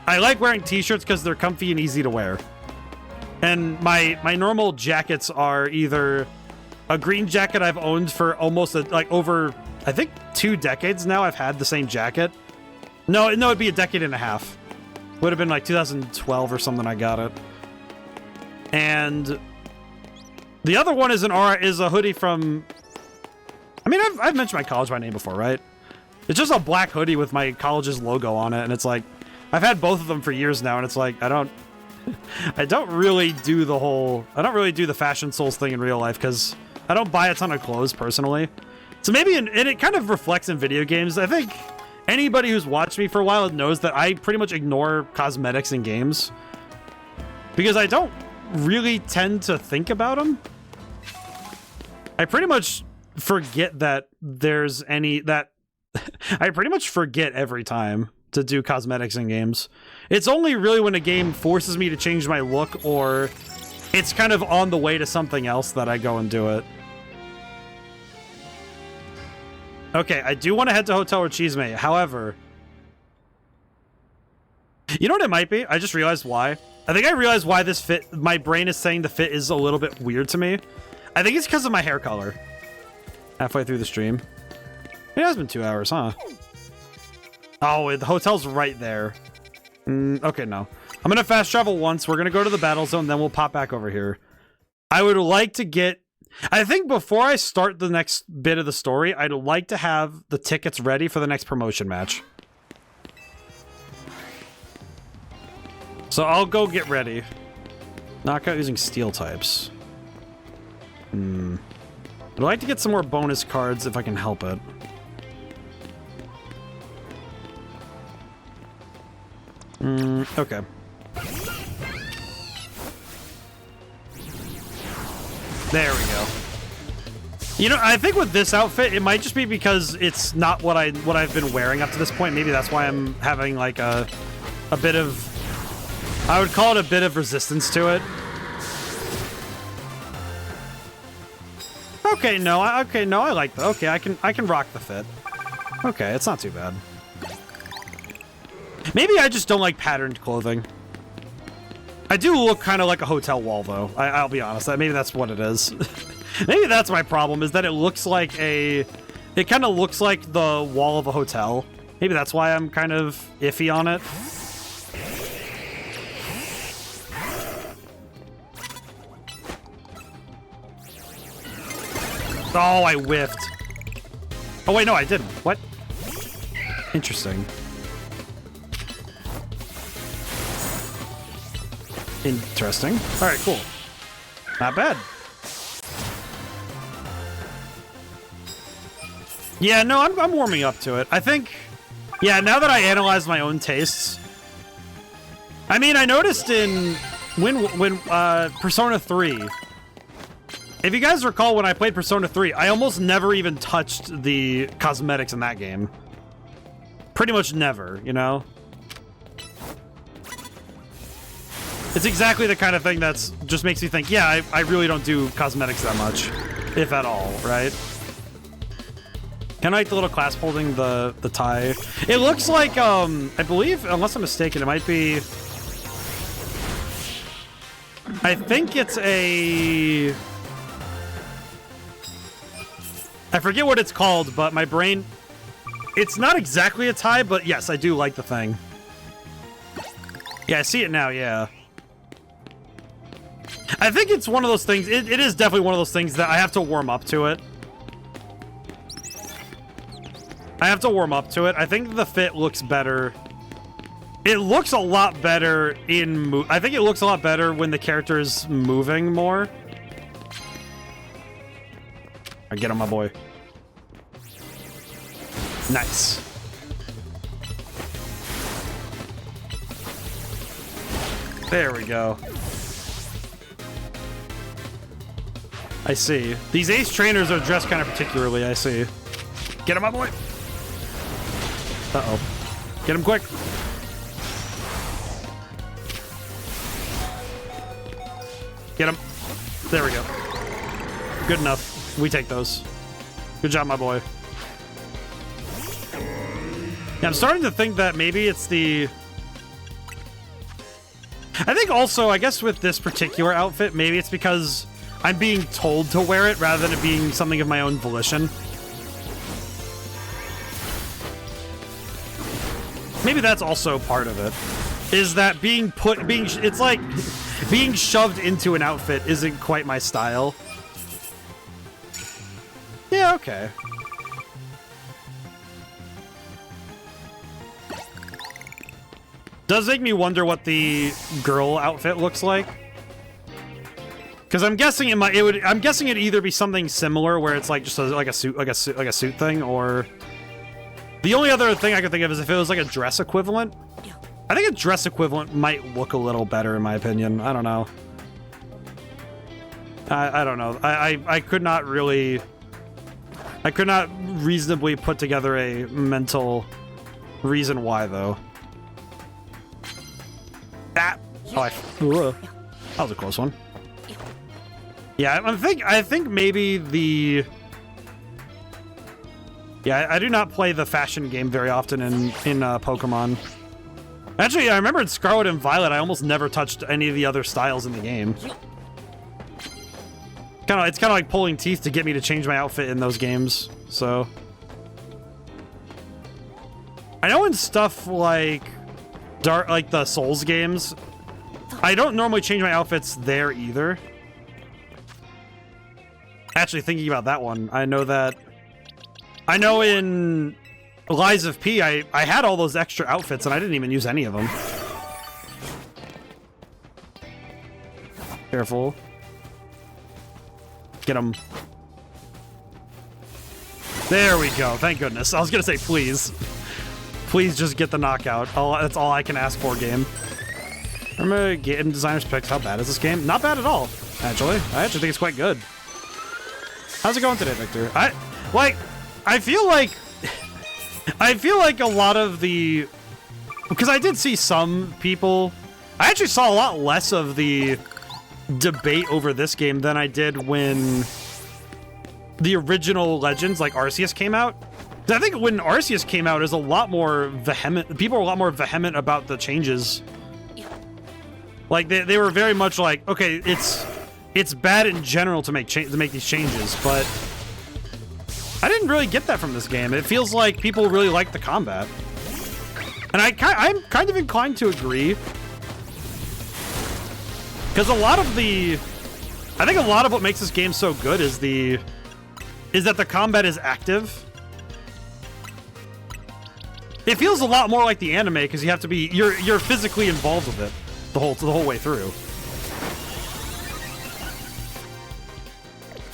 I like wearing t-shirts because they're comfy and easy to wear. And my normal jackets are either a green jacket I've owned for almost like over, I think 2 decades now. I've had the same jacket. No, it'd be a decade and a half. Would have been like 2012 or something I got it. And the other one is a hoodie from, I mean, I've mentioned my college by name before, right? It's just a black hoodie with my college's logo on it, and it's like, I've had both of them for years now, and it's like, I don't really do the fashion souls thing in real life, because I don't buy a ton of clothes personally. So maybe, and it kind of reflects in video games. I think anybody who's watched me for a while knows that I pretty much ignore cosmetics in games, because I don't really tend to think about them. I pretty much forget that there's any that I pretty much forget every time to do cosmetics in games. It's only really when a game forces me to change my look or it's kind of on the way to something else that I go and do it. Okay, I do want to head to Hotel or Cheesemate. However, you know what it might be? I just realized why. I think I realized why this fit, my brain is saying the fit is a little bit weird to me. I think it's because of my hair color. Halfway through the stream. It has been 2 hours, huh? Oh, the hotel's right there. Okay, no. I'm gonna fast travel once. We're gonna go to the battle zone, then we'll pop back over here. I would like to get... I think before I start the next bit of the story, I'd like to have the tickets ready for the next promotion match. So I'll go get ready. Knockout using steel types. I'd like to get some more bonus cards if I can help it. Okay. There we go. You know, I think with this outfit, it might just be because it's not what I've been wearing up to this point. Maybe that's why I'm having like a bit of, I would call it a bit of resistance to it. Okay, no, I like that. Okay, I can rock the fit. Okay, it's not too bad. Maybe I just don't like patterned clothing. I do look kind of like a hotel wall, though. I'll be honest. Maybe that's what it is. Maybe that's my problem, is that it looks like it kind of looks like the wall of a hotel. Maybe that's why I'm kind of iffy on it. Oh, I whiffed. Oh, wait, no, I didn't. What? Interesting. Interesting. All right, cool. Not bad. Yeah, no, I'm warming up to it. I think, yeah, now that I analyze my own tastes, I mean, I noticed in when Persona 3, if you guys recall when I played Persona 3, I almost never even touched the cosmetics in that game. Pretty much never, you know? It's exactly the kind of thing that's just makes me think, yeah, I really don't do cosmetics that much, if at all, right? Can I like the little clasp holding the tie? It looks like, I believe, unless I'm mistaken, it might be... I think it's a... I forget what it's called, but my brain... It's not exactly a tie, but yes, I do like the thing. Yeah, I see it now, yeah. I think it's one of those things... It is definitely one of those things that I have to warm up to it. I have to warm up to it. I think the fit looks better. It looks a lot better in... I think it looks a lot better when the character is moving more. I get him, my boy. Nice. There we go. I see. These ace trainers are dressed kind of particularly, I see. Get him, my boy. Uh-oh. Get him quick. Get him. There we go. Good enough. We take those. Good job, my boy. Yeah, I'm starting to think that maybe it's the... I think also, I guess with this particular outfit, maybe it's because I'm being told to wear it rather than it being something of my own volition. Maybe that's also part of it. Is that it's like being shoved into an outfit isn't quite my style. Yeah, okay. Does make me wonder what the girl outfit looks like. Because I'm guessing I'm guessing it'd either be something similar where it's like just like a suit thing, or the only other thing I could think of is if it was like a dress equivalent. I think a dress equivalent might look a little better in my opinion. I don't know. I don't know. I could not reasonably put together a mental reason why though. Ah! Oh, that was a close one. Yeah, I think maybe the... Yeah, I do not play the fashion game very often in Pokemon. Actually, I remember in Scarlet and Violet, I almost never touched any of the other styles in the game. It's kind of like pulling teeth to get me to change my outfit in those games, so... I know in stuff like... like the Souls games, I don't normally change my outfits there either. Actually, thinking about that one, I know in Lies of P, I had all those extra outfits and I didn't even use any of them. Careful. Get him. There we go. Thank goodness. I was gonna say, please. Please just get the knockout. That's all I can ask for, game. Remember, game designers picked. How bad is this game? Not bad at all, actually. I actually think it's quite good. How's it going today, Victor? I feel like a lot of the... Because I did see some people... I actually saw a lot less of the debate over this game than I did when the original Legends, like Arceus, came out. I think when Arceus came out, it was a lot more vehement. People were a lot more vehement about the changes. Like they were very much like, okay, it's bad in general to make these changes, but I didn't really get that from this game. It feels like people really like the combat, and I'm kind of inclined to agree, because I think a lot of what makes this game so good is that the combat is active. It feels a lot more like the anime because you have to be you're physically involved with it the whole way through.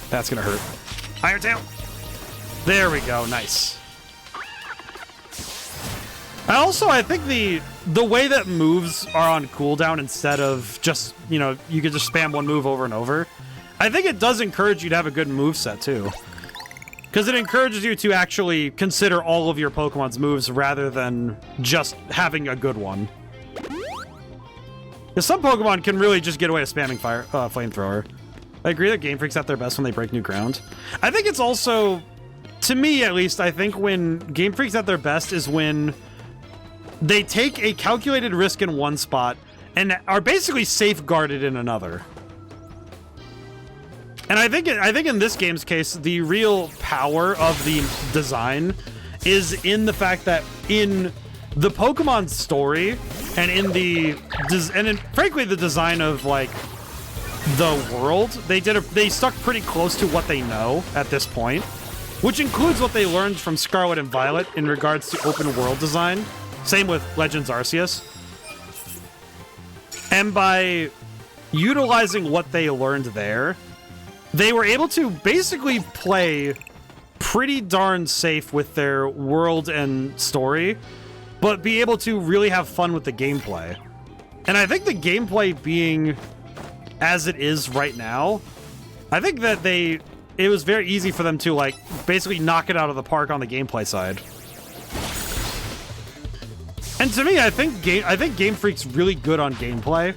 That's gonna hurt. Iron Tail. There we go. Nice. I think the way that moves are on cooldown instead of just, you know, you could just spam one move over and over. I think it does encourage you to have a good move set too. Because it encourages you to actually consider all of your Pokemon's moves rather than just having a good one. Because some Pokemon can really just get away with spamming flamethrower. I agree that Game Freak's at their best when they break new ground. I think it's also, to me at least, I think when Game Freak's at their best is when they take a calculated risk in one spot and are basically safeguarded in another. And I think in this game's case, the real power of the design is in the fact that in the Pokemon story and frankly the design of like the world, they stuck pretty close to what they know at this point, which includes what they learned from Scarlet and Violet in regards to open world design. Same with Legends Arceus. And by utilizing what they learned there, they were able to basically play pretty darn safe with their world and story, but be able to really have fun with the gameplay. And I think the gameplay being as it is right now, I think that it was very easy for them to like basically knock it out of the park on the gameplay side. And to me, I think Game Freak's really good on gameplay.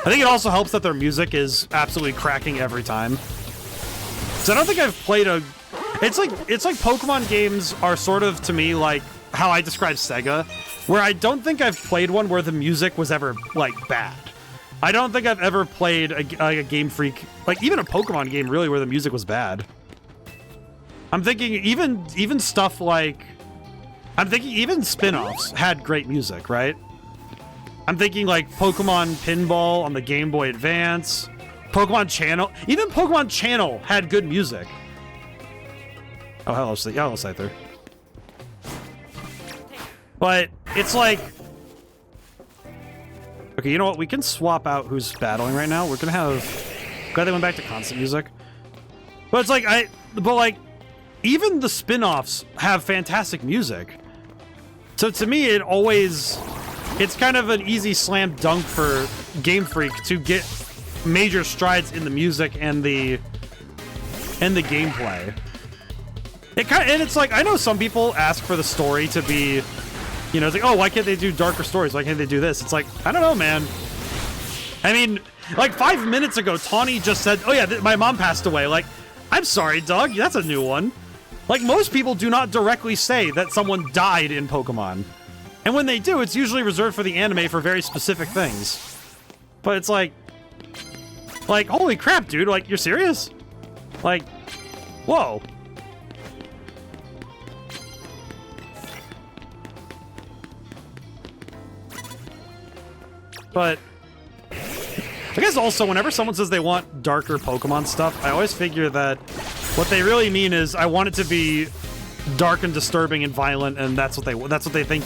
I think it also helps that their music is absolutely cracking every time. So I don't think I've played it's like Pokemon games are sort of, to me, like how I describe Sega, where I don't think I've played one where the music was ever, like, bad. I don't think I've ever played a Game Freak, like even a Pokemon game, really, where the music was bad. I'm thinking even stuff like, even spin-offs had great music, right? I'm thinking like Pokemon Pinball on the Game Boy Advance, Pokemon Channel. Even Pokemon Channel had good music. Oh, hello, Scyther. But it's like, okay, you know what? We can swap out who's battling right now. We're gonna have. Glad they went back to constant music. But it's like even the spin-offs have fantastic music. So to me, it's kind of an easy slam dunk for Game Freak to get major strides in the music and the gameplay. And it's like, I know some people ask for the story to be, you know, it's like, oh, why can't they do darker stories? Why can't they do this? It's like, I don't know, man. I mean, like 5 minutes ago, Tawny just said, oh yeah, my mom passed away. Like, I'm sorry, dog, that's a new one. Like, most people do not directly say that someone died in Pokemon. And when they do, it's usually reserved for the anime for very specific things. But it's like, holy crap, dude, like, you're serious? Like, whoa. But I guess also, whenever someone says they want darker Pokemon stuff, I always figure that what they really mean is, I want it to be dark and disturbing and violent, and that's what they think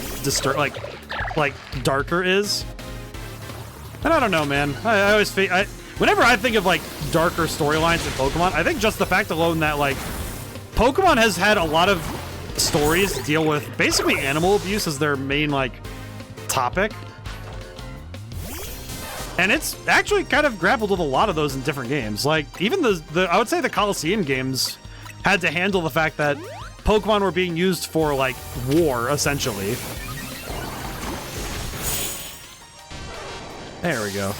like darker is. And I don't know, man. I always whenever I think of like darker storylines in Pokemon, I think just the fact alone that like Pokemon has had a lot of stories deal with basically animal abuse as their main like topic. And it's actually kind of grappled with a lot of those in different games. Like, even I would say the Coliseum games had to handle the fact that Pokemon were being used for, like, war, essentially. There we go.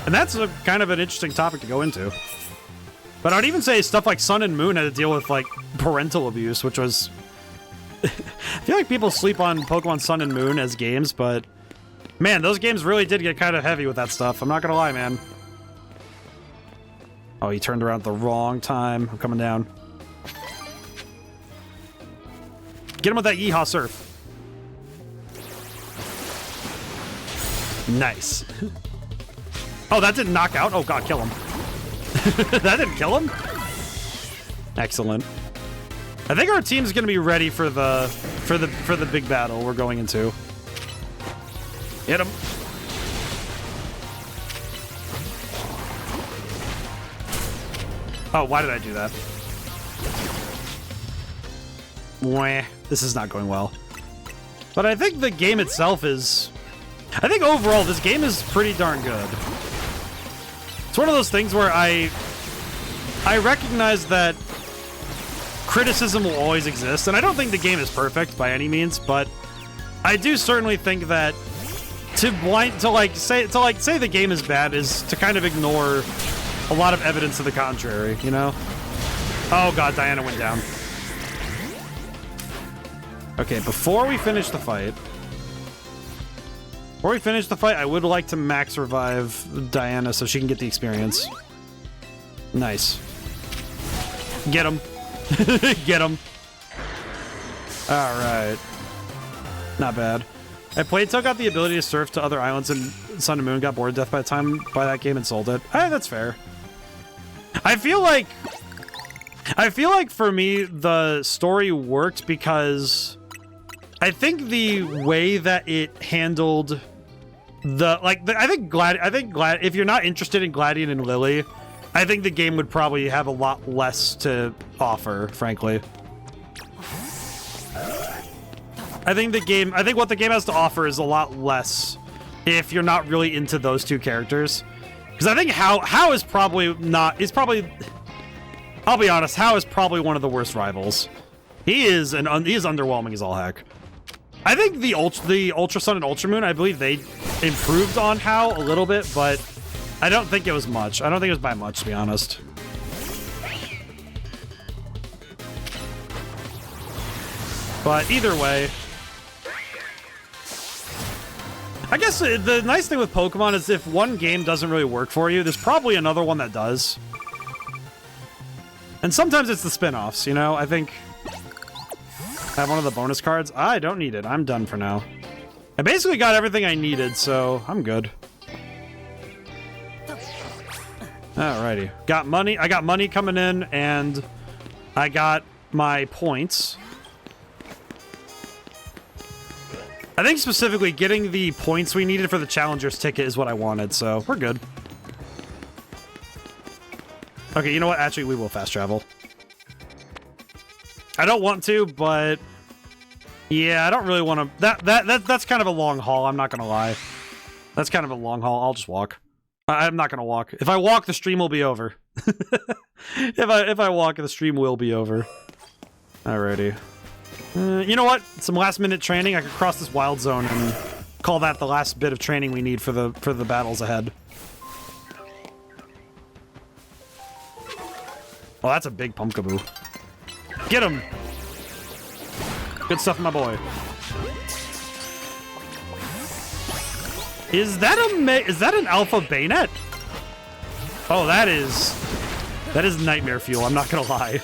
And that's a kind of an interesting topic to go into. But I'd even say stuff like Sun and Moon had to deal with, like, parental abuse, which was... I feel like people sleep on Pokemon Sun and Moon as games, but... Man, those games really did get kind of heavy with that stuff. I'm not gonna lie, man. Oh, he turned around at the wrong time. I'm coming down. Get him with that Yeehaw Surf. Nice. Oh, that didn't knock out? Oh, God, kill him. That didn't kill him? Excellent. I think our team's gonna be ready for the big battle we're going into. Hit him. Oh, why did I do that? Mwah. This is not going well. But I think the game itself is... I think overall, this game is pretty darn good. It's one of those things where I recognize that criticism will always exist, and I don't think the game is perfect by any means, but I do certainly think that to say the game is bad is to kind of ignore a lot of evidence to the contrary, you know? Oh god, Diana went down. Okay, before we finish the fight, I would like to max revive Diana so she can get the experience. Nice. Get him. Get him. Alright. Not bad. I played till got the ability to surf to other islands in Sun and Moon, got bored to death by the time by that game and sold it. That's fair. I feel like for me the story worked because I think the way that it handled I think if you're not interested in Gladian and Lily, I think the game would probably have a lot less to offer, frankly. I think what the game has to offer is a lot less if you're not really into those two characters. Because I think How is probably not... I'll be honest, How is probably one of the worst rivals. He is underwhelming as all heck. I think the Ultra Sun and Ultra Moon, I believe they improved on How a little bit, but I don't think it was much. I don't think it was by much, to be honest. But either way... I guess the nice thing with Pokemon is if one game doesn't really work for you, there's probably another one that does. And sometimes it's the spin-offs, you know? I think... I have one of the bonus cards. I don't need it. I'm done for now. I basically got everything I needed, so I'm good. Alrighty. Got money. I got money coming in, and I got my points. I think specifically getting the points we needed for the Challenger's ticket is what I wanted, so we're good. Okay, you know what? Actually, we will fast travel. I don't want to, but... Yeah, I don't really want to... That's kind of a long haul, I'm not gonna lie. That's kind of a long haul. I'll just walk. I'm not gonna walk. If I walk, the stream will be over. If I walk, the stream will be over. Alrighty. You know what? Some last-minute training. I could cross this wild zone and call that the last bit of training we need for the battles ahead. Well, that's a big Pumpkaboo. Get him! Good stuff, my boy. Is that an Alpha Bayonet? Oh, that is nightmare fuel. I'm not gonna lie.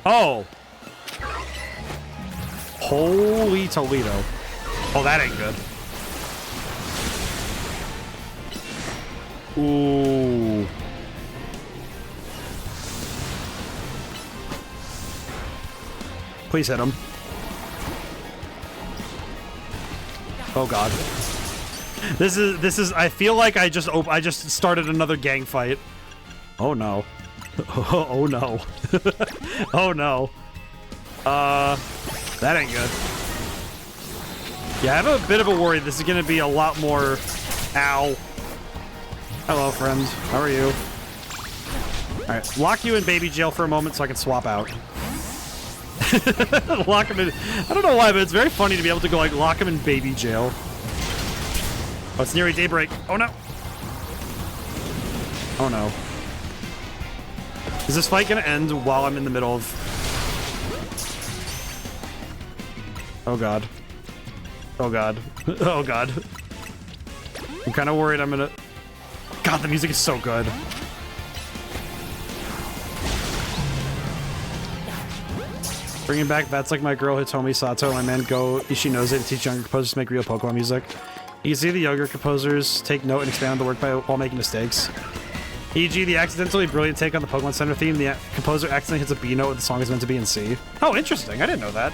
Oh. Holy Toledo. Oh, that ain't good. Ooh. Please hit him. Oh god. This is I feel like I just started another gang fight. Oh no. Oh no. Oh no. That ain't good. Yeah, I have a bit of a worry this is gonna be a lot more... Ow. Hello, friend. How are you? Alright, lock you in baby jail for a moment so I can swap out. Lock him in... I don't know why, but it's very funny to be able to go, like, lock him in baby jail. Oh, it's nearly daybreak. Oh, no. Oh, no. Is this fight gonna end while I'm in the middle of... Oh, God. Oh, God. Oh, God. I'm kind of worried I'm gonna... God, the music is so good. Bringing back That's Like My Girl, Hitomi Sato, my man Go Ishinose, and teach younger composers to make real Pokemon music. You can see the younger composers take note and expand on the work while making mistakes. E.g., the accidentally brilliant take on the Pokemon Center theme, the composer accidentally hits a B note when the song is meant to be in C. Oh, interesting. I didn't know that.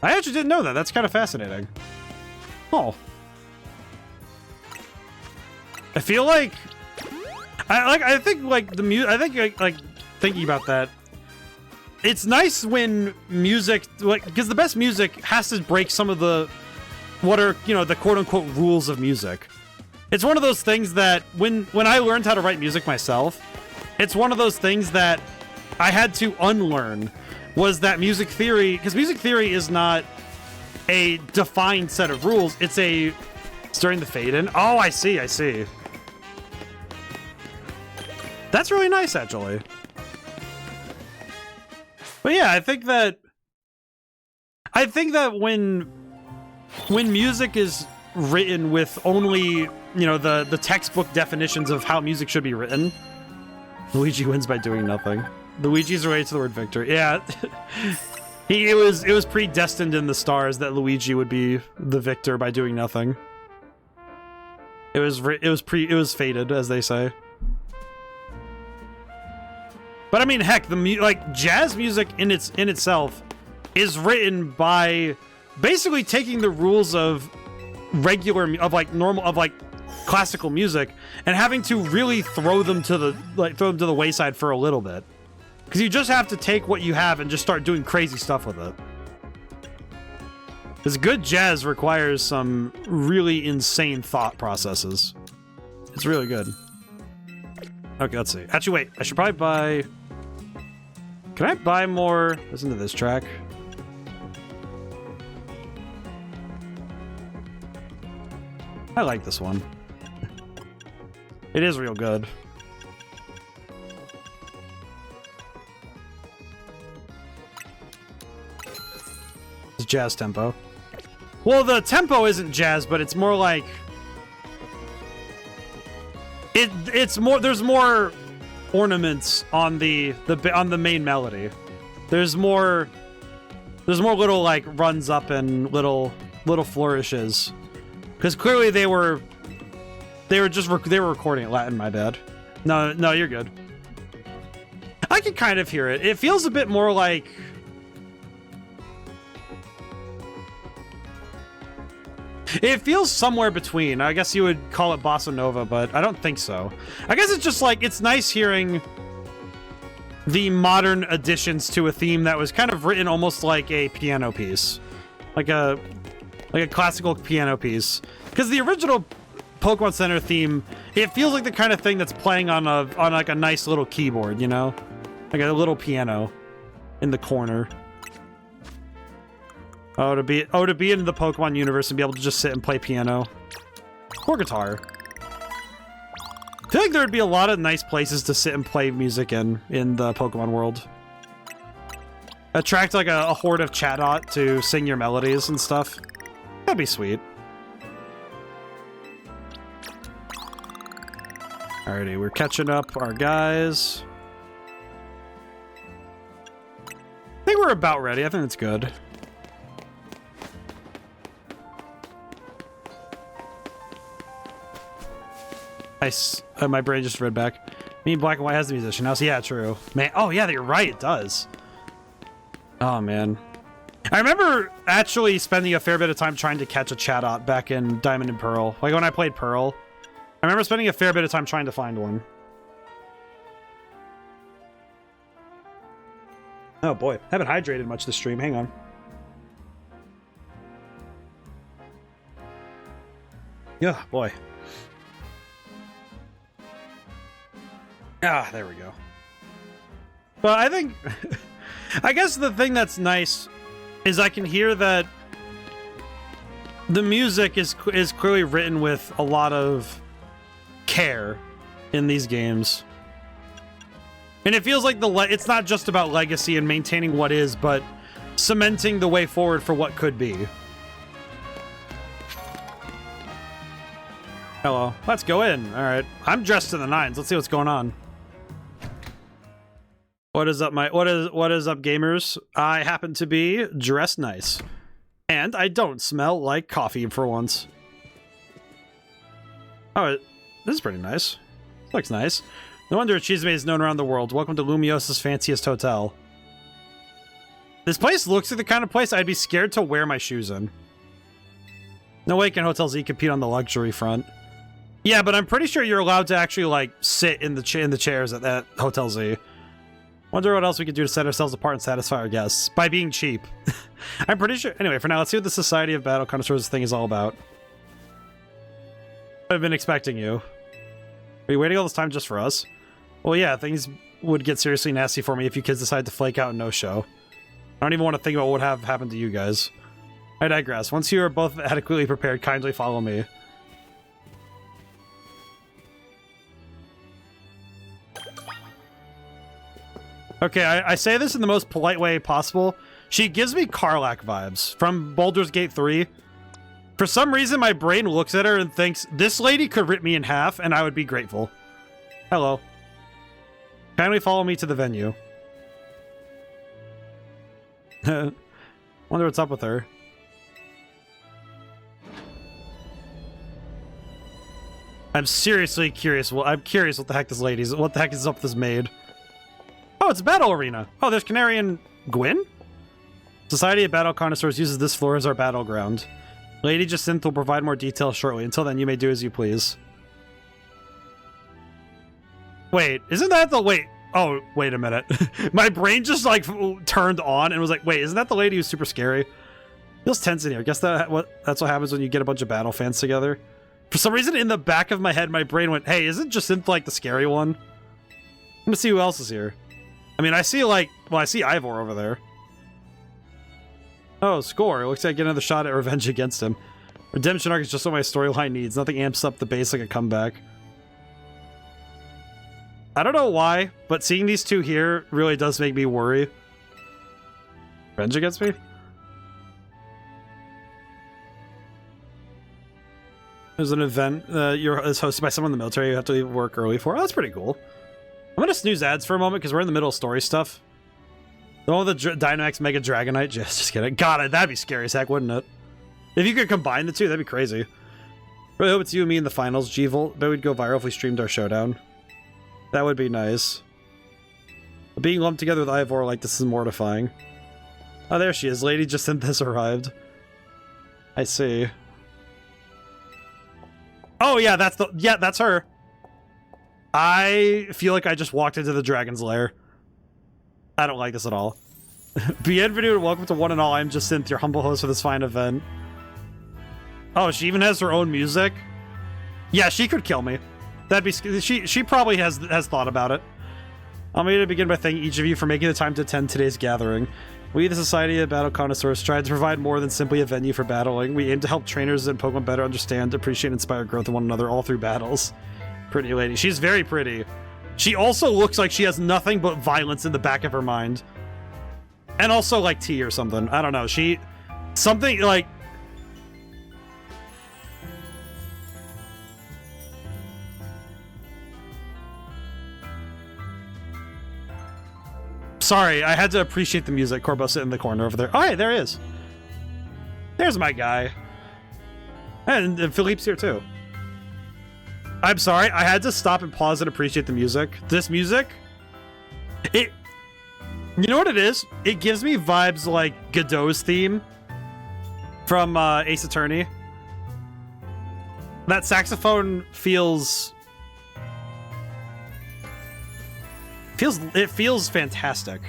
I actually didn't know that. That's kind of fascinating. Oh. I feel like... I think, like, the music... I think, like, thinking about that, it's nice when music... like, because the best music has to break some of the... what are, you know, the quote-unquote rules of music. It's one of those things that when I learned how to write music myself, it's one of those things that I had to unlearn, was that music theory, because music theory is not a defined set of rules, it's during the fade-in. Oh, I see, I see. That's really nice, actually. But yeah, I think that when music is written with only you know, the textbook definitions of how music should be written. Luigi wins by doing nothing. Luigi's related to the word victor. Yeah. It was predestined in the stars that Luigi would be the victor by doing nothing. It was fated, as they say. But I mean, heck, like jazz music in itself is written by basically taking the rules of classical music and having to really throw them to the wayside for a little bit. Because you just have to take what you have and just start doing crazy stuff with it. Because good jazz requires some really insane thought processes. It's really good. Okay, let's see. Actually, wait. I should probably buy... Can I buy more? Listen to this track. I like this one. It is real good. It's jazz tempo. Well, the tempo isn't jazz, but it's more like it's more. There's more ornaments on the main melody. There's more little like runs up and little flourishes. Because clearly they were recording it Latin. My bad. No, you're good. I can kind of hear it. It feels a bit more like. It feels somewhere between. I guess you would call it bossa nova, but I don't think so. I guess it's just like, it's nice hearing the modern additions to a theme that was kind of written almost like a piano piece. Like a classical piano piece. Because the original Pokemon Center theme, it feels like the kind of thing that's playing on like a nice little keyboard, you know? Like a little piano in the corner. Oh, to be in the Pokemon universe and be able to just sit and play piano. Or guitar. I feel like there would be a lot of nice places to sit and play music in the Pokemon world. Attract like a horde of Chatot to sing your melodies and stuff. That'd be sweet. Alrighty, we're catching up our guys. I think we're about ready. I think that's good. Nice. My brain just read back. Me and Black and White has the musician house. Yeah, true. Man. Oh, yeah, you're right. It does. Oh, man. I remember actually spending a fair bit of time trying to catch a Chatot back in Diamond and Pearl. Like when I played Pearl. I remember spending a fair bit of time trying to find one. Oh, boy. Haven't hydrated much this stream. Hang on. Yeah, boy. Ah, there we go. But I think... I guess the thing that's nice is I can hear that the music is clearly written with a lot of care in these games. And it feels like it's not just about legacy and maintaining what is, but cementing the way forward for what could be. Hello. Let's go in. All right. I'm dressed to the nines. Let's see what's going on. What is up, what is up, gamers? I happen to be dressed nice. And I don't smell like coffee for once. Oh, this is pretty nice. Looks nice. No wonder Chisme is known around the world. Welcome to Lumiosa's fanciest hotel. This place looks like the kind of place I'd be scared to wear my shoes in. No way can Hotel Z compete on the luxury front. Yeah, but I'm pretty sure you're allowed to actually, like, sit in the chairs at that Hotel Z. Wonder what else we could do to set ourselves apart and satisfy our guests. By being cheap. I'm pretty sure... Anyway, for now, let's see what the Society of Battle Connoisseurs thing is all about. I've been expecting you. Are you waiting all this time just for us? Well, yeah, things would get seriously nasty for me if you kids decide to flake out and no-show. I don't even want to think about what would have happened to you guys. I digress. Once you are both adequately prepared, kindly follow me. Okay, I say this in the most polite way possible. She gives me Karlach vibes from Baldur's Gate 3. For some reason, my brain looks at her and thinks, this lady could rip me in half, and I would be grateful. Hello. Kindly follow me to the venue. Wonder what's up with her. I'm seriously curious. Well, I'm curious what the heck this lady's. What the heck is up with this maid? Oh, it's a battle arena. Oh, there's Canary and Gwyn? Society of Battle Connoisseurs uses this floor as our battleground. Lady Jacinth will provide more details shortly. Until then, you may do as you please. Wait, isn't that the... Wait. Oh, wait a minute. My brain just, like, turned on and was like, wait, isn't that the lady who's super scary? Feels tense in here. Guess that's what happens when you get a bunch of battle fans together. For some reason, in the back of my head, my brain went, hey, isn't Jacinth, like, the scary one? I'm gonna see who else is here. I mean, I see, like... Well, I see Ivor over there. Oh, score. It looks like I get another shot at revenge against him. Redemption arc is just what my storyline needs. Nothing amps up the base like a comeback. I don't know why, but seeing these two here really does make me worry. Revenge against me? There's an event is hosted by someone in the military you have to leave work early for. Oh, that's pretty cool. I'm gonna snooze ads for a moment because we're in the middle of story stuff. The one with the Dynamax Mega Dragonite? Just kidding. God, that'd be scary as heck, wouldn't it? If you could combine the two, that'd be crazy. Really hope it's you and me in the finals, G-Volt. Bet we'd go viral if we streamed our showdown. That would be nice. But being lumped together with Ivor like this is mortifying. Oh, there she is. Lady Jacinth has arrived. I see. Oh, yeah, that's her. I feel like I just walked into the dragon's lair. I don't like this at all. Bienvenue and welcome to one and all. I'm Jacinth, your humble host for this fine event. Oh, she even has her own music? Yeah, she could kill me. That'd be... She probably has thought about it. I'm going to begin by thanking each of you for making the time to attend today's gathering. We, the Society of Battle Connoisseurs, strive to provide more than simply a venue for battling. We aim to help trainers and Pokemon better understand, appreciate, and inspire growth in one another all through battles. Pretty lady. She's very pretty. She also looks like she has nothing but violence in the back of her mind. And also, like, tea or something. I don't know. Something, like... Sorry, I had to appreciate the music. Corbo sitting in the corner over there. Oh, hey, there he is. There's my guy. And Philippe's here, too. I'm sorry, I had to stop and pause and appreciate the music. This music, you know what it is? It gives me vibes like Godot's theme from Ace Attorney. That saxophone feels fantastic.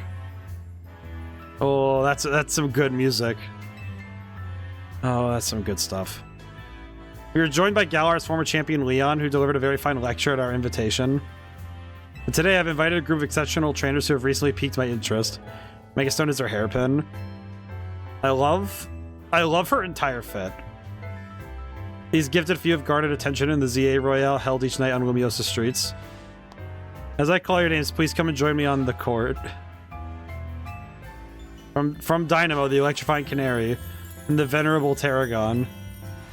Oh, that's some good music. Oh, that's some good stuff. We were joined by Galar's former champion Leon, who delivered a very fine lecture at our invitation. And today I've invited a group of exceptional trainers who have recently piqued my interest. Megastone is her hairpin. I love her entire fit. These gifted few have guarded attention in the ZA Royale held each night on Lumiosa streets. As I call your names, please come and join me on the court. From Dynamo, the electrifying Canary, and the venerable Tarragon.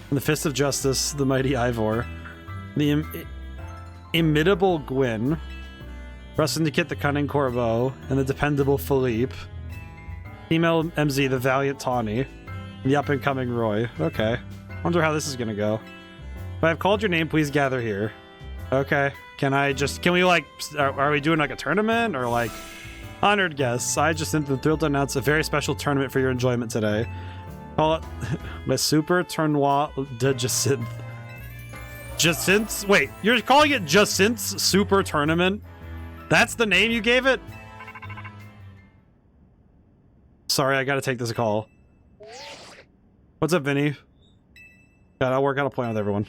And the Fist of Justice, the mighty Ivor. The imitable Gwyn. Rust Syndicate, the cunning Corbeau. And the dependable Philippe. Female MZ, the valiant Tawny. And the up-and-coming Roy. Okay. Wonder how this is gonna go. If I have called your name, please gather here. Okay. Can we, like... Are we doing, like, a tournament? Or, like... Honored guests, I just am thrilled to announce a very special tournament for your enjoyment today. Call it Le Super Tournoi de Jacinth. Jacinth's? Wait, you're calling it Jacinth's Super Tournament? That's the name you gave it? Sorry, I gotta take this call. What's up, Vinny? God, I'll work out a plan with everyone.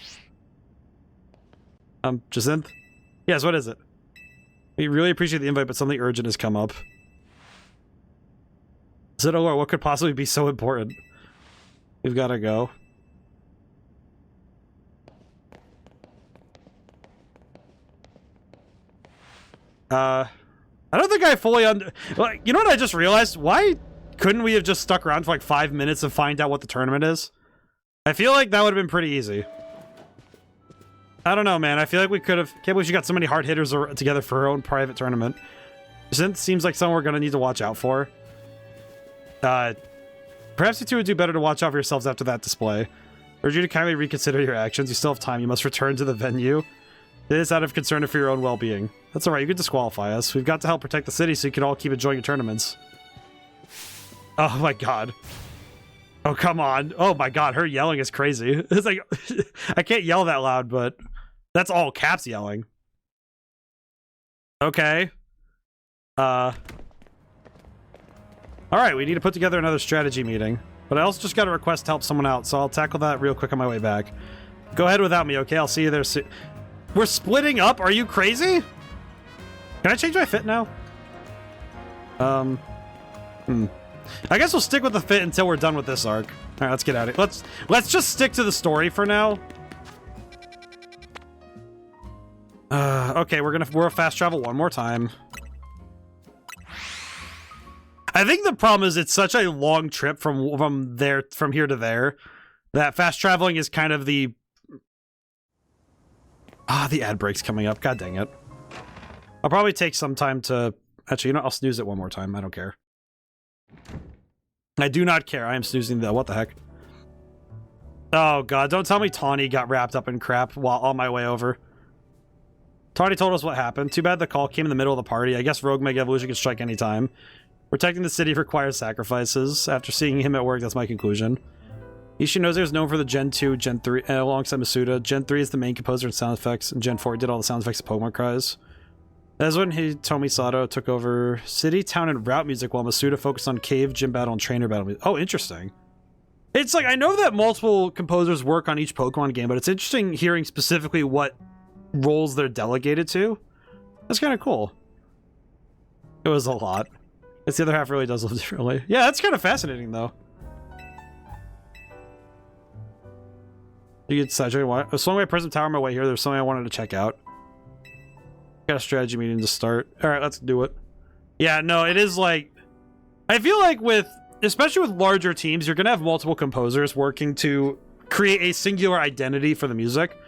Jacinth? Yes, what is it? We really appreciate the invite, but something urgent has come up. Zidolor, what could possibly be so important? We've got to go. I don't think I fully like, you know what I just realized? Why couldn't we have just stuck around for like 5 minutes and find out what the tournament is? I feel like that would have been pretty easy. I don't know, man. I feel like we could have... Can't believe she got so many hard hitters together for her own private tournament. Synth seems like someone we're going to need to watch out for. Perhaps you two would do better to watch out for yourselves after that display. Urge you to kindly reconsider your actions. You still have time. You must return to the venue. It is out of concern for your own well-being. That's alright. You can disqualify us. We've got to help protect the city so you can all keep enjoying your tournaments. Oh my god. Oh, come on. Oh my god. Her yelling is crazy. It's like... I can't yell that loud, but... That's all caps yelling. Okay. Alright, we need to put together another strategy meeting. But I also just got a request to help someone out, so I'll tackle that real quick on my way back. Go ahead without me, okay? I'll see you there soon. We're splitting up? Are you crazy? Can I change my fit now? I guess we'll stick with the fit until we're done with this arc. Alright, let's get at it. Let's just stick to the story for now. Okay, we're fast travel one more time. I think the problem is it's such a long trip from here to there that fast traveling is kind of the... the ad break's coming up. God dang it. I'll probably take some time to... Actually, you know, I'll snooze it one more time. I don't care. I do not care. I am snoozing the... What the heck? Oh, God. Don't tell me Tawny got wrapped up in crap while on my way over. Tawny told us what happened. Too bad the call came in the middle of the party. I guess Rogue Mega Evolution can strike anytime. Protecting the city requires sacrifices. After seeing him at work, that's my conclusion. Ishinozu is known for the Gen 2, Gen 3, alongside Masuda. Gen 3 is the main composer and sound effects, and Gen 4 did all the sound effects of Pokemon cries. That's when Hitomi Sato took over city, town, and route music, while Masuda focused on cave, gym battle, and trainer battle music. Oh, interesting. It's like, I know that multiple composers work on each Pokemon game, but it's interesting hearing specifically what roles they're delegated to. That's kind of cool. It was a lot. It's the other half really does live differently. Yeah, that's kind of fascinating, though. You get sidetracked. I was swung by Prism Tower on my way here. There's something I wanted to check out. Got a strategy meeting to start. Alright, let's do it. Yeah, no, it is like... I feel like especially with larger teams, you're gonna have multiple composers working to create a singular identity for the music.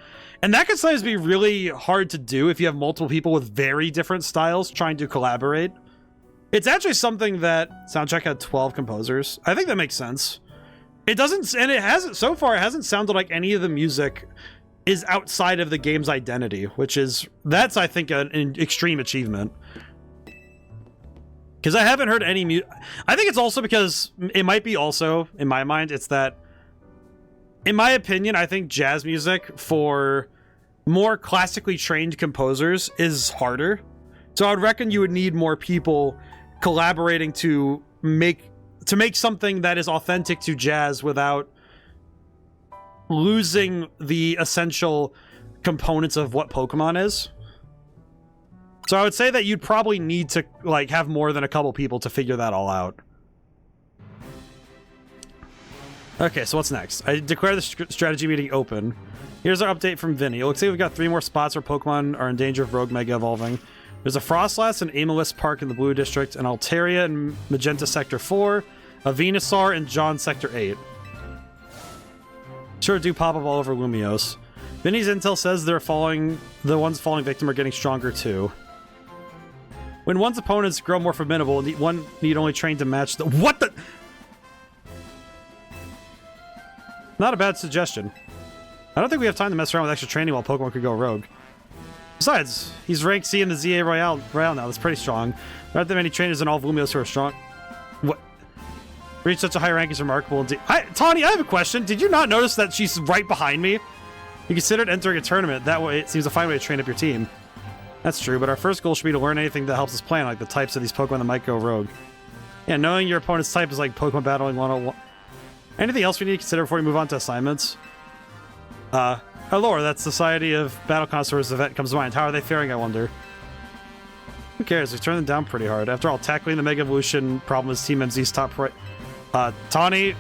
And that can sometimes be really hard to do if you have multiple people with very different styles trying to collaborate. It's actually something that Soundtrack had 12 composers. I think that makes sense. It doesn't, and it hasn't, so far, it hasn't sounded like any of the music is outside of the game's identity, that's, I think, an extreme achievement. Because I haven't heard any music. I think it's also because, it might be also, in my mind, it's that, in my opinion, I think jazz music for more classically trained composers is harder. So I would reckon you would need more people collaborating to make something that is authentic to jazz without losing the essential components of what Pokemon is. So I would say that you'd probably need to like have more than a couple people to figure that all out. Okay, so what's next? I declare the strategy meeting open. Here's our update from Vinny. It looks like we've got 3 more spots where Pokemon are in danger of Rogue Mega Evolving. There's a Frostlass and Amethyst Park in the Blue District, an Altaria in Magenta Sector 4, a Venusaur in John Sector 8. Sure do pop up all over Lumiose. Vinny's intel says the ones falling victim are getting stronger too. When one's opponents grow more formidable, one need only train to match the— What the— Not a bad suggestion. I don't think we have time to mess around with extra training while Pokemon could go rogue. Besides, he's ranked C in the ZA Royale now. That's pretty strong. There aren't that many trainers in all of Lumiose who are strong. What? Reach such a high rank is remarkable indeed. Tawny, I have a question. Did you not notice that she's right behind me? You considered entering a tournament. That way, it seems a fine way to train up your team. That's true, but our first goal should be to learn anything that helps us plan, like the types of these Pokemon that might go rogue. Yeah, knowing your opponent's type is like Pokemon battling 101. Anything else we need to consider before we move on to assignments? Laura, that Society of Battle Connoisseurs event comes to mind. How are they faring, I wonder? Who cares? We've turned them down pretty hard. After all, tackling the Mega Evolution problem is Team MZ's top priority. Tawny,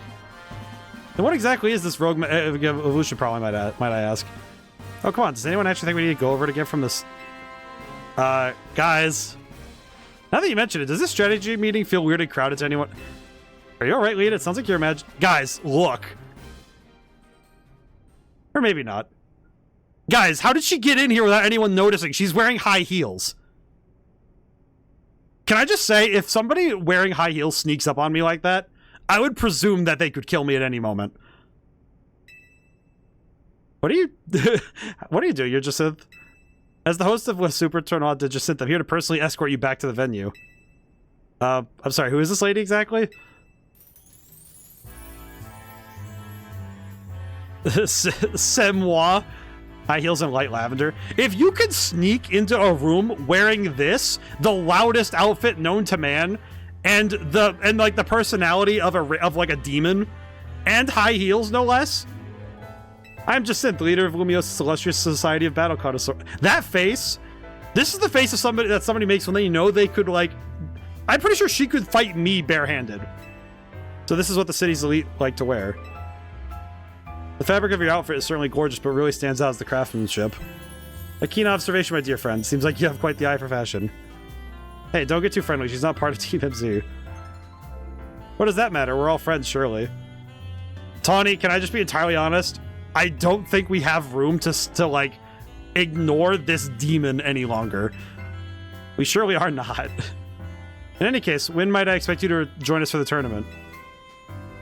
what exactly is this Rogue Evolution problem, might I ask? Oh, come on. Does anyone actually think we need to go over it again from this? Guys. Now that you mention it, does this strategy meeting feel weirdly crowded to anyone? Are you alright, Lita? It sounds like you're guys, look. Or maybe not. Guys, how did she get in here without anyone noticing? She's wearing high heels. Can I just say, if somebody wearing high heels sneaks up on me like that, I would presume that they could kill me at any moment. What do you... what do you do? You're Jacinth? As the host of Super Turn On to Jacinth, I'm here to personally escort you back to the venue. I'm sorry, who is this lady exactly? C'est moi. High heels and light lavender. If you could sneak into a room wearing this, the loudest outfit known to man, and like the personality of like a demon, and high heels no less. I'm Jacinth, leader of Lumio's illustrious society of battle connoisseurs. That face, this is the face of somebody that somebody makes when they know they could, like, I'm pretty sure she could fight me barehanded. So this is what the city's elite like to wear. The fabric of your outfit is certainly gorgeous, but really stands out as the craftsmanship. A keen observation, my dear friend. Seems like you have quite the eye for fashion. Hey, don't get too friendly. She's not part of Team MZ. What does that matter? We're all friends, surely. Tawny, can I just be entirely honest? I don't think we have room to like, ignore this demon any longer. We surely are not. In any case, when might I expect you to join us for the tournament?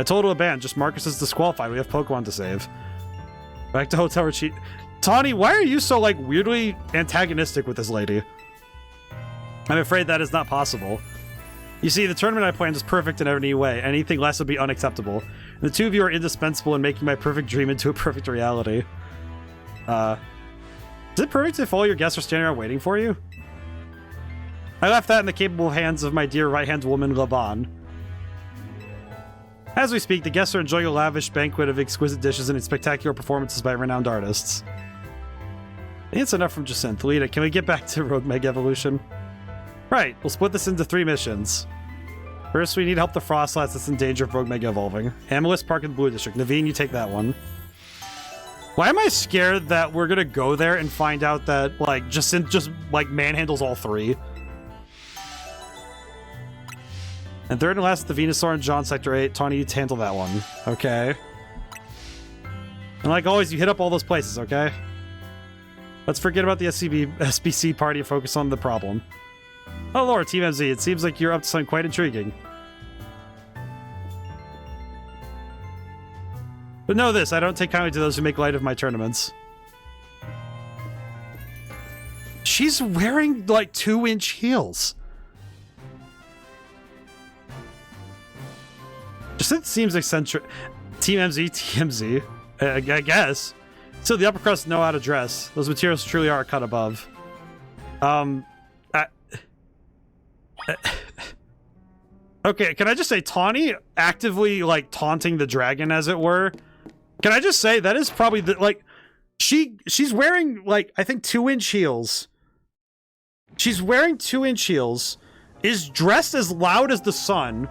I told her to ban. Just Marcus is disqualified. We have Pokemon to save. Back to Hotel Retreat. Tawny, why are you so, like, weirdly antagonistic with this lady? I'm afraid that is not possible. You see, the tournament I planned is perfect in every way. Anything less would be unacceptable. And the two of you are indispensable in making my perfect dream into a perfect reality. Is it perfect if all your guests are standing around waiting for you? I left that in the capable hands of my dear right-hand woman, Laban. As we speak, the guests are enjoying a lavish banquet of exquisite dishes and spectacular performances by renowned artists. I think it's enough from Jacinth. Lita, can we get back to Rogue Mega Evolution? Right, we'll split this into 3 missions. First, we need to help the Frostlats that's in danger of Rogue Mega evolving. Amethyst Park in the Blue District. Naveen, you take that one. Why am I scared that we're gonna go there and find out that, like, Jacinth just, like, manhandles all 3? And third and last, the Venusaur and John Sector 8. Tawny, you handle that one. Okay. And like always, you hit up all those places, okay? Let's forget about the SBC party and focus on the problem. Oh Lord, Team MZ, it seems like you're up to something quite intriguing. But know this, I don't take kindly to those who make light of my tournaments. She's wearing, like, 2-inch heels. Just seems eccentric. Team MZ, TMZ. I guess. So the upper crust know how to dress. Those materials truly are cut above. Okay, can I just say, Tawny actively, like, taunting the dragon, as it were? Can I just say, that is probably the, like, she's wearing, like, I think 2-inch heels. She's wearing 2-inch heels, is dressed as loud as the sun,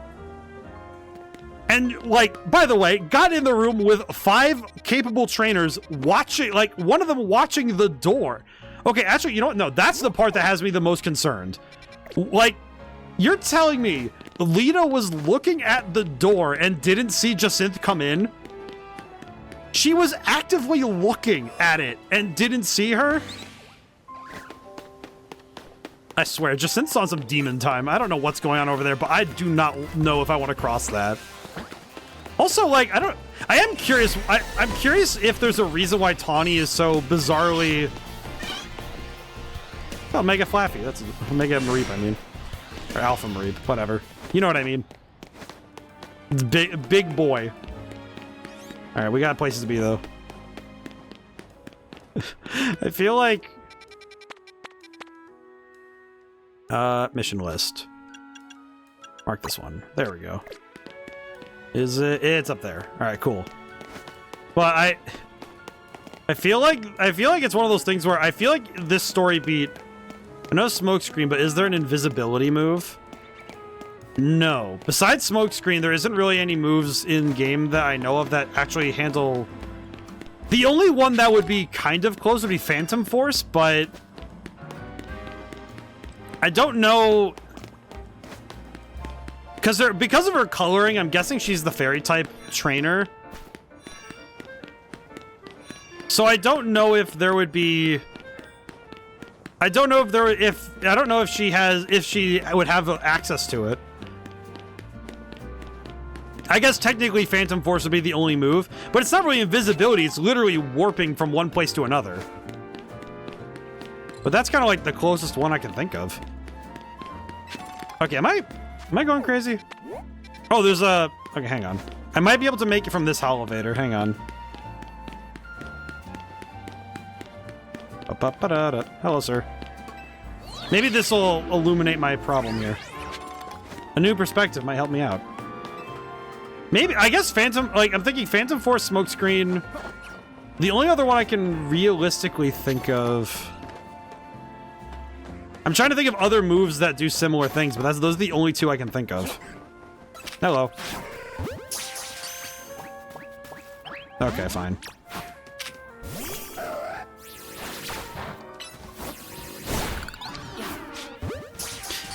and, like, by the way, got in the room with 5 capable trainers watching, like, one of them watching the door. Okay, actually, you know what? No, that's the part that has me the most concerned. Like, you're telling me Lita was looking at the door and didn't see Jacinth come in? She was actively looking at it and didn't see her? I swear, Jacinth's on some demon time. I don't know what's going on over there, but I do not know if I want to cross that. Also, like, I am curious. I'm curious if there's a reason why Tawny is so bizarrely... Oh, Mega Flaffy. That's Mega Mareep, I mean. Or Alpha Mareep, whatever. You know what I mean. It's big boy. Alright, we got places to be, though. I feel like... mission list. Mark this one. There we go. Is it? It's up there. All right, cool. But I feel like it's one of those things where I feel like this story beat. I know Smokescreen, but is there an invisibility move? No. Besides Smokescreen, there isn't really any moves in game that I know of that actually handle. The only one that would be kind of close would be Phantom Force, but I don't know. Because of her coloring, I'm guessing she's the fairy type trainer. So I don't know if there would be... I don't know if she would have access to it. I guess technically Phantom Force would be the only move, but it's not really invisibility, it's literally warping from one place to another. But that's kind of like the closest one I can think of. Okay, am I going crazy? Oh, there's a... Okay, hang on. I might be able to make it from this elevator. Hang on. Hello, sir. Maybe this will illuminate my problem here. A new perspective might help me out. Maybe, I guess Phantom... Like, I'm thinking Phantom Force, Smokescreen. The only other one I can realistically think of... I'm trying to think of other moves that do similar things, but those are the only two I can think of. Hello. Okay, fine.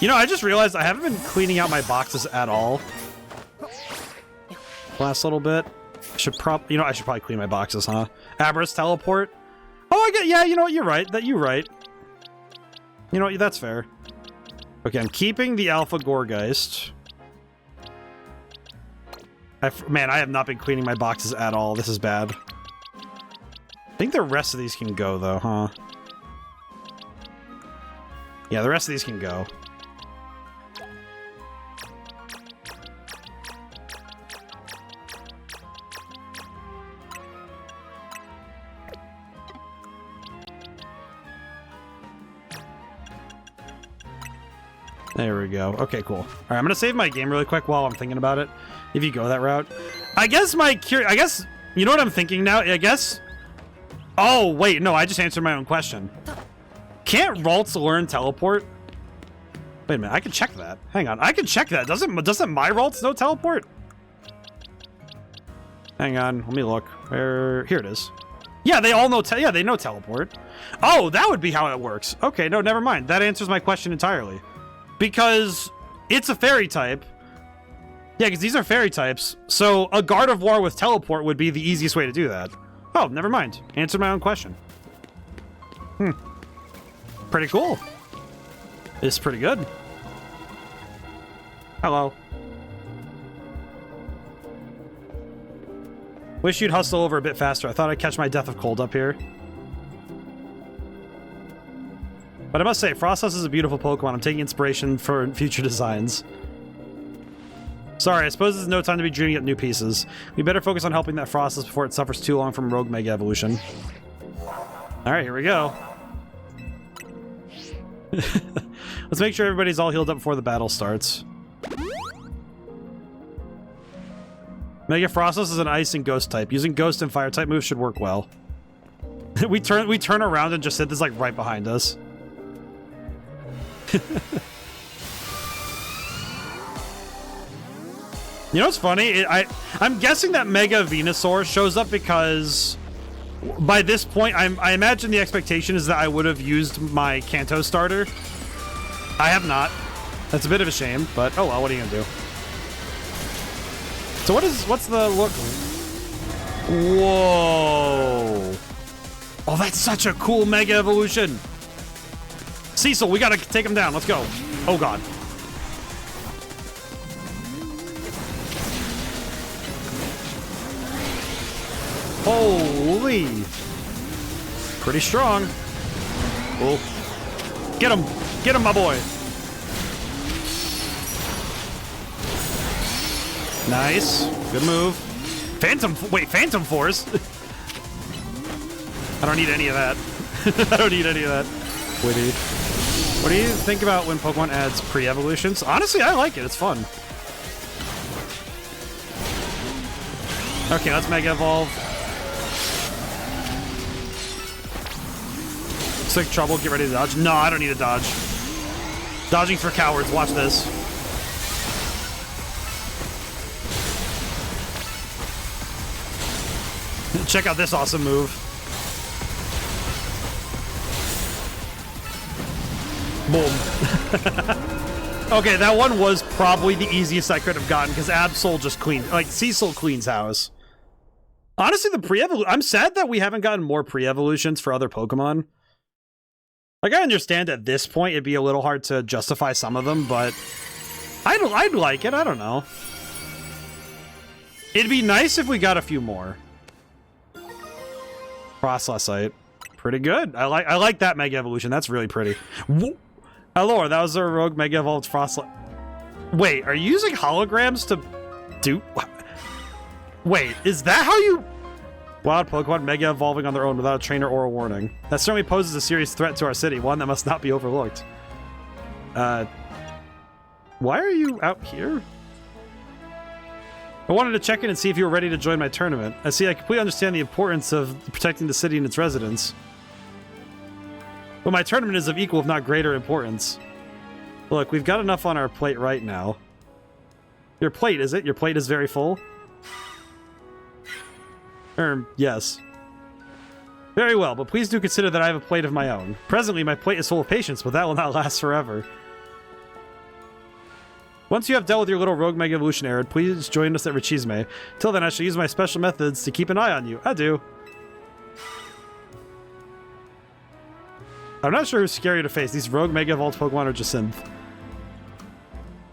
You know, I just realized I haven't been cleaning out my boxes at all. Last little bit. I should probably clean my boxes, huh? Abras teleport. Oh, I get. Yeah, you know what? You're right. You're right. You know what? That's fair. Okay, I'm keeping the Alpha Goregeist. Man, I have not been cleaning my boxes at all. This is bad. I think the rest of these can go, though, huh? Yeah, the rest of these can go. There we go. Okay, cool. All right, I'm gonna save my game really quick while I'm thinking about it. If you go that route, I guess you know what I'm thinking now. I guess. Oh wait, no, I just answered my own question. Can't Ralts learn teleport? Wait a minute, I can check that. Hang on, I can check that. Doesn't my Ralts know teleport? Hang on, let me look. Here it is. Yeah, they all know. Yeah, they know teleport. Oh, that would be how it works. Okay, no, never mind. That answers my question entirely. Because it's a fairy type. Yeah, because these are fairy types. So a Gardevoir with teleport would be the easiest way to do that. Oh, never mind. Answered my own question. Pretty cool. It's pretty good. Hello. Wish you'd hustle over a bit faster. I thought I'd catch my death of cold up here. But I must say, Frostus is a beautiful Pokemon. I'm taking inspiration for future designs. Sorry, I suppose there's no time to be dreaming up new pieces. We better focus on helping that Frostus before it suffers too long from Rogue Mega Evolution. Alright, here we go. Let's make sure everybody's all healed up before the battle starts. Mega Frostus is an Ice and Ghost type. Using Ghost and Fire type moves should work well. we turn around and just hit this like right behind us. You know what's funny? I'm guessing that Mega Venusaur shows up because by this point, I imagine the expectation is that I would have used my Kanto starter. I have not. That's a bit of a shame, but oh well, what are you gonna do? So what's the look? Whoa. Oh, that's such a cool Mega Evolution. Cecil, we gotta take him down. Let's go. Oh, God. Holy. Pretty strong. Cool. Get him. Get him, my boy. Nice. Good move. Phantom Force? I don't need any of that. I don't need any of that. Witty. What do you think about when Pokemon adds pre-evolutions? Honestly, I like it. It's fun. Okay, let's Mega Evolve. Sick trouble. Get ready to dodge. No, I don't need to dodge. Dodging for cowards. Watch this. Check out this awesome move. Boom. Okay, that one was probably the easiest I could have gotten because Absol just cleaned, like Cecil cleans house. Honestly, the pre-evolution... I'm sad that we haven't gotten more pre-evolutions for other Pokemon. Like, I understand at this point it'd be a little hard to justify some of them, but I'd like it. I don't know. It'd be nice if we got a few more. Frostlassite. Pretty good. I like that Mega Evolution. That's really pretty. Hello, that was a rogue Mega Evolved Frostlassite. Wait, are you using holograms to do... Wait, is that how you... Wild Pokemon Mega Evolving on their own without a trainer or a warning. That certainly poses a serious threat to our city, one that must not be overlooked. Why are you out here? I wanted to check in and see if you were ready to join my tournament. I completely understand the importance of protecting the city and its residents. But my tournament is of equal, if not greater, importance. Look, we've got enough on our plate right now. Your plate, is it? Your plate is very full? Yes. Very well, but please do consider that I have a plate of my own. Presently, my plate is full of patience, but that will not last forever. Once you have dealt with your little rogue Mega Evolution error, please join us at Richizme. Till then, I shall use my special methods to keep an eye on you. Adieu. I'm not sure who's scarier to face. These rogue Mega Evolved Pokemon or Jacinth.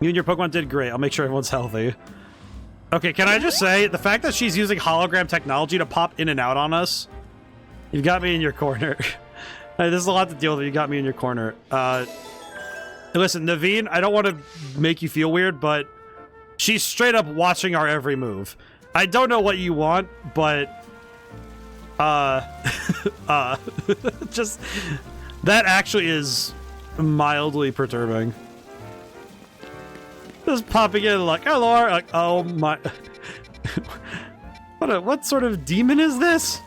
You and your Pokemon did great. I'll make sure everyone's healthy. Okay, can I just say, the fact that she's using hologram technology to pop in and out on us, you've got me in your corner. Hey, this is a lot to deal with. You got me in your corner. Listen, Naveen, I don't want to make you feel weird, but she's straight up watching our every move. I don't know what you want, but just that actually is mildly perturbing. Just popping in like, hello, like, oh my. What sort of demon is this?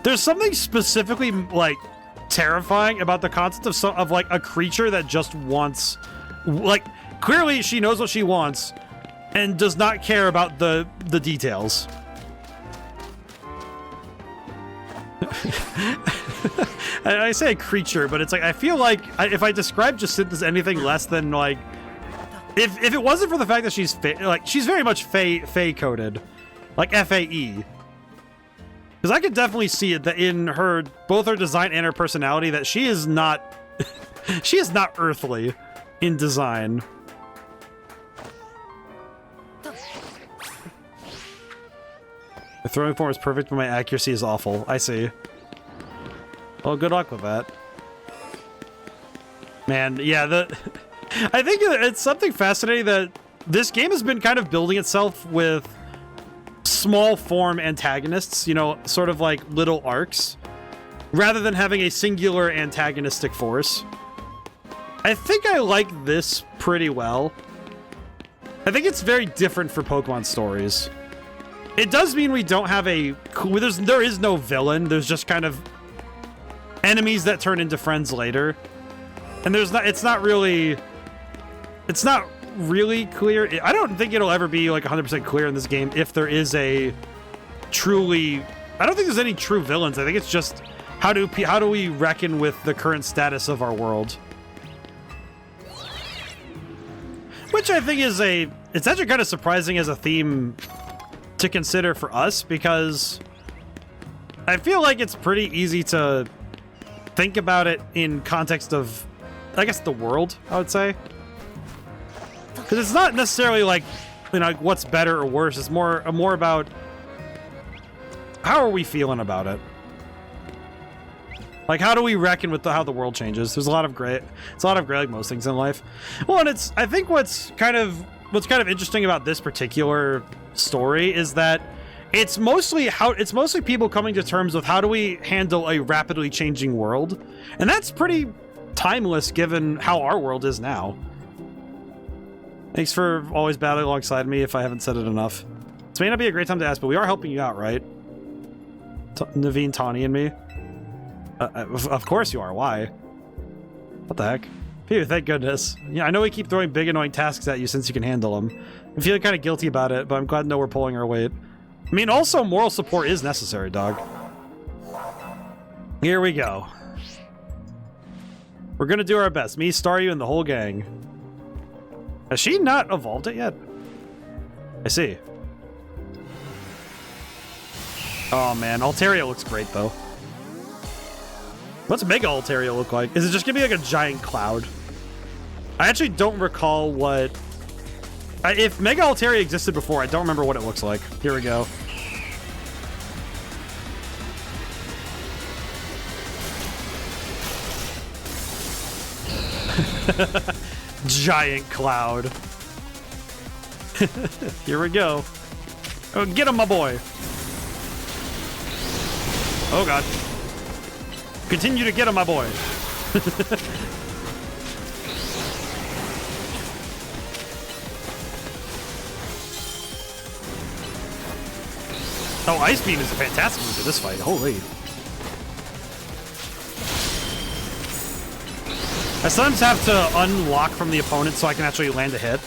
There's something specifically like terrifying about the concept of like a creature that just wants, like, clearly she knows what she wants and does not care about the details. I say creature, but it's like, I feel like if I describe Jacinth as anything less than like, if it wasn't for the fact that she's like, she's very much Fae coded, like FAE. Because I could definitely see it that in her, both her design and her personality, that she is not, she is not earthly in design. My throwing form is perfect, but my accuracy is awful. I see. Well, good luck with that. Man, yeah, I think it's something fascinating that this game has been kind of building itself with small form antagonists, you know, sort of like little arcs, rather than having a singular antagonistic force. I think I like this pretty well. I think it's very different for Pokemon stories. It does mean we don't have a... There is no villain. There's just kind of enemies that turn into friends later. And there's not... It's not really clear. I don't think it'll ever be like 100% clear in this game if there is a truly... I don't think there's any true villains. I think it's just how do we reckon with the current status of our world? Which I think is it's actually kind of surprising as a theme to consider for us, because I feel like it's pretty easy to think about it in context of, I guess, the world, I would say. Because it's not necessarily like, you know, like what's better or worse. It's more about how are we feeling about it. Like, how do we reckon with how the world changes? There's a lot of gray. It's a lot of gray, like most things in life. Well, and I think what's kind of interesting about this particular story is that it's mostly people coming to terms with how do we handle a rapidly changing world, and that's pretty timeless given how our world is now. Thanks for always battling alongside me. If I haven't said it enough, this may not be a great time to ask, but we are helping you out, right? Naveen, Tawny, and me. Of course you are. Why? What the heck? Phew, thank goodness. Yeah, I know we keep throwing big annoying tasks at you since you can handle them. I'm feeling kind of guilty about it, but I'm glad to know we're pulling our weight. I mean, also, moral support is necessary, dog. Here we go. We're gonna do our best. Me, Staryu, and the whole gang. Has she not evolved it yet? I see. Oh man, Altaria looks great though. What's Mega Altaria look like? Is it just gonna be like a giant cloud? I actually don't recall what... if Mega Altaria existed before, I don't remember what it looks like. Here we go. Giant cloud. Here we go. Oh, get him, my boy. Oh, God. Continue to get him, my boy. Oh, Ice Beam is a fantastic move for this fight. Holy. I sometimes have to unlock from the opponent so I can actually land a hit.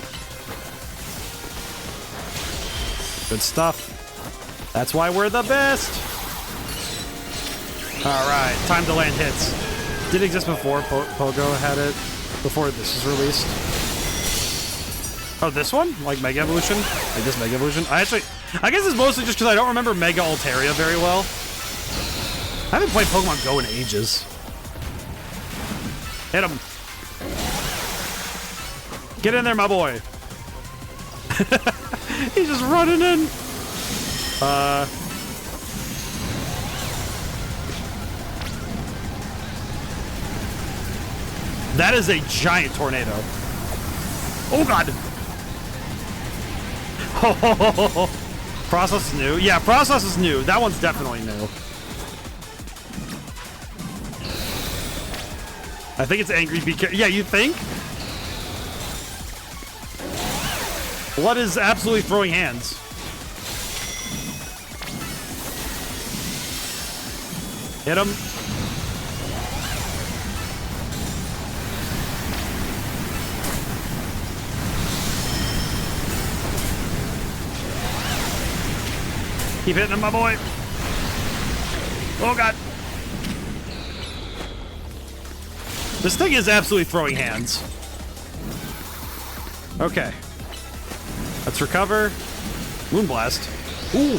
Good stuff. That's why we're the best. All right, time to land hits. Did it exist before Pogo had it? Before this was released? Oh, this one? Like Mega Evolution? Like this Mega Evolution? I guess it's mostly just because I don't remember Mega Altaria very well. I haven't played Pokemon Go in ages. Hit him. Get in there, my boy. He's just running in. That is a giant tornado. Oh, God. Process is new. Yeah, Process is new. That one's definitely new. I think it's angry because... Yeah, you think? Blood is absolutely throwing hands. Hit him. Keep hitting him, my boy. Oh, God. This thing is absolutely throwing hands. Okay. Let's recover. Moonblast. Ooh.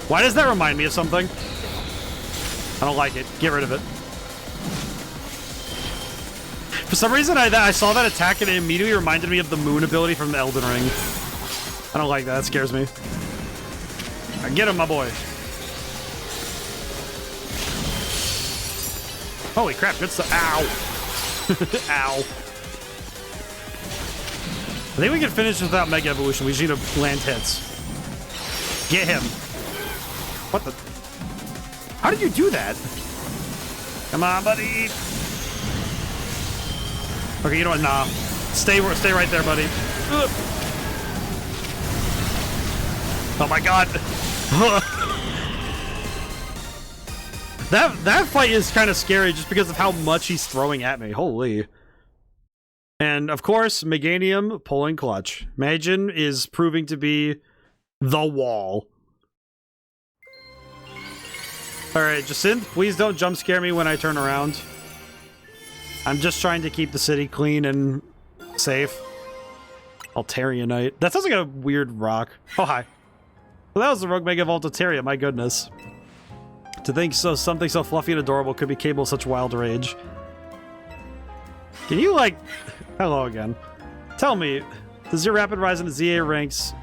Why does that remind me of something? I don't like it. Get rid of it. For some reason, I saw that attack and it immediately reminded me of the moon ability from the Elden Ring. I don't like that. That scares me. Get him, my boy. Holy crap, good stuff. Ow. Ow. I think we can finish without Mega Evolution. We just need to land hits. Get him. What the? How did you do that? Come on, buddy. Okay, you know what? Nah. Stay right there, buddy. Ugh. Oh my God. That fight is kind of scary just because of how much he's throwing at me. Holy. And of course, Meganium pulling clutch. Majin is proving to be the wall. Alright, Jacinth, please don't jump scare me when I turn around. I'm just trying to keep the city clean and safe. Altarianite. That sounds like a weird rock. Oh, hi. Well, that was the Rogue Mega Vault Altaria, my goodness. To think something so fluffy and adorable could be capable of such wild rage. Can you, like... Hello again. Tell me, does your rapid rise in the ZA ranks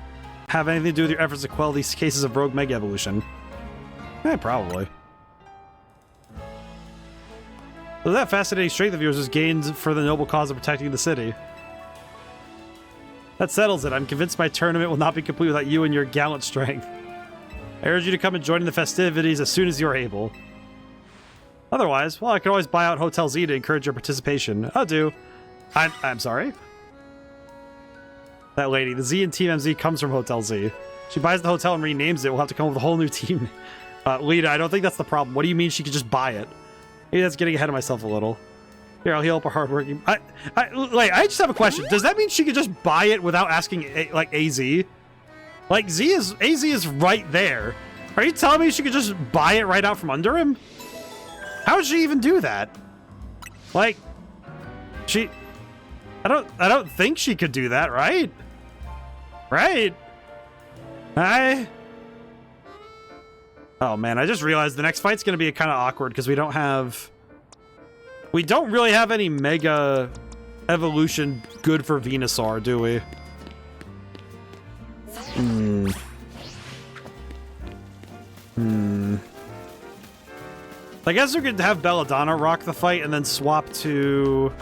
have anything to do with your efforts to quell these cases of Rogue Mega Evolution? Probably. So that fascinating strength of yours was gained for the noble cause of protecting the city. That settles it. I'm convinced my tournament will not be complete without you and your gallant strength. I urge you to come and join in the festivities as soon as you're able. Otherwise, well, I could always buy out Hotel Z to encourage your participation. I'll do. I'm sorry? That lady, the Z in Team MZ comes from Hotel Z. She buys the hotel and renames it. We'll have to come up with a whole new team. Lita, I don't think that's the problem. What do you mean she could just buy it? Maybe that's getting ahead of myself a little. Here, I'll heal up a hardworking... I just have a question. Does that mean she could just buy it without asking, AZ? Like, AZ is right there. Are you telling me she could just buy it right out from under him? How would she even do that? Like, she... I don't think she could do that, right? Right? Oh man, I just realized the next fight's gonna be kind of awkward because we don't really have any Mega Evolution good for Venusaur, do we? I guess we could have Belladonna rock the fight and then swap to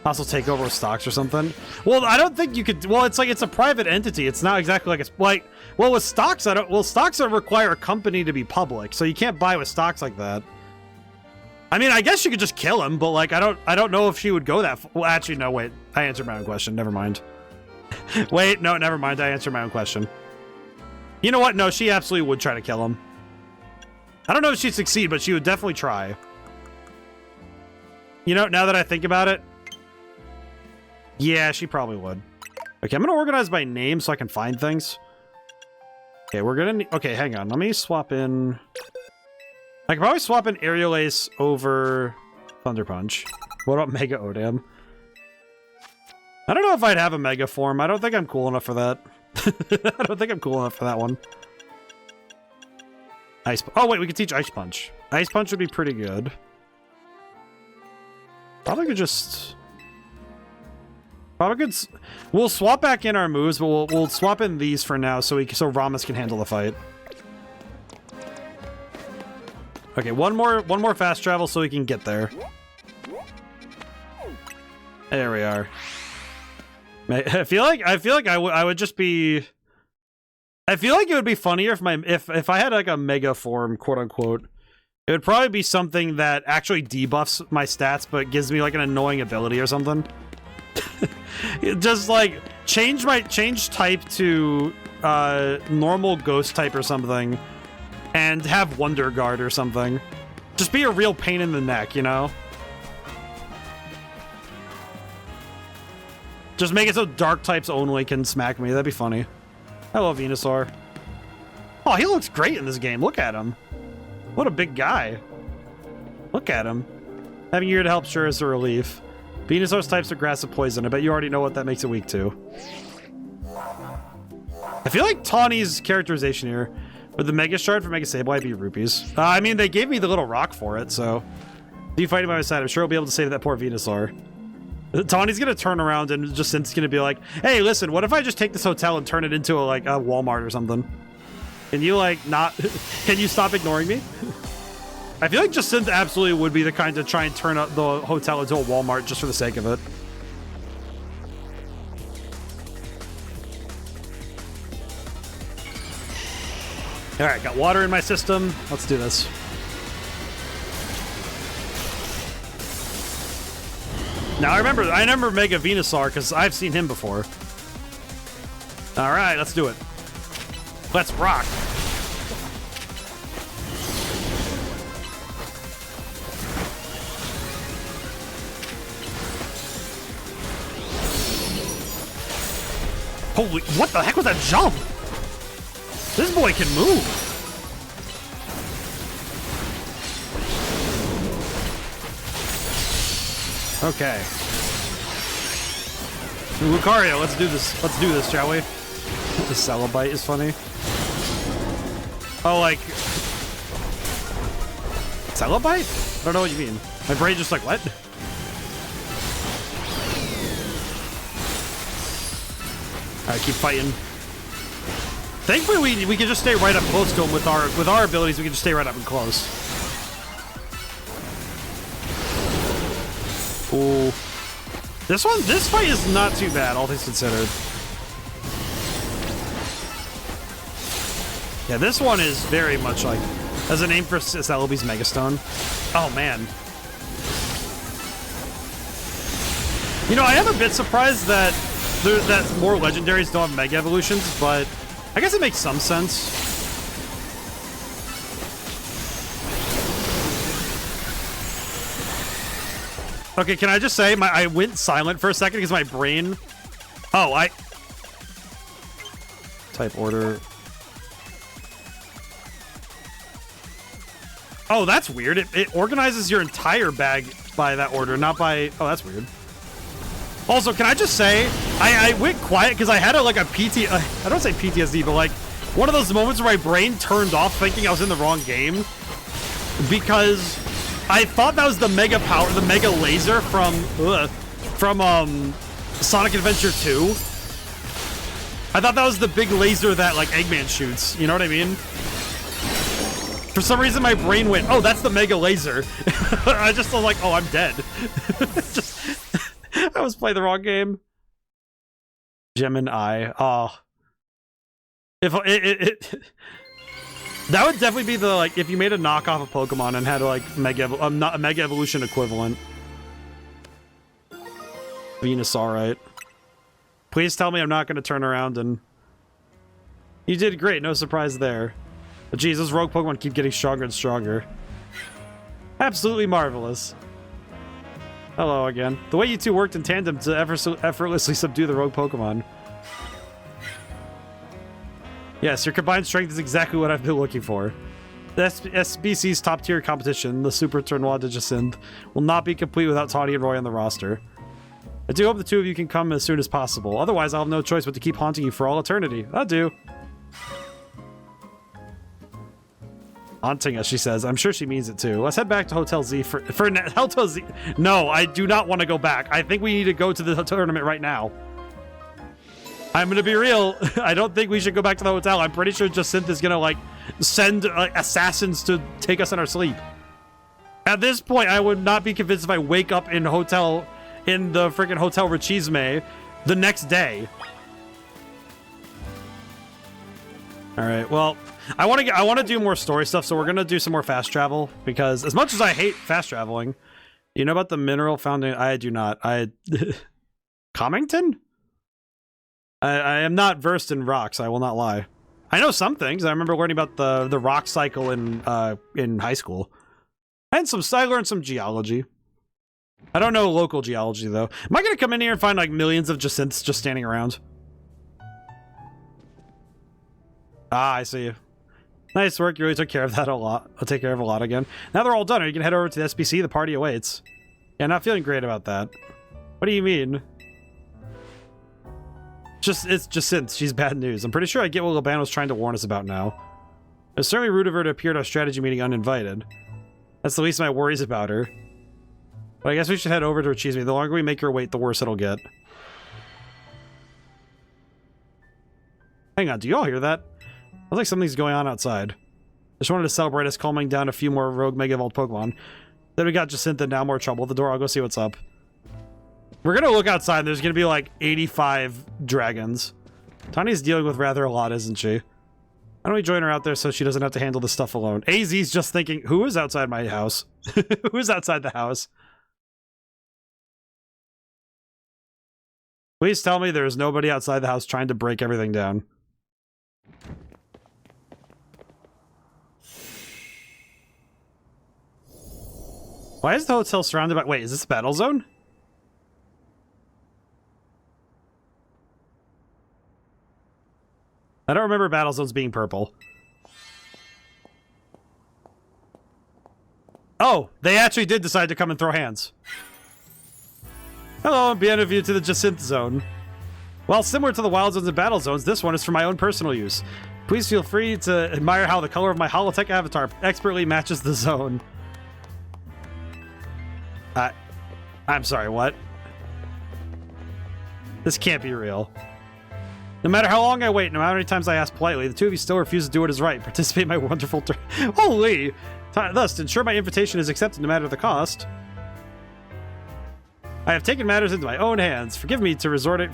also take over with stocks or something. Well, I don't think you could. Well, it's like it's a private entity. It's not exactly like it's like. Well, with stocks, stocks don't require a company to be public, so you can't buy with stocks like that. I mean, I guess you could just kill him, but like I don't know if she would go that far. Well, actually, no. Wait, I answered my own question. Never mind. Wait, no, never mind. I answered my own question. You know what? No, she absolutely would try to kill him. I don't know if she'd succeed, but she would definitely try. You know, now that I think about it, yeah, she probably would. Okay, I'm gonna organize by name so I can find things. Okay, we're gonna okay, hang on. Let me swap in. I can probably swap in Aerial Ace over Thunder Punch. What about Mega ODaM? I don't know if I'd have a Mega form. I don't think I'm cool enough for that. I don't think I'm cool enough for that one. Ice. Oh wait, we could teach Ice Punch. Ice Punch would be pretty good. Probably could just. Probably could. We'll swap back in our moves, but we'll swap in these for now so Ramos can handle the fight. Okay, one more fast travel so we can get there. There we are. I feel like I would just be. I feel like it would be funnier if I had like a Mega form, quote unquote. It would probably be something that actually debuffs my stats, but gives me like an annoying ability or something. Just like change type to normal ghost type or something, and have Wonder Guard or something. Just be a real pain in the neck, you know? Just make it so dark types only can smack me. That'd be funny. I love Venusaur. Oh, he looks great in this game. Look at him. What a big guy. Look at him. Having you here to help sure is a relief. Venusaur's types are grass and poison. I bet you already know what that makes it weak to. I feel like Tawny's characterization here with the Mega Shard for Mega Sableye would be rupees. I mean, they gave me the little rock for it, so. If you fight him by my side, I'm sure I'll be able to save that poor Venusaur. Tawny's gonna turn around and it's gonna be like, hey, listen, what if I just take this hotel and turn it into a Walmart or something? Can you can you stop ignoring me? I feel like Jacinth absolutely would be the kind to try and turn up the hotel into a Walmart just for the sake of it. All right, got water in my system. Let's do this. Now I remember Mega Venusaur because I've seen him before. All right, let's do it. Let's rock. Holy, what the heck was that jump? This boy can move. Okay. Lucario, let's do this. Let's do this, shall we? The Celebite is funny. Oh, like... Celebite? I don't know what you mean. My brain just like, what? Alright, keep fighting. Thankfully, we can just stay right up close to him with our abilities. We can just stay right up and close. Ooh. This fight is not too bad, all things considered. Yeah, this one is very much like, as a name for Celebi's Megastone. Oh, man. You know, I am a bit surprised that more legendaries don't have Mega Evolutions, but I guess it makes some sense. Okay, can I just say, I went silent for a second because my brain... Oh, Type order... Oh, that's weird. It organizes your entire bag by that order, not by... Oh, that's weird. Also, can I just say, I went quiet because I had a PT... I don't say PTSD, but like one of those moments where my brain turned off thinking I was in the wrong game. Because I thought that was the mega power, the mega laser from Sonic Adventure 2. I thought that was the big laser that like Eggman shoots. You know what I mean? For some reason, my brain went, "Oh, that's the mega laser." I just was like, "Oh, I'm dead." I was playing the wrong game. Gemini. Oh, if that would definitely be the like if you made a knockoff of Pokemon and had like not a Mega Evolution equivalent. Venusaurite. Please tell me I'm not going to turn around and... You did great, no surprise there. But geez, those rogue Pokemon keep getting stronger and stronger. Absolutely marvelous. Hello again. The way you two worked in tandem to effortlessly subdue the rogue Pokemon. Yes, your combined strength is exactly what I've been looking for. The SBC's top-tier competition, the Super Tournoi de Jacinthe, will not be complete without Tawny and Roy on the roster. I do hope the two of you can come as soon as possible. Otherwise, I'll have no choice but to keep haunting you for all eternity. Adieu. Haunting us, she says. I'm sure she means it too. Let's head back to Hotel Z for Hotel Z. No, I do not want to go back. I think we need to go to the tournament right now. I'm gonna be real. I don't think we should go back to the hotel. I'm pretty sure Jacinthe is gonna like send assassins to take us in our sleep. At this point, I would not be convinced if I wake up in the freaking Hotel Richisme the next day. All right. Well, I want to do more story stuff, so we're gonna do some more fast travel because as much as I hate fast traveling, you know about the mineral found in... I do not. Comington? I am not versed in rocks. I will not lie. I know some things. I remember learning about the rock cycle in high school, and I learned some geology. I don't know local geology though. Am I gonna come in here and find like millions of Jacinthes just standing around? Ah, I see you. Nice work. You really took care of that a lot. I'll take care of a lot again. Now they're all done. Are you gonna head over to the SBC? The party awaits. Yeah, not feeling great about that. What do you mean? It's Jacinthe. She's bad news. I'm pretty sure I get what Labano's trying to warn us about now. It's certainly rude of her to appear at our strategy meeting uninvited. That's the least of my worries about her. But I guess we should head over to Richisme. The longer we make her wait, the worse it'll get. Hang on, do you all hear that? Sounds like something's going on outside. Just wanted to celebrate us calming down a few more rogue Mega Evolved Pokemon. Then we got Jacinthe and now more trouble. At the door, I'll go see what's up. We're gonna look outside and there's gonna be like 85 dragons. Tawny's dealing with rather a lot, isn't she? Why don't we join her out there so she doesn't have to handle this stuff alone? AZ's just thinking, who is outside my house? Who is outside the house? Please tell me there is nobody outside the house trying to break everything down. Why is the hotel surrounded by... Wait, is this a battle zone? I don't remember battle zones being purple. Oh, they actually did decide to come and throw hands. Hello, and bienvenue to the Jacinthe zone. While similar to the wild zones and battle zones, this one is for my own personal use. Please feel free to admire how the color of my holotech avatar expertly matches the zone. I'm sorry, what? This can't be real. No matter how long I wait, no matter how many times I ask politely, the two of you still refuse to do what is right. Participate in my wonderful turn. Holy! Thus, to ensure my invitation is accepted no matter the cost, I have taken matters into my own hands. Forgive me for resorting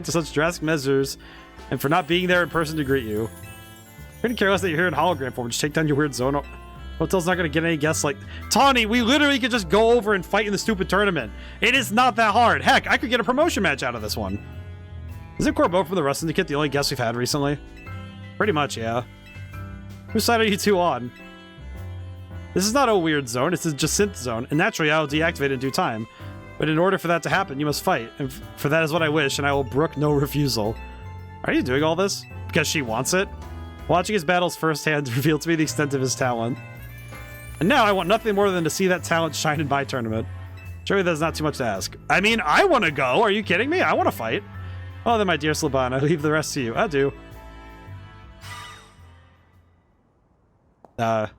to such drastic measures and for not being there in person to greet you. I couldn't care less that you're here in hologram form. Just take down your weird zone. Hotel's not going to get any guests like... Tawny, we literally could just go over and fight in the stupid tournament. It is not that hard. Heck, I could get a promotion match out of this one. Isn't Corbeau from the Rust Syndicate the only guest we've had recently? Pretty much, yeah. Whose side are you two on? This is not a weird zone. It's a Jacinthe zone. And naturally, I'll deactivate it in due time. But in order for that to happen, you must fight. And for that is what I wish, and I will brook no refusal. Are you doing all this? Because she wants it? Watching his battles firsthand revealed to me the extent of his talent. And now I want nothing more than to see that talent shine in my tournament. Surely that's not too much to ask. I mean, I want to go. Are you kidding me? I want to fight. Oh, then, my dear Slabana, I leave the rest to you. Adieu. I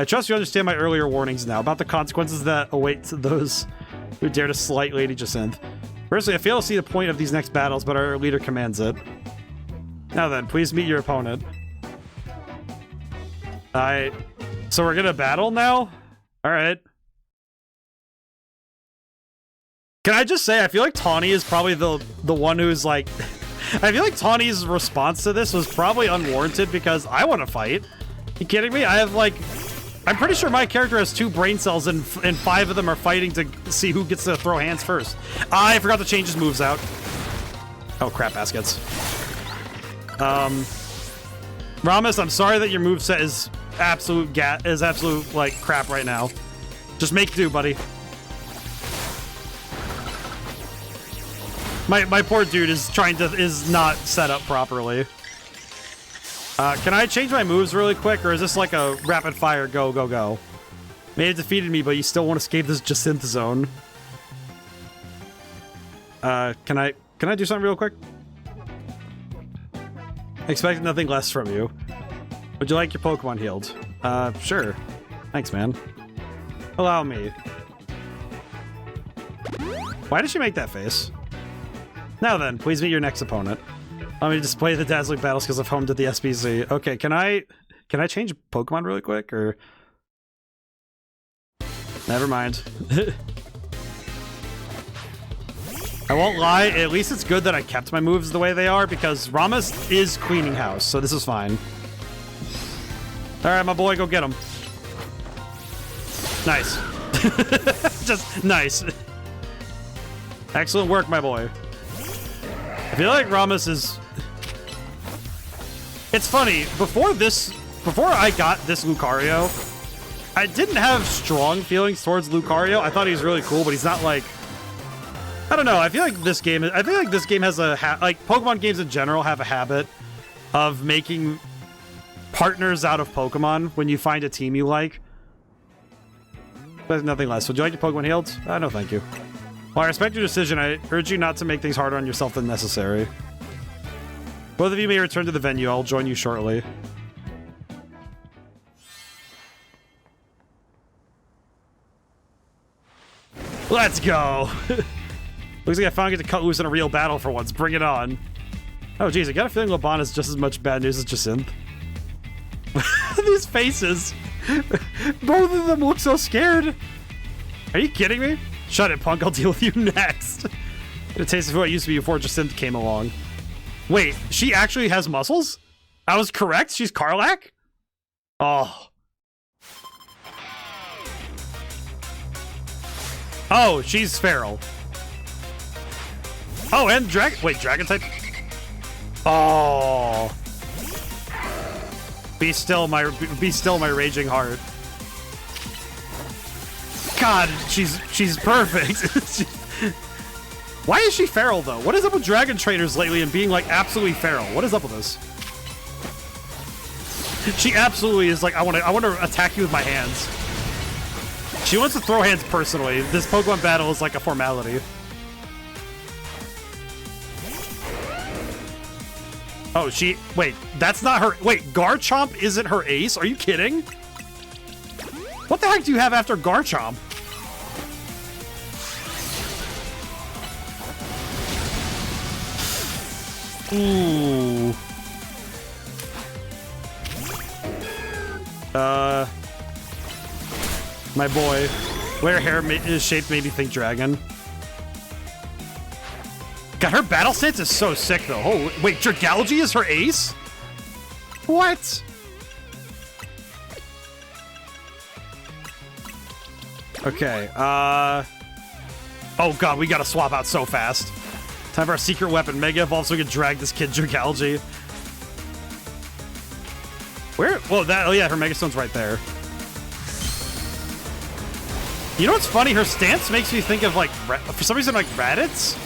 trust you understand my earlier warnings now about the consequences that await those who dare to slight Lady Jacinth. Personally, I fail to see the point of these next battles, but our leader commands it. Now then, please meet your opponent. So we're gonna battle now? Alright. Can I just say, I feel like Tawny is probably the one who's like... I feel like Tawny's response to this was probably unwarranted because I want to fight. You kidding me? I have like... I'm pretty sure my character has 2 brain cells and 5 of them are fighting to see who gets to throw hands first. I forgot to change his moves out. Oh crap, baskets. Ramus, I'm sorry that your moveset is absolute like crap right now. Just make do, buddy. My poor dude is not set up properly. Can I change my moves really quick, or is this like a rapid fire go, go, go? May have defeated me, but you still won't escape this Jacinth zone. Can I do something real quick? Expected nothing less from you. Would you like your Pokemon healed? Sure. Thanks, man. Allow me. Why did she make that face? Now then, please meet your next opponent. Let me display the dazzling battles because I've homed at the SBZ. Okay, can I change Pokemon really quick, or... Never mind. I won't lie, at least it's good that I kept my moves the way they are, because Ramus is cleaning house, so this is fine. Alright, my boy, go get him. Nice. Just nice. Excellent work, my boy. I feel like Ramus is... It's funny, before I got this Lucario, I didn't have strong feelings towards Lucario. I thought he was really cool, but he's not like... I don't know, I feel like this game has a... like, Pokemon games in general have a habit of making partners out of Pokemon when you find a team you like. But nothing less. Would you like your Pokemon healed? No, thank you. While I respect your decision, I urge you not to make things harder on yourself than necessary. Both of you may return to the venue. I'll join you shortly. Let's go! Looks like I finally get to cut loose in a real battle for once. Bring it on. Oh, geez, I got a feeling Laban is just as much bad news as Jacinth. These faces. Both of them look so scared. Are you kidding me? Shut it, punk. I'll deal with you next. Get a taste of who I used to be before Jacinth came along. Wait, she actually has muscles? I was correct? She's Karlach? Oh. Oh, she's feral. Oh, and dragon type? Oh. Be still my raging heart. God, she's perfect. Why is she feral though? What is up with dragon trainers lately and being like absolutely feral? What is up with this? She absolutely is like, I want to attack you with my hands. She wants to throw hands personally. This Pokemon battle is like a formality. Oh, wait, that's not her. Wait, Garchomp isn't her ace? Are you kidding? What the heck do you have after Garchomp? Ooh. My boy. Where hair is shaped made me think dragon. God, her battle stance is so sick though. Oh, wait, Dragalge is her ace? What? Okay, oh god, we gotta swap out so fast. Time for our secret weapon, Mega Evolve, so we can drag this kid Dragalge. Where? Whoa, oh yeah, her Mega Stone's right there. You know what's funny? Her stance makes me think of like, for some reason, like Raditz.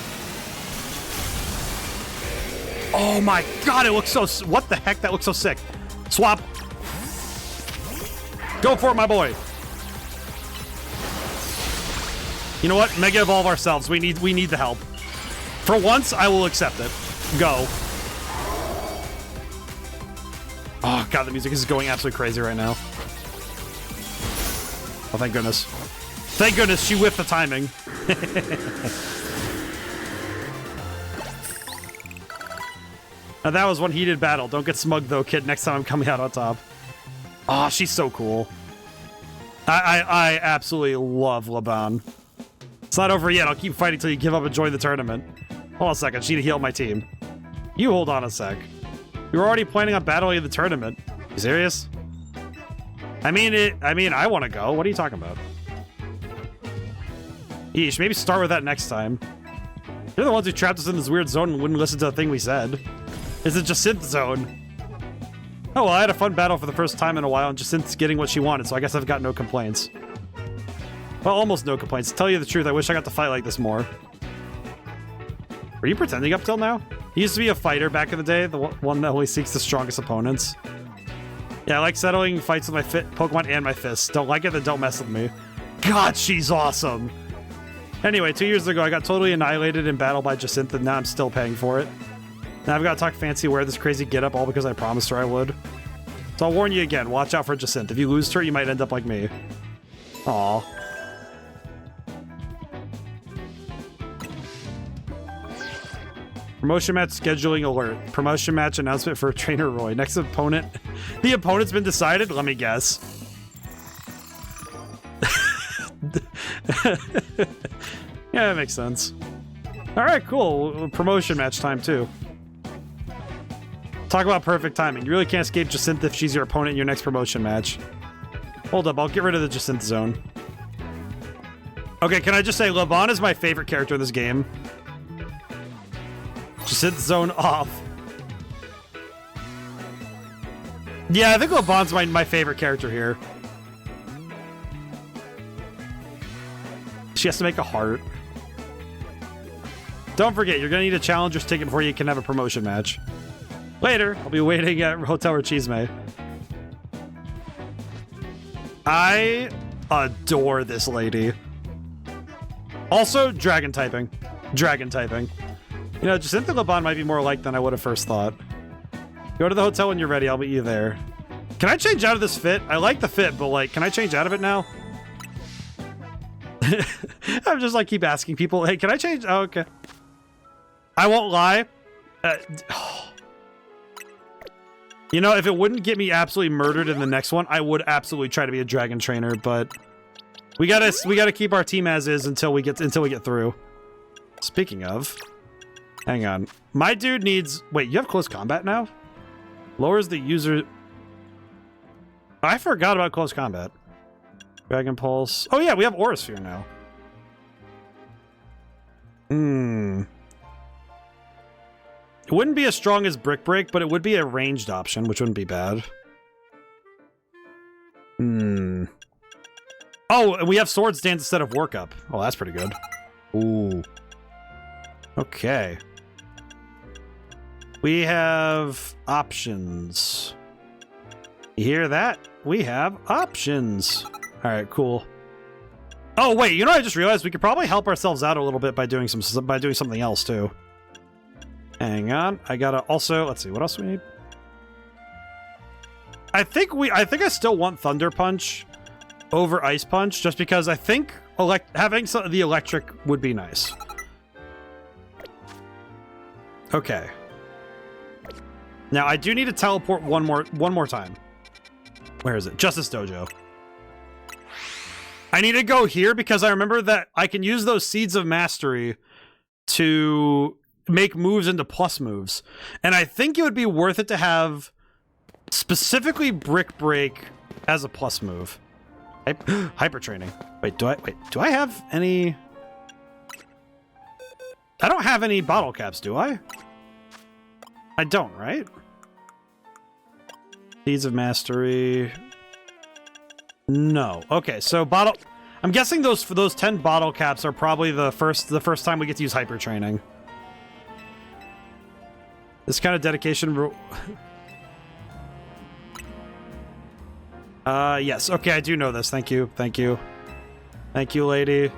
Oh my god, it looks so... What the heck? That looks so sick. Swap. Go for it, my boy. You know what? Mega Evolve ourselves. We need the help. For once, I will accept it. Go. Oh god, the music is going absolutely crazy right now. Oh, thank goodness. Thank goodness she whiffed the timing. Now that was one heated battle. Don't get smug though, kid. Next time I'm coming out on top. Oh, she's so cool. I absolutely love Laban. It's not over yet. I'll keep fighting till you give up and join the tournament. Hold on a second. She need to heal my team. You hold on a sec. You were already planning on battling in the tournament. You serious? I mean, I want to go. What are you talking about? Yeesh, maybe start with that next time. You're the ones who trapped us in this weird zone and wouldn't listen to the thing we said. Is it Jacinthe zone? Oh, well, I had a fun battle for the first time in a while, and Jacinthe's getting what she wanted, so I guess I've got no complaints. Well, almost no complaints. To tell you the truth, I wish I got to fight like this more. Were you pretending up till now? He used to be a fighter back in the day, the one that only seeks the strongest opponents. Yeah, I like settling fights with my Pokemon and my fists. Don't like it, then don't mess with me. God, she's awesome! Anyway, 2 years ago, I got totally annihilated in battle by Jacinthe, and now I'm still paying for it. Now I've got to talk fancy, wear this crazy getup, all because I promised her I would. So I'll warn you again, watch out for Jacinthe. If you lose to her, you might end up like me. Aww. Promotion match scheduling alert. Promotion match announcement for Trainer Roy. Next opponent. The opponent's been decided? Let me guess. Yeah, that makes sense. Alright, cool. Promotion match time, too. Talk about perfect timing. You really can't escape Jacinthe if she's your opponent in your next promotion match. Hold up, I'll get rid of the Jacinthe zone. Okay, can I just say, Laban is my favorite character in this game. Jacinthe zone off. Yeah, I think Laban's my favorite character here. She has to make a heart. Don't forget, you're gonna need a challenger's ticket before you can have a promotion match. Later, I'll be waiting at Hotel Rechisme. I adore this lady. Also, dragon typing. Dragon typing. You know, Jacinthe Laban might be more alike than I would have first thought. Go to the hotel when you're ready. I'll meet you there. Can I change out of this fit? I like the fit, but like, can I change out of it now? I'm just like, keep asking people, hey, can I change? Oh, okay. I won't lie. You know, if it wouldn't get me absolutely murdered in the next one, I would absolutely try to be a dragon trainer, but we gotta keep our team as is until we get through. Speaking of, hang on. My dude needs... Wait, you have close combat now? Lowers the user... I forgot about close combat. Dragon Pulse. Oh yeah, we have Aura Sphere now. It wouldn't be as strong as Brick Break, but it would be a ranged option, which wouldn't be bad. Oh, and we have Swords Dance instead of Workup. Oh, that's pretty good. Ooh. Okay. We have options. You hear that? We have options. All right, cool. Oh wait, you know what I just realized? We could probably help ourselves out a little bit by doing something else too. Hang on, I gotta also, let's see, what else do we need? I think I still want Thunder Punch over Ice Punch, just because I think having the electric would be nice. Okay. Now I do need to teleport one more time. Where is it? Justice Dojo. I need to go here because I remember that I can use those Seeds of Mastery to make moves into plus moves. And I think it would be worth it to have specifically Brick Break as a plus move. Hyper Training. Wait, do I have any... I don't have any bottle caps, do I? I don't, right? Seeds of Mastery... No. Okay, so bottle... I'm guessing those 10 bottle caps are probably the first time we get to use Hyper Training. This kind of dedication... yes. Okay, I do know this. Thank you. Thank you. Thank you, lady.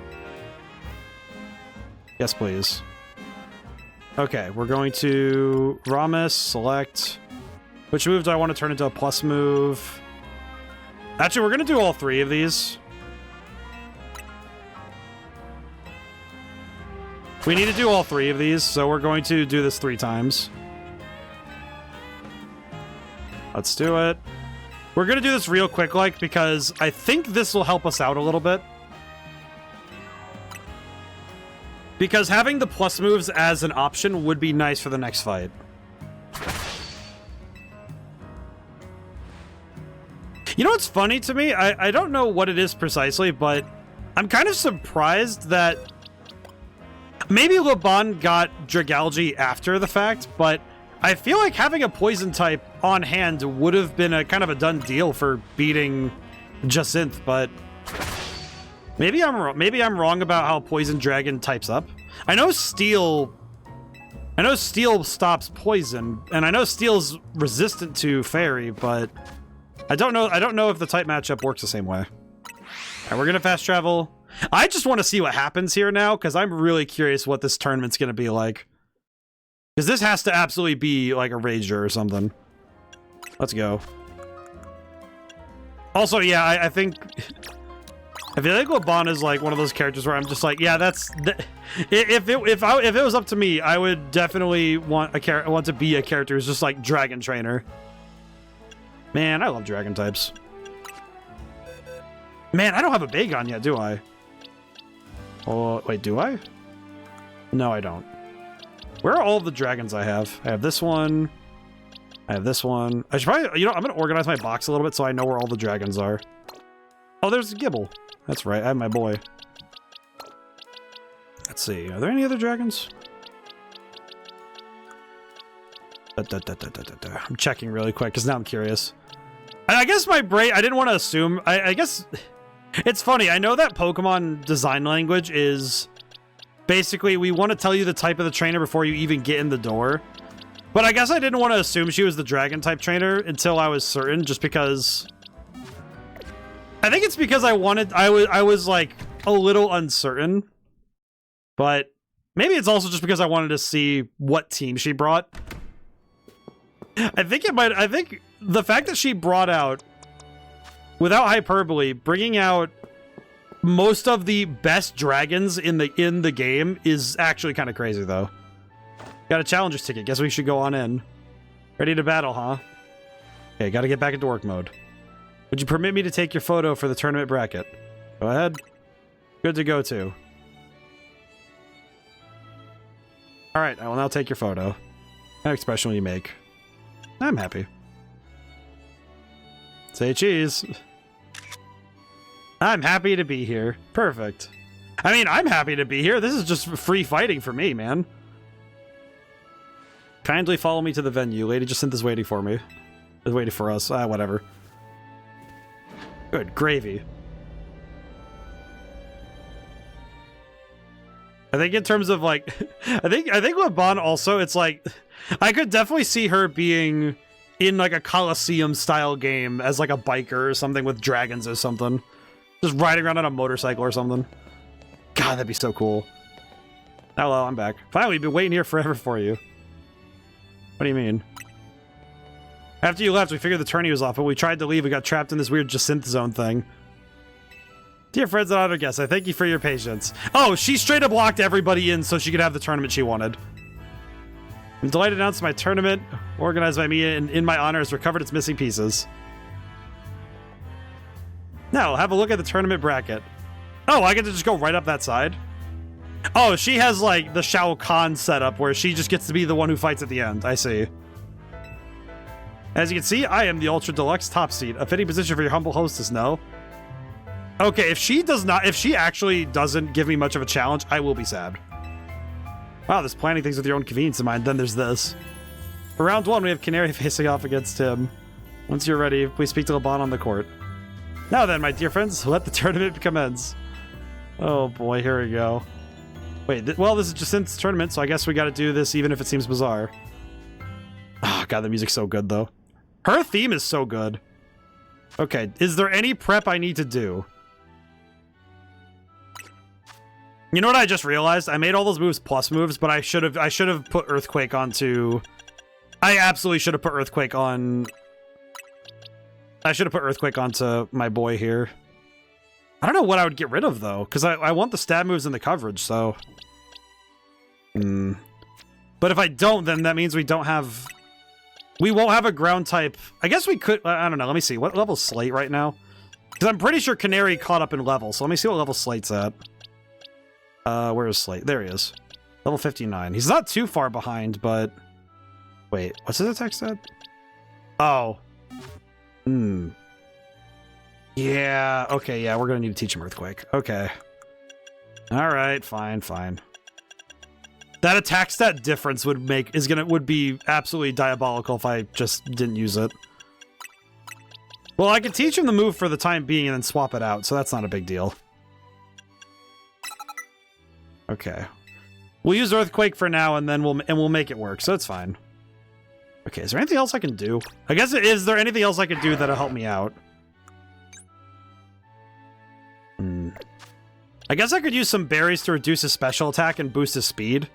Yes, please. Okay, we're going to Ramus, select... Which move do I want to turn into a plus move? Actually, we're going to do all 3 of these. We need to do all 3 of these, so we're going to do this 3 times. Let's do it. We're going to do this real quick, like, because I think this will help us out a little bit. Because having the plus moves as an option would be nice for the next fight. You know what's funny to me? I don't know what it is precisely, but I'm kind of surprised that maybe Laban got Dragalge after the fact, but I feel like having a poison type on hand would have been a kind of a done deal for beating Jacinth, but maybe I'm wrong about how Poison Dragon types up. I know Steel stops poison, and I know Steel's resistant to Fairy, but I don't know if the type matchup works the same way. Alright, we're gonna fast travel. I just want to see what happens here now, because I'm really curious what this tournament's gonna be like. Because this has to absolutely be like a Rager or something. Let's go. Also, yeah, I think... I feel like Laban is like one of those characters where I'm just like, yeah, that's... If it was up to me, I would definitely want to be a character who's just like Dragon Trainer. Man, I love Dragon types. Man, I don't have a Bagon yet, do I? Oh, wait, do I? No, I don't. Where are all the dragons I have? I have this one. I have this one. I should probably, you know, I'm going to organize my box a little bit so I know where all the dragons are. Oh, there's Gibble. That's right. I have my boy. Let's see. Are there any other dragons? I'm checking really quick because now I'm curious. I guess my brain, I didn't want to assume. I guess it's funny. I know that Pokemon design language is basically we want to tell you the type of the trainer before you even get in the door. But I guess I didn't want to assume she was the dragon type trainer until I was certain, just because I think it's because I was like a little uncertain. But maybe it's also just because I wanted to see what team she brought. I think the fact that she brought out, without hyperbole, bringing out most of the best dragons in the game is actually kind of crazy, though. Got a challenger's ticket. Guess we should go on in. Ready to battle, huh? Okay, gotta get back into work mode. Would you permit me to take your photo for the tournament bracket? Go ahead. Good to go, too. Alright, I will now take your photo. What expression will you make? I'm happy. Say cheese. I'm happy to be here. Perfect. I mean, I'm happy to be here. This is just free fighting for me, man. Kindly follow me to the venue. Lady Jacinth is waiting for me. Is waiting for us. Whatever. Good gravy. I think in terms of like, I think Laban also, it's like, I could definitely see her being in like a Coliseum style game as like a biker or something with dragons or something. Just riding around on a motorcycle or something. God, that'd be so cool. Hello, I'm back. Finally, we've been waiting here forever for you. What do you mean? After you left, we figured the tourney was off, but we tried to leave. We got trapped in this weird Jacinth zone thing. Dear friends and other guests, I thank you for your patience. Oh, she straight up locked everybody in so she could have the tournament she wanted. I'm delighted to announce my tournament, organized by me in my honor, has recovered its missing pieces. Now, have a look at the tournament bracket. Oh, I get to just go right up that side? Oh, she has, like, the Shao Kahn setup where she just gets to be the one who fights at the end. I see. As you can see, I am the Ultra Deluxe top seed. A fitting position for your humble hostess, no? Okay, if she actually doesn't give me much of a challenge, I will be sad. Wow, there's planning things with your own convenience in mind. Then there's this. For round 1, we have Canary facing off against him. Once you're ready, please speak to Laban on the court. Now then, my dear friends, let the tournament commence. Oh boy, here we go. Wait, well, this is Jacinth's tournament, so I guess we gotta do this even if it seems bizarre. Oh, God, the music's so good, though. Her theme is so good. Okay, is there any prep I need to do? You know what I just realized? I made all those moves plus moves, but I should have put Earthquake onto I absolutely should have put Earthquake on... I should have put Earthquake onto my boy here. I don't know what I would get rid of, though, because I want the stab moves and the coverage, so... But if I don't, then that means we don't have... We won't have a ground type. I guess we could... I don't know. Let me see. What level's Slate right now? Because I'm pretty sure Canary caught up in level. So let me see what level Slate's at. Where is Slate? There he is. Level 59. He's not too far behind, but... Wait. What's his attack stat? Oh. Yeah. Okay, yeah. We're going to need to teach him Earthquake. Okay. Alright. Fine, fine. That attack stat difference would be absolutely diabolical if I just didn't use it. Well, I could teach him the move for the time being and then swap it out, so that's not a big deal. Okay. We'll use Earthquake for now and then we'll make it work, so it's fine. Okay, is there anything else I can do? I guess is there anything else I can do that'll help me out? I guess I could use some berries to reduce his special attack and boost his speed.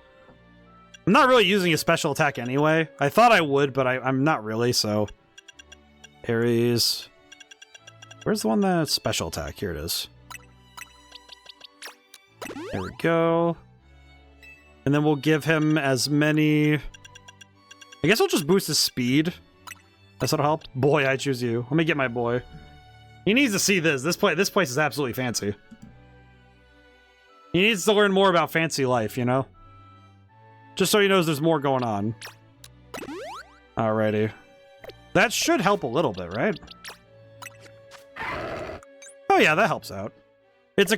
I'm not really using a special attack anyway. I thought I would, but I'm not really, so... Aries... Where's the one that's special attack? Here it is. There we go. And then we'll give him as many... I guess we'll just boost his speed. That'll help. Boy, I choose you. Let me get my boy. He needs to see this. This place is absolutely fancy. He needs to learn more about fancy life, you know? Just so he knows there's more going on. Alrighty. That should help a little bit, right? Oh yeah, that helps out. It's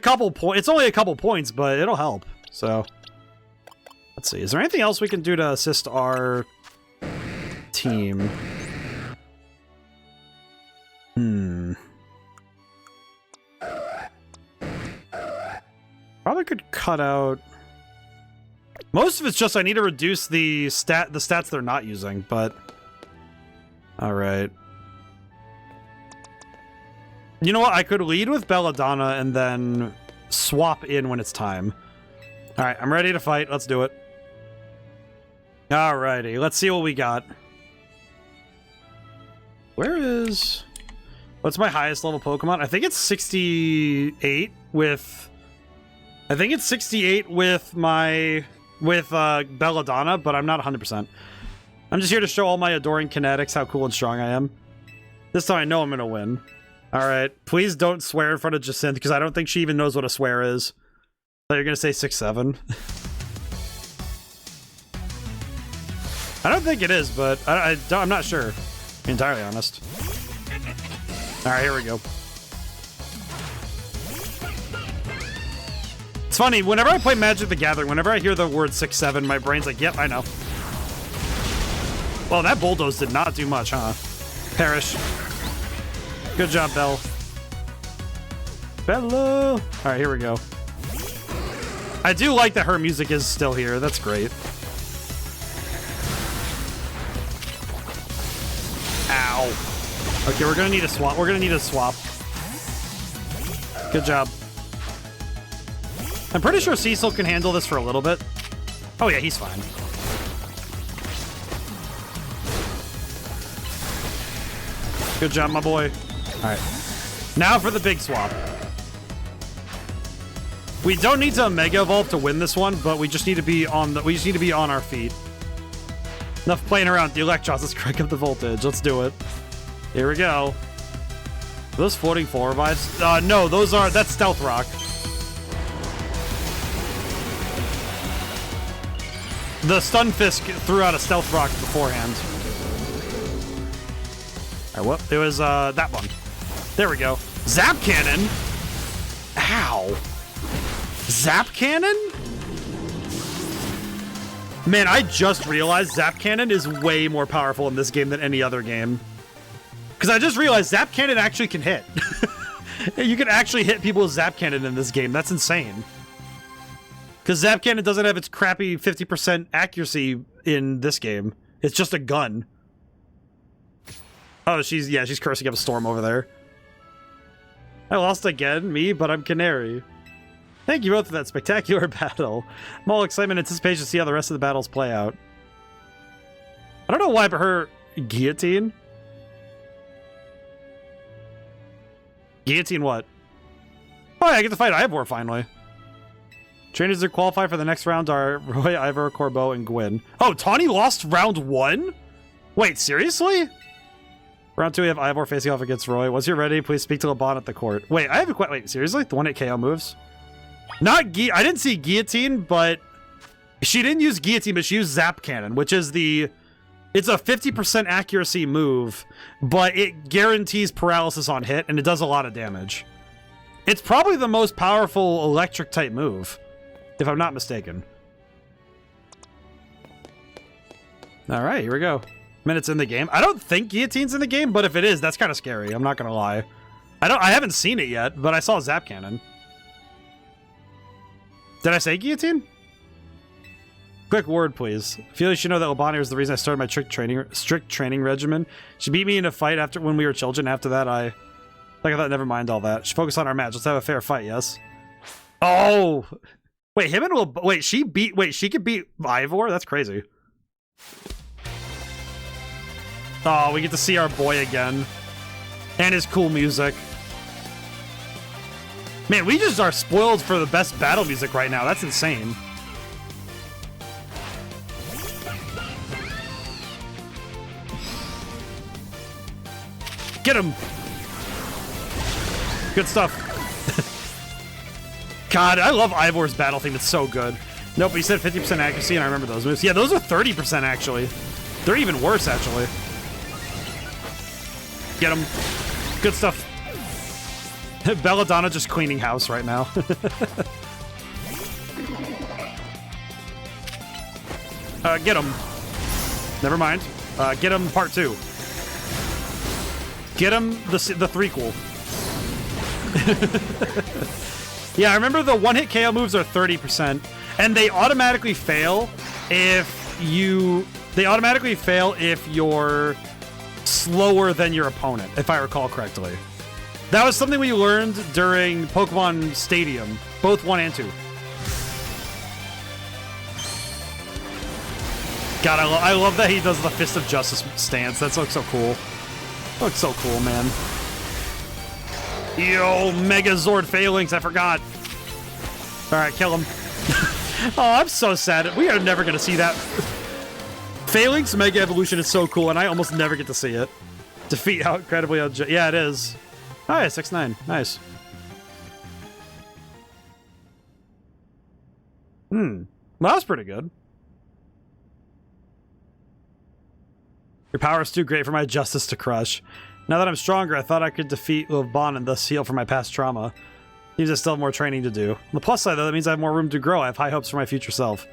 only a couple points, but it'll help. So, let's see. Is there anything else we can do to assist our team? Probably could cut out... Most of it's just I need to reduce the stats they're not using, but... Alright. You know what? I could lead with Belladonna and then swap in when it's time. Alright, I'm ready to fight. Let's do it. Alrighty, let's see what we got. Where is... What's my highest level Pokemon? I think it's 68 with... I think it's 68 with my... with Belladonna, but I'm not 100%. I'm just here to show all my adoring kinetics how cool and strong I am. This time I know I'm gonna win. Alright, please don't swear in front of Jacinthe, because I don't think she even knows what a swear is. I thought you're gonna say 6'7". I don't think it is, but I'm not sure. To be entirely honest. Alright, here we go. It's funny, whenever I play Magic the Gathering, whenever I hear the word 6'7", my brain's like, yep, I know. Well, that bulldoze did not do much, huh? Perish. Good job, Belle. Bella! Alright, here we go. I do like that her music is still here. That's great. Ow. Okay, we're gonna need a swap. We're gonna need a swap. Good job. I'm pretty sure Cecil can handle this for a little bit. Oh yeah, he's fine. Good job, my boy. Alright. Now for the big swap. We don't need to Mega Evolve to win this one, but we just need to be on our feet. Enough playing around with the Electros. Let's crank up the voltage. Let's do it. Here we go. Are those floating 4 revives? No, that's Stealth Rock. The Stunfisk threw out a Stealth Rock beforehand. Alright, what? It was, that one. There we go. Zap Cannon? Ow. Zap Cannon? Man, I just realized Zap Cannon is way more powerful in this game than any other game. Because I just realized Zap Cannon actually can hit. You can actually hit people with Zap Cannon in this game. That's insane. Because Zap Cannon doesn't have its crappy 50% accuracy in this game. It's just a gun. Oh, she's cursing up a storm over there. I lost again, me, but I'm Canary. Thank you both for that spectacular battle. I'm all excitement and anticipation to see how the rest of the battles play out. I don't know why, but her guillotine. Guillotine what? Oh, yeah, I get to fight Ivor finally. Trainers that qualify for the next round are Roy, Ivor, Corbeau, and Gwyn. Oh, Tawny lost round 1? Wait, seriously? Round 2, we have Ivor facing off against Roy. Once you're ready, please speak to LeBon at the court. Wait, I have a question. Wait, seriously? The one at KO moves? Not I didn't see Guillotine, but she didn't use Guillotine, but she used Zap Cannon, which is the... It's a 50% accuracy move, but it guarantees paralysis on hit, and it does a lot of damage. It's probably the most powerful electric-type move, if I'm not mistaken. Alright, here we go. Minutes in the game. I don't think Guillotine's in the game, but if it is, that's kind of scary. I'm not gonna lie. I haven't seen it yet, but I saw Zap Cannon. Did I say Guillotine? Quick word, please. I feel you should know that Albania was the reason I started my strict training regimen. She beat me in a fight after when we were children. After that, I thought, never mind all that. She focused on our match. Let's have a fair fight, yes? Oh! Wait, wait, she could beat Ivor? That's crazy. Oh, we get to see our boy again. And his cool music. Man, we just are spoiled for the best battle music right now. That's insane. Get him! Good stuff. God, I love Ivor's battle theme. It's so good. Nope, he said 50% accuracy, and I remember those moves. Yeah, those are 30% actually. They're even worse, actually. Get him. Good stuff. Belladonna just cleaning house right now. Get him. Never mind. Get him part 2. Get him the threequel. Yeah, I remember the one-hit KO moves are 30%, and they automatically fail if you're slower than your opponent, if I recall correctly. That was something we learned during Pokemon Stadium, both 1 and 2. God, I love that he does the Fist of Justice stance. That looks so cool. Looks so cool, man. Yo, Megazord Phalanx, I forgot. Alright, kill him. Oh, I'm so sad. We are never going to see that. Phalanx Mega Evolution is so cool, and I almost never get to see it. Defeat how incredibly... Yeah, it is. Oh, yeah, 6-9. Nice. Well, that was pretty good. Your power is too great for my justice to crush. Now that I'm stronger, I thought I could defeat Lobon and thus heal from my past trauma. Means I still have more training to do. On the plus side, though, that means I have more room to grow. I have high hopes for my future self.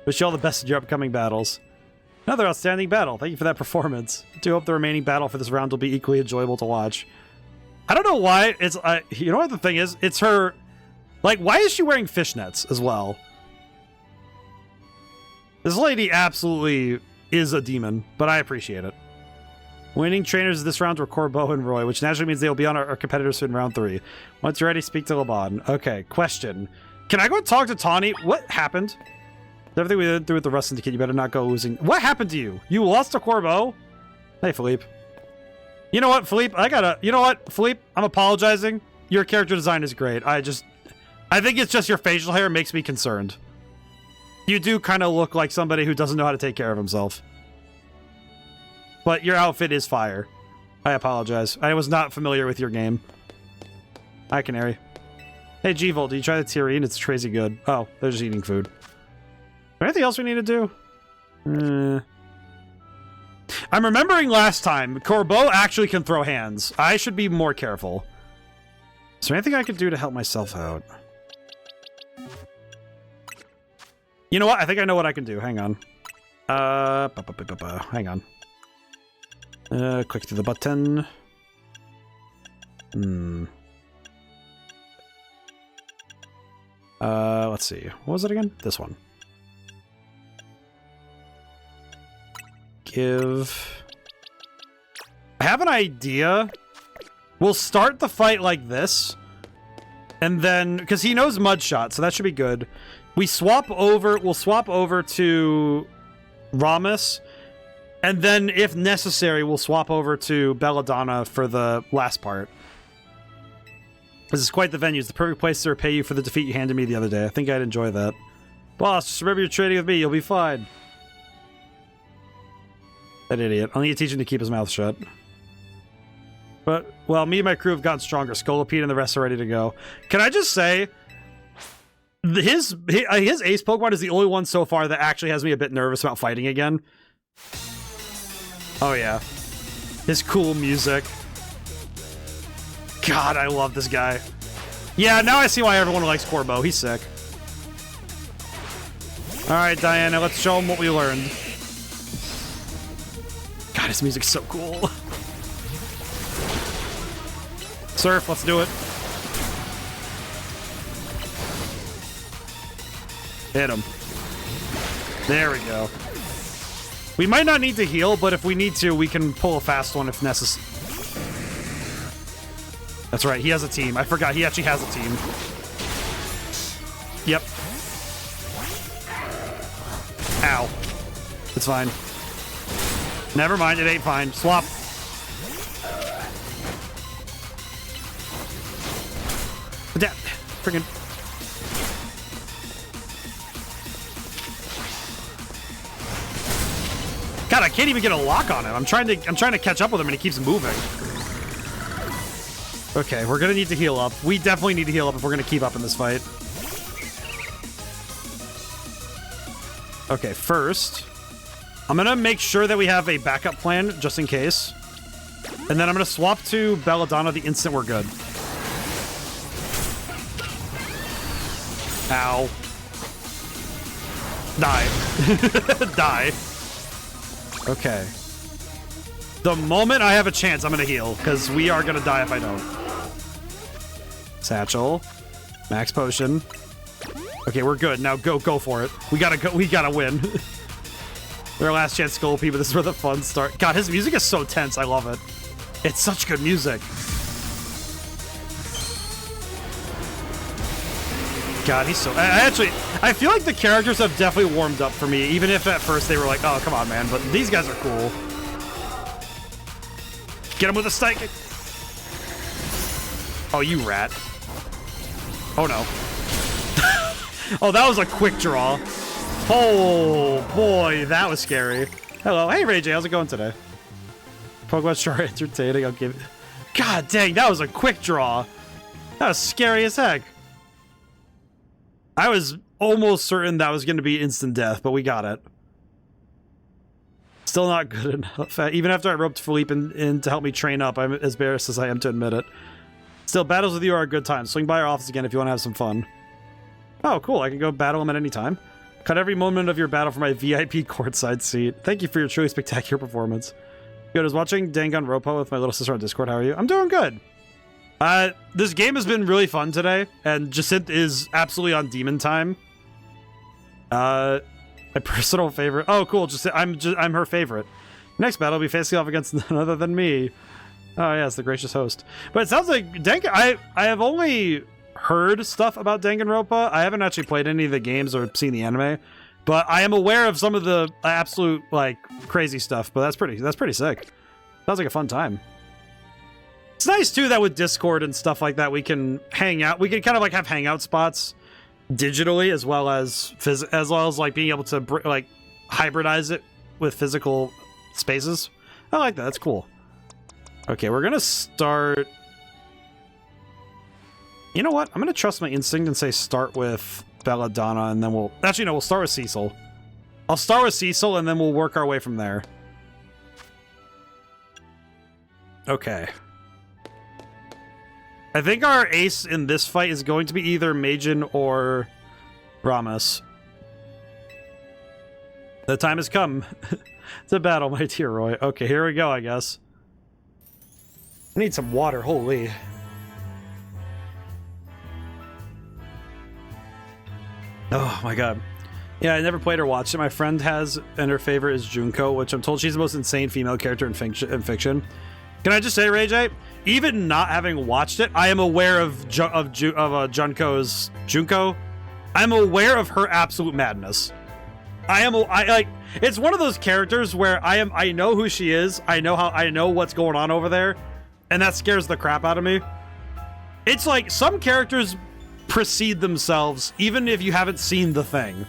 Wish you all the best in your upcoming battles. Another outstanding battle. Thank you for that performance. I do hope the remaining battle for this round will be equally enjoyable to watch. I don't know why. It's you know what the thing is? It's her... Like, why is she wearing fishnets as well? This lady absolutely is a demon, but I appreciate it. Winning trainers this round were Corbeau and Roy, which naturally means they will be on our competitors in round 3. Once you're ready, speak to LeBon. Okay, question. Can I go talk to Tawny? What happened? Everything we went through with the Rust Syndicate, you better not go losing. What happened to you? You lost to Corbeau? Hey, Philippe. You know what, Philippe? You know what, Philippe? I'm apologizing. Your character design is great. I think it's just your facial hair makes me concerned. You do kind of look like somebody who doesn't know how to take care of himself. But your outfit is fire. I apologize. I was not familiar with your game. Hi, Canary. Hey, G-Volt, did you try the Tyrene? It's crazy good. Oh, they're just eating food. Is there anything else we need to do? I'm remembering last time, Corbeau actually can throw hands. I should be more careful. Is there anything I could do to help myself out? You know what? I think I know what I can do. Hang on. Hang on. Click to the button. Let's see. What was it again? This one. Give... I have an idea. We'll start the fight like this. And then... Because he knows Mud Shot, so that should be good. We swap over... We'll swap over to Ramus. And then, if necessary, we'll swap over to Belladonna for the last part. This is quite the venue. It's the perfect place to repay you for the defeat you handed me the other day. I think I'd enjoy that. Boss, just remember you're trading with me. You'll be fine. That idiot. I'll need to teach him to keep his mouth shut. But, well, me and my crew have gotten stronger. Scolipede and the rest are ready to go. Can I just say, his ace Pokemon is the only one so far that actually has me a bit nervous about fighting again. Oh, yeah. His cool music. God, I love this guy. Yeah, now I see why everyone likes Corbo. He's sick. Alright, Diana, let's show him what we learned. God, his music's so cool. Surf, let's do it. Hit him. There we go. We might not need to heal, but if we need to, we can pull a fast one if necessary. That's right, he has a team. I forgot, he actually has a team. Yep. Ow. It's fine. Never mind, it ain't fine. Swap. Freaking. God, I can't even get a lock on him. I'm trying to catch up with him and he keeps moving. Okay, we're gonna need to heal up. We definitely need to heal up if we're gonna keep up in this fight. Okay, first, I'm gonna make sure that we have a backup plan just in case. And then I'm gonna swap to Belladonna the instant we're good. Ow. Die. Die. Okay. The moment I have a chance, I'm gonna heal, because we are gonna die if I don't. Satchel. Max potion. Okay, we're good. Now go for it. We gotta go. We gotta win. Our last chance, Scolipede, but this is where the fun starts. God, his music is so tense. I love it. It's such good music. God, he's so... I feel like the characters have definitely warmed up for me, even if at first they were like, oh, come on, man. But these guys are cool. Get him with a stike. Oh, you rat. Oh, no. Oh, that was a quick draw. Oh, boy, that was scary. Hello. Hey, Ray J, how's it going today? Pokemon sure entertaining. I'll give it... God dang, that was a quick draw. That was scary as heck. I was almost certain that was going to be instant death, but we got it. Still not good enough. Even after I roped Philippe in to help me train up, I'm as embarrassed as I am to admit it. Still, battles with you are a good time. Swing by our office again if you want to have some fun. Oh, cool. I can go battle him at any time. Cut every moment of your battle for my VIP courtside seat. Thank you for your truly spectacular performance. Good. I was watching Danganronpa with my little sister on Discord. How are you? I'm doing good. This game has been really fun today, and Jacinthe is absolutely on demon time. My personal favorite. Oh, cool. I'm her favorite. Next battle will be facing off against none other than me. Oh, yes, the gracious host. But it sounds like I have only heard stuff about Danganronpa. I haven't actually played any of the games or seen the anime, but I am aware of some of the absolute like crazy stuff. But that's pretty sick. Sounds like a fun time. It's nice too that with Discord and stuff like that we can hang out. We can kind of like have hangout spots digitally as well as like being able to like hybridize it with physical spaces. I like that. That's cool. Okay, we're gonna start. You know what? I'm gonna trust my instinct and say start with Belladonna, and then we'll actually no, we'll start with Cecil. I'll start with Cecil, and then we'll work our way from there. Okay. I think our ace in this fight is going to be either Majin or Ramus. The time has come to battle, my dear Roy. Okay, here we go, I guess. I need some water, holy. Oh my god. Yeah, I never played or watched it. My friend has, and her favorite is Junko, which I'm told she's the most insane female character in fiction. Can I just say, Ray J, even not having watched it, I am aware of Junko. I'm aware of her absolute madness. I like, it's one of those characters where I know who she is, I know what's going on over there, and that scares the crap out of me. It's like some characters precede themselves even if you haven't seen the thing.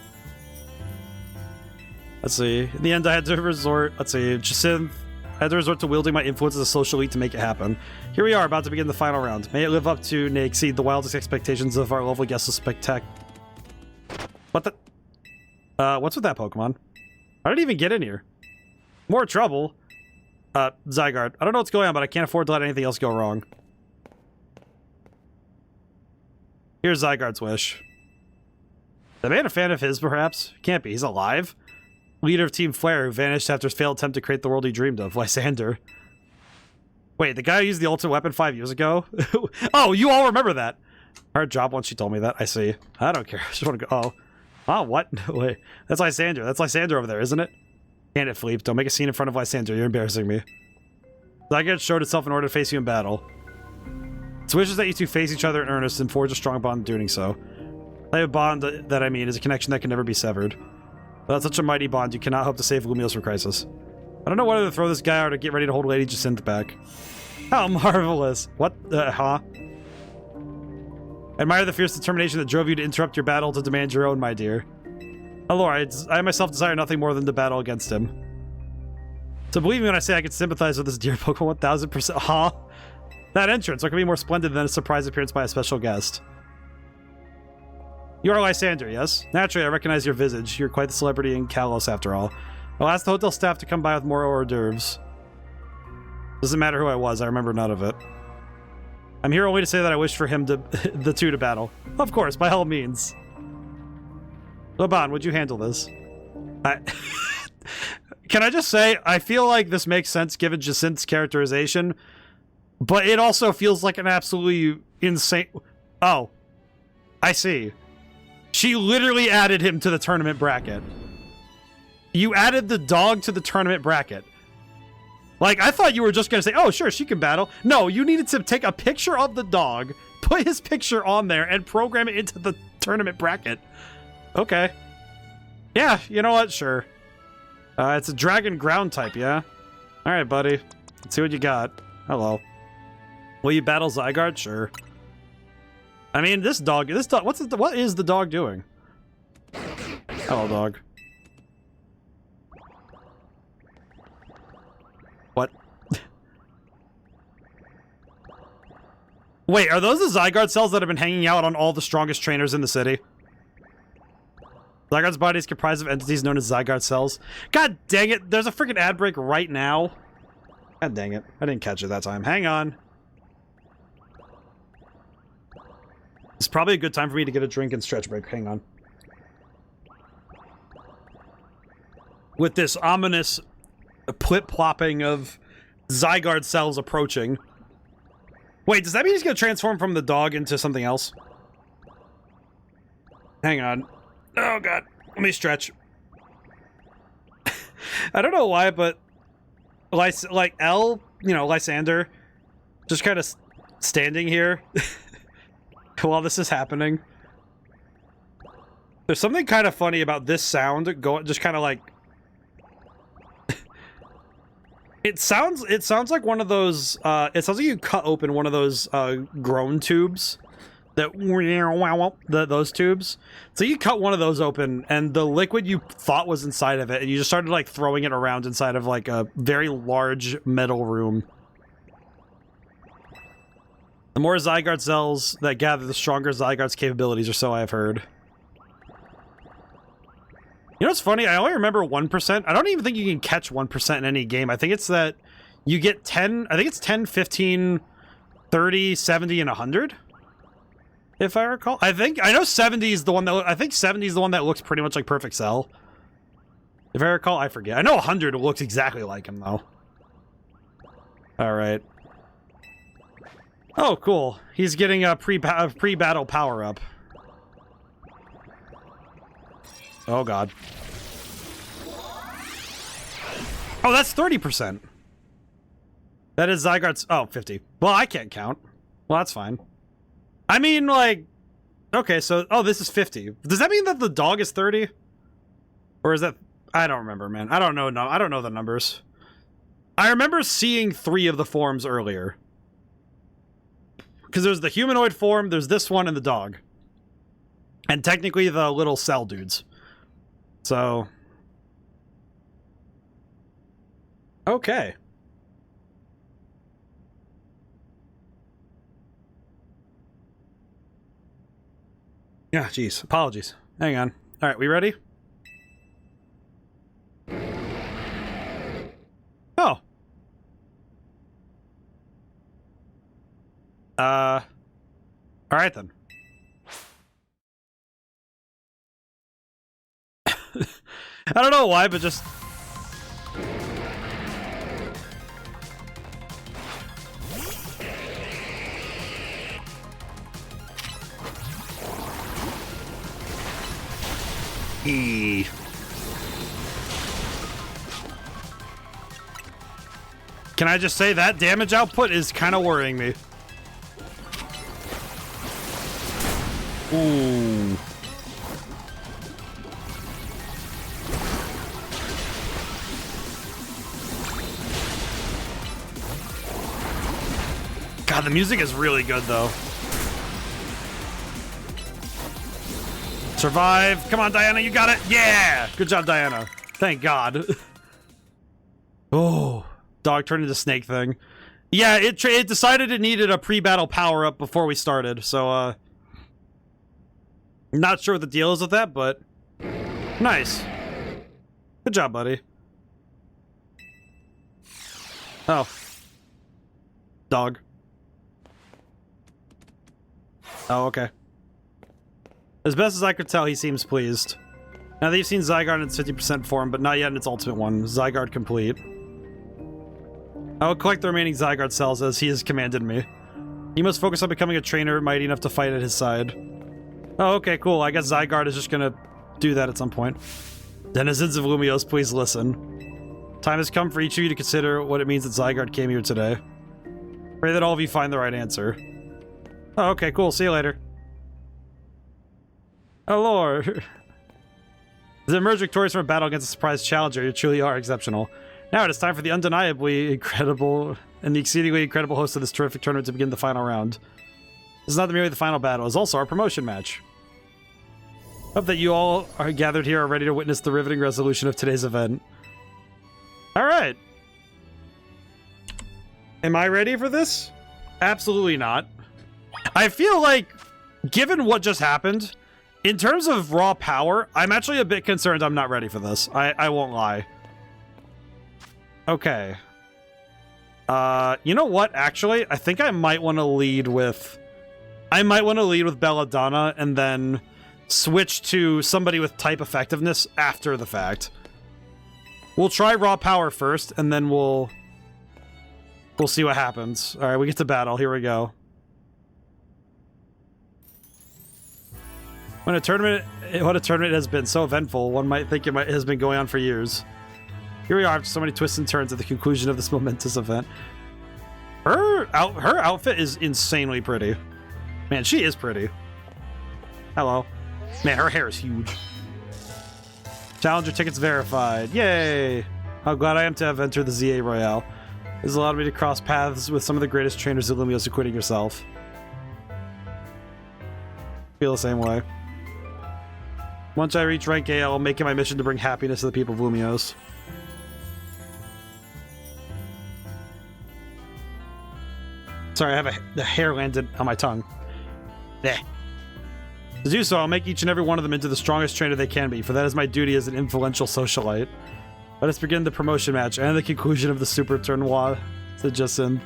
Let's see. In the end, I had to resort. Let's see. Jacinth. I had to resort to wielding my influence as a social elite to make it happen. Here we are, about to begin the final round. May it live up to, nay, exceed the wildest expectations of our lovely guest of spectac. What the? What's with that Pokemon? I didn't even get in here. More trouble. Zygarde. I don't know what's going on, but I can't afford to let anything else go wrong. Here's Zygarde's wish. The man a fan of his, perhaps? Can't be. He's alive. Leader of Team Flare, who vanished after his failed attempt to create the world he dreamed of. Lysander. Wait, the guy who used the ultimate weapon 5 years ago? Oh, you all remember that. Hard job once she told me that. I see. I don't care. I just want to go. Oh. Oh, what? No way. That's Lysander. That's Lysander over there, isn't it? Can it, Philippe? Don't make a scene in front of Lysander. You're embarrassing me. Zygarde showed itself in order to face you in battle. Its wishes that you two face each other in earnest and forge a strong bond in doing so. The type of bond that I mean is a connection that can never be severed. Without such a mighty bond, you cannot hope to save Lumios from crisis. I don't know whether to throw this guy or to get ready to hold Lady Jacinth back. How marvelous. What? Huh? Admire the fierce determination that drove you to interrupt your battle to demand your own, my dear. Oh, Lord, I myself desire nothing more than to battle against him. So believe me when I say I can sympathize with this dear Pokemon 1000%. Huh? That entrance, what could be more splendid than a surprise appearance by a special guest? You are Lysander, yes? Naturally, I recognize your visage. You're quite the celebrity in Kalos, after all. I'll ask the hotel staff to come by with more hors d'oeuvres. Doesn't matter who I was, I remember none of it. I'm here only to say that I wish for him to the two to battle. Of course, by all means. Laban, would you handle this? Can I just say, I feel like this makes sense given Jacinth's characterization, but it also feels like an absolutely insane... Oh. I see. She literally added him to the tournament bracket. You added the dog to the tournament bracket. Like, I thought you were just going to say, oh, sure, she can battle. No, you needed to take a picture of the dog, put his picture on there, and program it into the tournament bracket. Okay. Yeah, you know what? Sure. It's a dragon ground type, yeah? Alright, buddy. Let's see what you got. Hello. Will you battle Zygarde? Sure. I mean, this dog, what is the dog doing? Hello, dog. What? Wait, are those the Zygarde cells that have been hanging out on all the strongest trainers in the city? Zygarde's body is comprised of entities known as Zygarde cells. God dang it, there's a freaking ad break right now. God dang it, I didn't catch it that time. Hang on. It's probably a good time for me to get a drink and stretch break. Hang on. With this ominous plip-plopping of Zygarde cells approaching. Wait, does that mean he's gonna transform from the dog into something else? Hang on. Oh god, let me stretch. I don't know why, but like Lysander, just kind of standing here while this is happening. There's something kind of funny about this sound just kind of like it sounds like one of those it sounds like you cut open one of those groan tubes. Those tubes. So you cut one of those open, and the liquid you thought was inside of it, and you just started like throwing it around inside of like a very large metal room. The more Zygarde cells that gather, the stronger Zygarde's capabilities, or so I have heard. You know what's funny? I only remember 1%. I don't even think you can catch 1% in any game. I think it's that you get 10, I think it's 10, 15, 30, 70, and 100. If I recall. I know 70 is the one that, I think 70 is the one that looks pretty much like Perfect Cell. If I recall, I forget. I know 100 looks exactly like him, though. Alright. Oh, cool. He's getting a pre-battle power-up. Oh, God. Oh, that's 30%. That is Zygarde's... Oh, 50. Well, I can't count. Well, that's fine. I mean, like... Okay, so... Oh, this is 50. Does that mean that the dog is 30? Or is that... I don't remember, man. I don't know. No, I don't know the numbers. I remember seeing 3 of the forms earlier. Because there's the humanoid form, there's this one, and the dog. And technically the little cell dudes. So... Okay. Yeah, jeez. Apologies. Hang on. Alright, we ready? Oh. Alright then. I don't know why, but just... E. Can I just say that damage output is kind of worrying me? Ooh. God, the music is really good, though. Survive. Come on, Diana, you got it. Yeah! Good job, Diana. Thank God. Oh. Dog turned into snake thing. Yeah, it decided it needed a pre-battle power-up before we started, so, not sure what the deal is with that, but... Nice. Good job, buddy. Oh. Dog. Oh, okay. As best as I could tell, he seems pleased. Now that you've seen Zygarde in its 50% form, but not yet in its ultimate one. Zygarde complete. I will collect the remaining Zygarde cells as he has commanded me. You must focus on becoming a trainer mighty enough to fight at his side. Oh, okay, cool. I guess Zygarde is just gonna do that at some point. Denizens of Lumiose, please listen. Time has come for each of you to consider what it means that Zygarde came here today. Pray that all of you find the right answer. Oh, okay, cool. See you later. Oh, Lord. As emerge victorious from a battle against a surprise challenger, you truly are exceptional. Now it is time for the undeniably incredible and the exceedingly incredible host of this terrific tournament to begin the final round. This is not merely the final battle, it is also our promotion match. Hope that you all are gathered here are ready to witness the riveting resolution of today's event. Alright. Am I ready for this? Absolutely not. I feel like, given what just happened, in terms of raw power, I'm actually a bit concerned I'm not ready for this. I won't lie. Okay. You know what, actually? I think I might want to lead with... Belladonna and then switch to somebody with type effectiveness after the fact. We'll try raw power first, and then we'll see what happens. Alright, we get to battle. Here we go. What a tournament it has been, so eventful. One might think it has been going on for years. Here we are, after so many twists and turns at the conclusion of this momentous event. Her outfit is insanely pretty. Man, she is pretty. Hello. Man, her hair is huge. Challenger tickets verified. Yay! How glad I am to have entered the ZA Royale. This has allowed me to cross paths with some of the greatest trainers of Lumiose, including yourself. Feel the same way. Once I reach rank A, I'll make it my mission to bring happiness to the people of Lumiose. Sorry, I have the hair landed on my tongue. Blech. To do so, I'll make each and every one of them into the strongest trainer they can be, for that is my duty as an influential socialite. Let us begin the promotion match and the conclusion of the Super Tournoi, said Justin.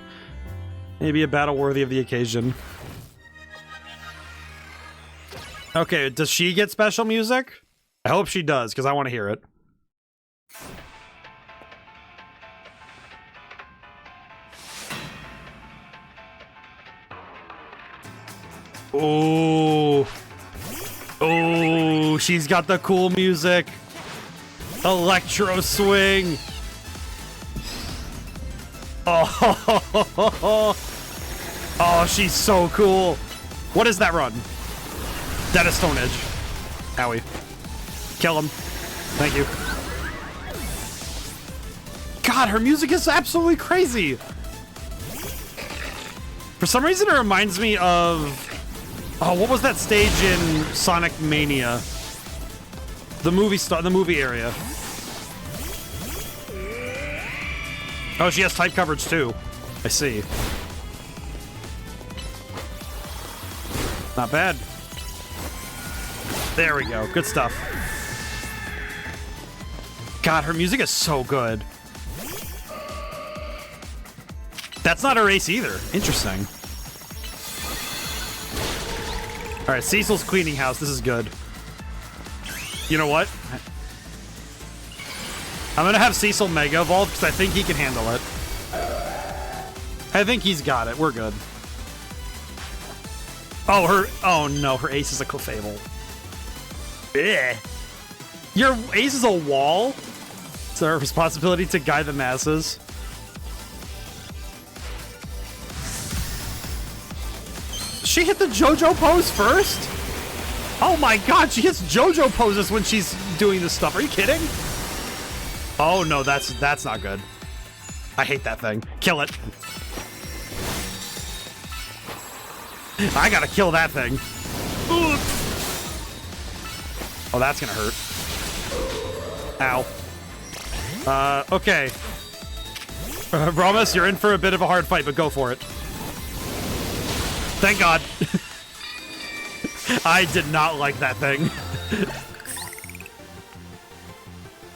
Maybe a battle worthy of the occasion. Okay, does she get special music? I hope she does, because I want to hear it. Oh. Oh, she's got the cool music. Electro swing. Oh, oh, she's so cool. What is that run? That is Stone Edge. Owie. Kill him. Thank you. God, her music is absolutely crazy. For some reason, it reminds me of... Oh, what was that stage in Sonic Mania? The movie area. Oh, she has type coverage too. I see. Not bad. There we go. Good stuff. God, her music is so good. That's not her ace either. Interesting. All right, Cecil's cleaning house. This is good. You know what? I'm gonna have Cecil Mega Evolve because I think he can handle it. I think he's got it. We're good. Oh no, her ace is a Clefable. Ugh. Your ace is a wall? It's our responsibility to guide the masses. She hit the JoJo pose first? Oh my god, she hits JoJo poses when she's doing this stuff. Are you kidding? Oh no, that's not good. I hate that thing. Kill it. I gotta kill that thing. Ugh. Oh, that's gonna hurt. Ow. Okay. Rhomus, you're in for a bit of a hard fight, but go for it. Thank God. I did not like that thing.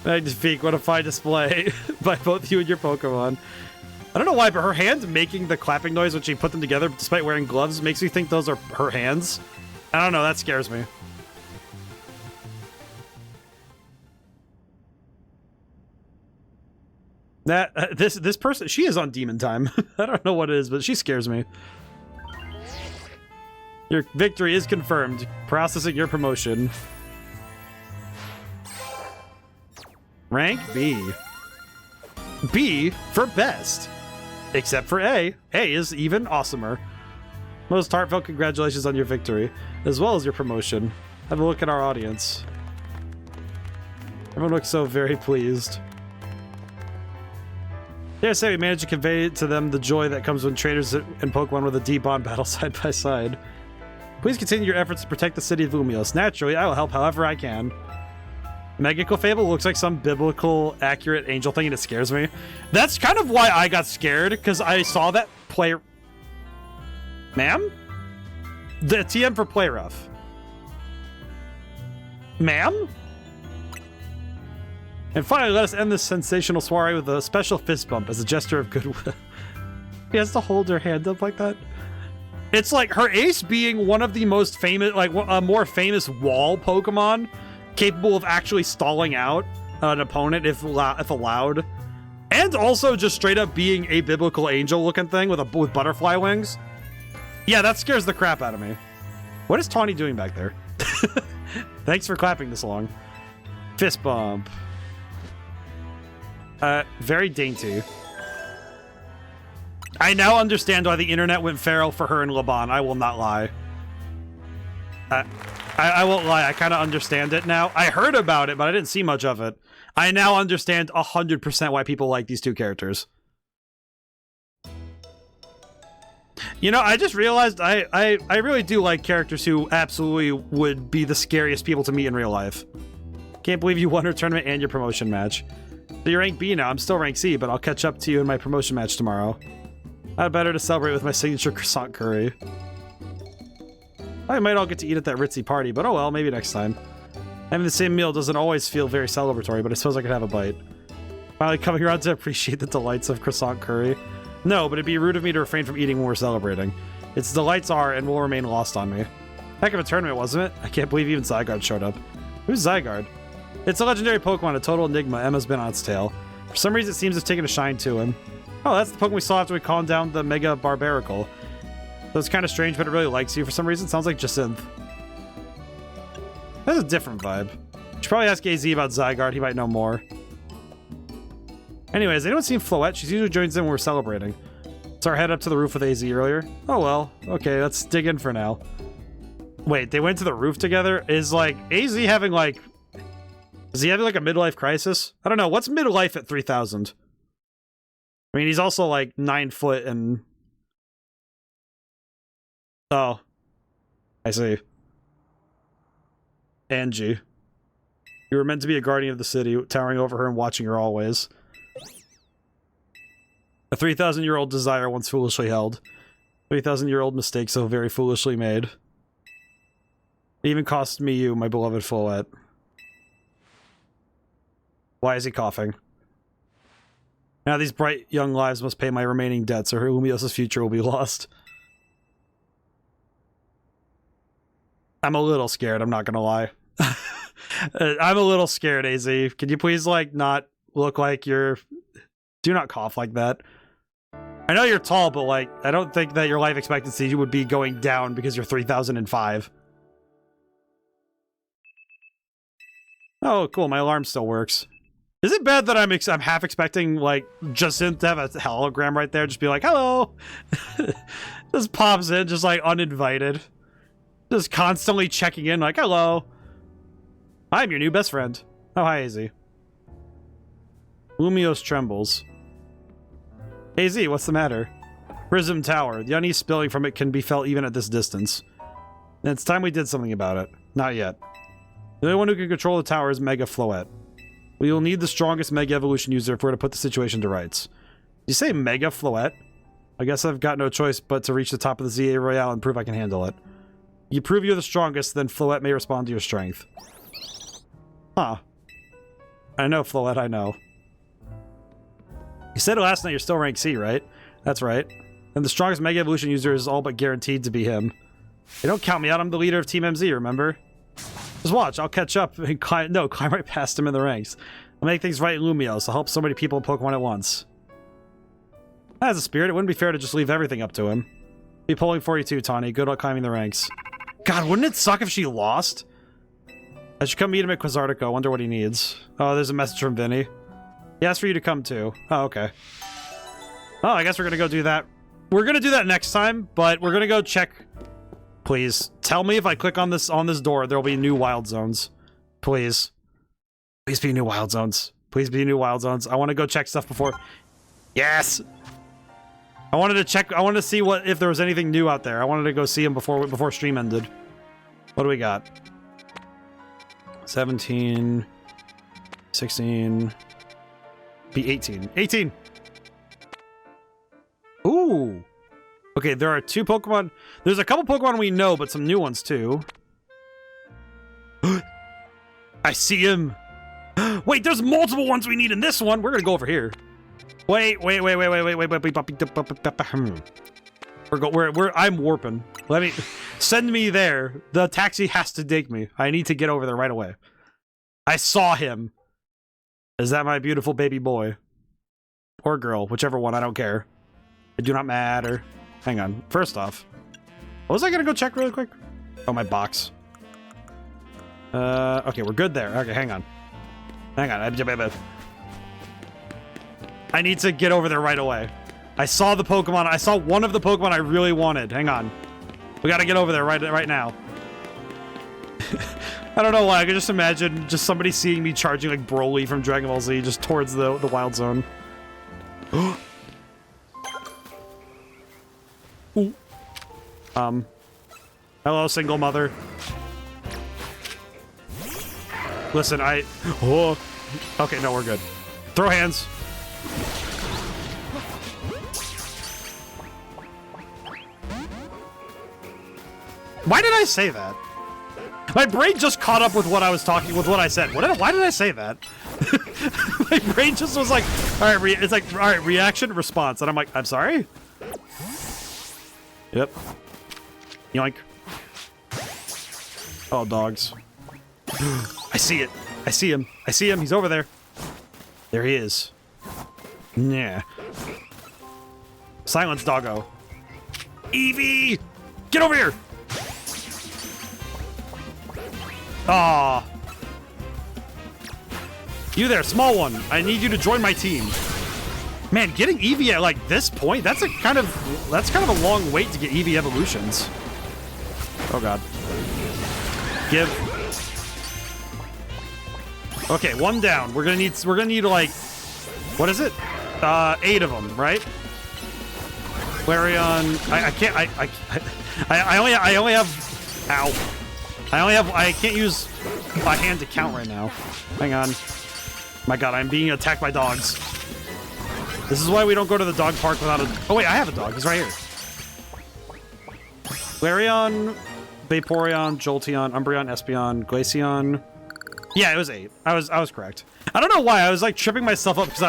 Magnifique, what a fine display by both you and your Pokemon. I don't know why, but her hand making the clapping noise when she put them together, despite wearing gloves, makes me think those are her hands. I don't know, that scares me. This person, she is on demon time. I don't know what it is, but she scares me. Your victory is confirmed. Processing your promotion. Rank B. B for best. Except for A. A is even awesomer. Most heartfelt congratulations on your victory, as well as your promotion. Have a look at our audience. Everyone looks so very pleased. Dare say we managed to convey to them the joy that comes when traders and Pokemon with a D-Bond battle side by side. Please continue your efforts to protect the city of Lumios. Naturally, I will help however I can. Mega Clefable looks like some biblical accurate angel thing and it scares me. That's kind of why I got scared, because I saw that play... Ma'am? The TM for play rough. Ma'am? And finally, let us end this sensational soiree with a special fist bump as a gesture of goodwill. He has to hold her hand up like that. It's like her ace being one of the most famous, like a more famous wall Pokemon, capable of actually stalling out an opponent if allowed, and also just straight up being a biblical angel looking thing with butterfly wings. Yeah, that scares the crap out of me. What is Tawny doing back there? Thanks for clapping this along. Fist bump. Very dainty. I now understand why the internet went feral for her and Laban. I will not lie. I won't lie. I kind of understand it now. I heard about it, but I didn't see much of it. I now understand 100% why people like these two characters. You know, I just realized I really do like characters who absolutely would be the scariest people to meet in real life. Can't believe you won her tournament and your promotion match. So you're rank B now. I'm still rank C, but I'll catch up to you in my promotion match tomorrow. I'd better to celebrate with my signature croissant curry. I might all get to eat at that ritzy party, but oh well, maybe next time. Having the same meal doesn't always feel very celebratory, but I suppose I could have a bite. Finally coming around to appreciate the delights of croissant curry. No, but it'd be rude of me to refrain from eating when we're celebrating. Its delights are and will remain lost on me. Heck of a tournament, wasn't it? I can't believe even Zygarde showed up. Who's Zygarde? It's a legendary Pokemon, a total enigma. Emma's been on its tail. For some reason, it seems to have taken a shine to him. Oh, that's the Pokemon we saw after we calmed down the Mega Barbaracle. So it's kind of strange, but it really likes you for some reason. Sounds like Jacinth. That's a different vibe. Should probably ask AZ about Zygarde. He might know more. Anyways, anyone seen Floette? She usually joins in when we're celebrating. So our head up to the roof with AZ earlier. Oh well. Okay, let's dig in for now. Wait, they went to the roof together? Is like AZ having like Is he having like a midlife crisis? I don't know. What's midlife at 3,000? I mean, he's also like 9 foot and... Oh. I see. Angie. You were meant to be a guardian of the city, towering over her and watching her always. A 3,000-year-old desire once foolishly held. 3,000-year-old mistake so very foolishly made. It even cost me you, my beloved Follett. Why is he coughing? Now these bright young lives must pay my remaining debts, or Lumios's future will be lost. I'm a little scared, I'm not gonna lie. I'm a little scared, AZ. Can you please, like, not look like you're... Do not cough like that. I know you're tall, but, like, I don't think that your life expectancy would be going down because you're 3,005. Oh, cool, my alarm still works. Is it bad that I'm half expecting, like, Jacinth to have a hologram right there? Just be like, hello! Just pops in, just, like, uninvited. Just constantly checking in, like, hello! I'm your new best friend. Oh, hi, AZ. Lumios trembles. AZ, what's the matter? Prism Tower. The unease spilling from it can be felt even at this distance. And it's time we did something about it. Not yet. The only one who can control the tower is Mega Floette. We will need the strongest Mega Evolution user if we're to put the situation to rights. Did you say Mega Floette? I guess I've got no choice but to reach the top of the ZA Royale and prove I can handle it. You prove you're the strongest, then Floette may respond to your strength. Huh. I know, Floette, I know. You said last night you're still rank C, right? That's right. And the strongest Mega Evolution user is all but guaranteed to be him. Hey, don't count me out, I'm the leader of Team MZ, remember? Just watch, I'll catch up and climb right past him in the ranks. I'll make things right in Lumios, I'll help so many people in Pokemon at once. As a spirit, it wouldn't be fair to just leave everything up to him. Be pulling for you too, Tawny. Good luck climbing the ranks. God, wouldn't it suck if she lost? I should come meet him at Quasartico. I wonder what he needs. Oh, there's a message from Vinny. He asked for you to come too. Oh, okay. Oh, I guess we're gonna go do that. We're gonna do that next time, but we're gonna go check. Please, tell me if I click on this door, there'll be new wild zones. Please. Please be new wild zones. Please be new wild zones. I want to go check stuff before... Yes! I wanted to check... I wanted to see if there was anything new out there. I wanted to go see him before stream ended. What do we got? 17... 16... Be 18. 18! Ooh! Okay, there are 2 Pokemon... There's a couple Pokemon we know, but some new ones too. I see him! Wait, there's multiple ones we need in this one! We're gonna go over here. Wait. I'm warping. Let me... Send me there. The taxi has to take me. I need to get over there right away. I saw him. Is that my beautiful baby boy? Or girl, whichever one, I don't care. It do not matter. Hang on. First off, what was I gonna go check really quick? Oh, my box. Okay, we're good there. Okay, hang on. Hang on. I need to get over there right away. I saw the Pokemon. I saw one of the Pokemon I really wanted. Hang on. We gotta get over there right now. I don't know why. I could just imagine just somebody seeing me charging like Broly from Dragon Ball Z just towards the wild zone. Ooh. Hello, single mother. Listen, oh. Okay, no, we're good. Throw hands. Why did I say that? My brain just caught up with what I was talking, with what I said. Why did I say that? My brain just was like, all right, it's like, all right, reaction, response. And I'm like, I'm sorry? Yep. Yoink. Oh, dogs. I see it. I see him. I see him. He's over there. There he is. Yeah. Silence, doggo. Eevee! Get over here! Aw. You there, small one. I need you to join my team. Man, getting Eevee at like this point, that's kind of a long wait to get Eevee evolutions. Oh god. Give. Okay, one down. We're gonna need like, what is it? 8 of them, right? Flareon. I only have. Ow. I can't use my hand to count right now. Hang on. My God, I'm being attacked by dogs. This is why we don't go to the dog park without a. Oh wait, I have a dog. He's right here. Flareon, Vaporeon, Jolteon, Umbreon, Espeon, Glaceon. Yeah, it was 8. I was correct. I don't know why. I was like tripping myself up because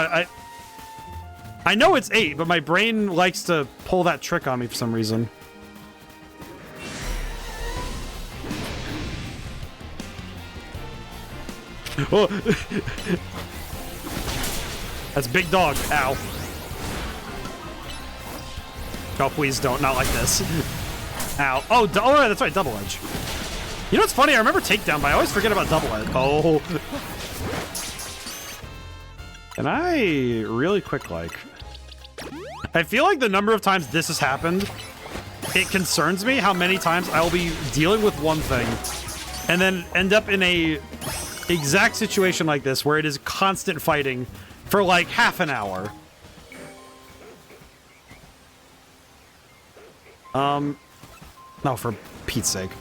I know it's 8, but my brain likes to pull that trick on me for some reason. Oh. That's big dog. Ow. Oh, please don't. Not like this. Ow. Oh, right, that's right. Double Edge. You know what's funny? I remember Takedown, but I always forget about Double Edge. Oh. And I really quick like. I feel like the number of times this has happened, it concerns me how many times I will be dealing with one thing and then end up in a exact situation like this where it is constant fighting for like half an hour. No, for Pete's sake.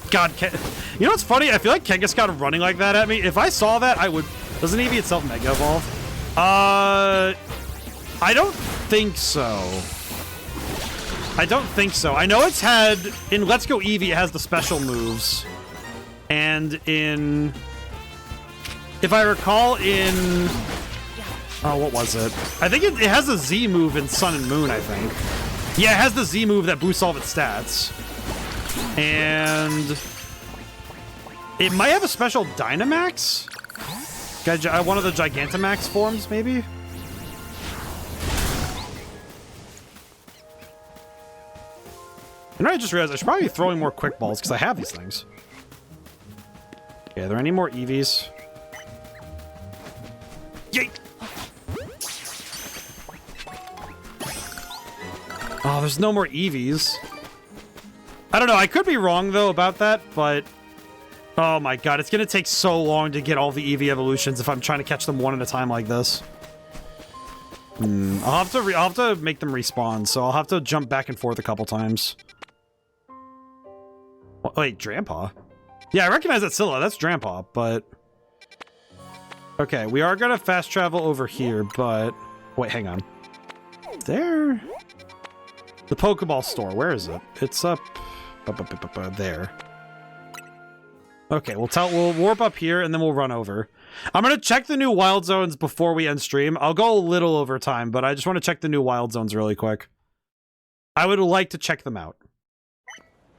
God, you know what's funny? I feel like Kangaskhan running like that at me. If I saw that, I would. Doesn't Eevee itself Mega Evolve? I don't think so. I don't think so. I know it's had in Let's Go Eevee. It has the special moves, and in, if I recall, in what was it? I think it has a Z move in Sun and Moon. I think. Yeah, it has the Z move that boosts all of its stats. And it might have a special Dynamax? One of the Gigantamax forms, maybe? And I just realized I should probably be throwing more quick balls because I have these things. Okay, are there any more Eevees? Yay! Oh, there's no more Eevees. I don't know. I could be wrong, though, about that, but... Oh my God, it's gonna take so long to get all the Eevee evolutions if I'm trying to catch them one at a time like this. I'll have to make them respawn, so I'll have to jump back and forth a couple times. Wait, Drampa? Yeah, I recognize that Scylla. That's Drampa, but... Okay, we are gonna fast travel over here, but... Wait, hang on. There... The Pokeball store, where is it? It's up... there. Okay, we'll warp up here and then we'll run over. I'm gonna check the new wild zones before we end stream. I'll go a little over time, but I just want to check the new wild zones really quick. I would like to check them out.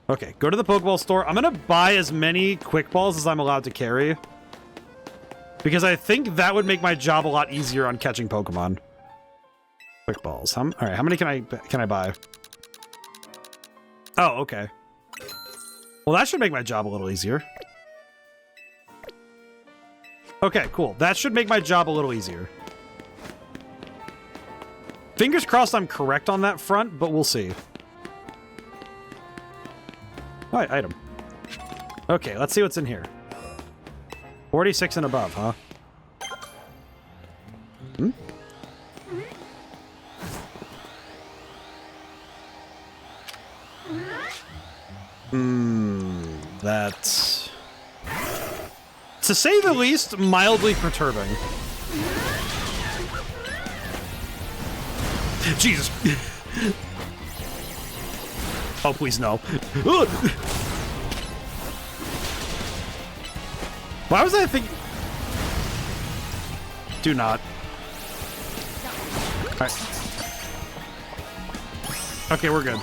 Okay, go to the Pokeball store. I'm gonna buy as many quick balls as I'm allowed to carry, because I think that would make my job a lot easier on catching Pokemon. Quick balls. All right, how many can I buy? Oh, okay. Well, that should make my job a little easier. Okay, cool. That should make my job a little easier. Fingers crossed I'm correct on that front, but we'll see. Alright, item. Okay, let's see what's in here. 46 and above, huh? That's... to say the least, mildly perturbing. Jesus. Oh, please, no. Why was I thinking... Do not. Alright. Okay, we're good.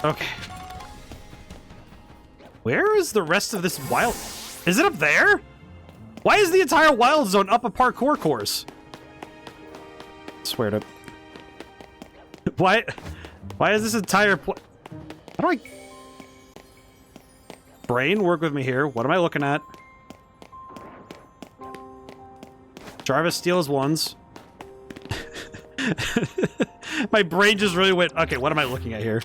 Okay. Where is the rest of this wild... Is it up there? Why is the entire wild zone up a parkour course? I swear to... Why is this entire How do I... Brain, work with me here. What am I looking at? Jarvis steals ones. My brain just really went... Okay, what am I looking at here?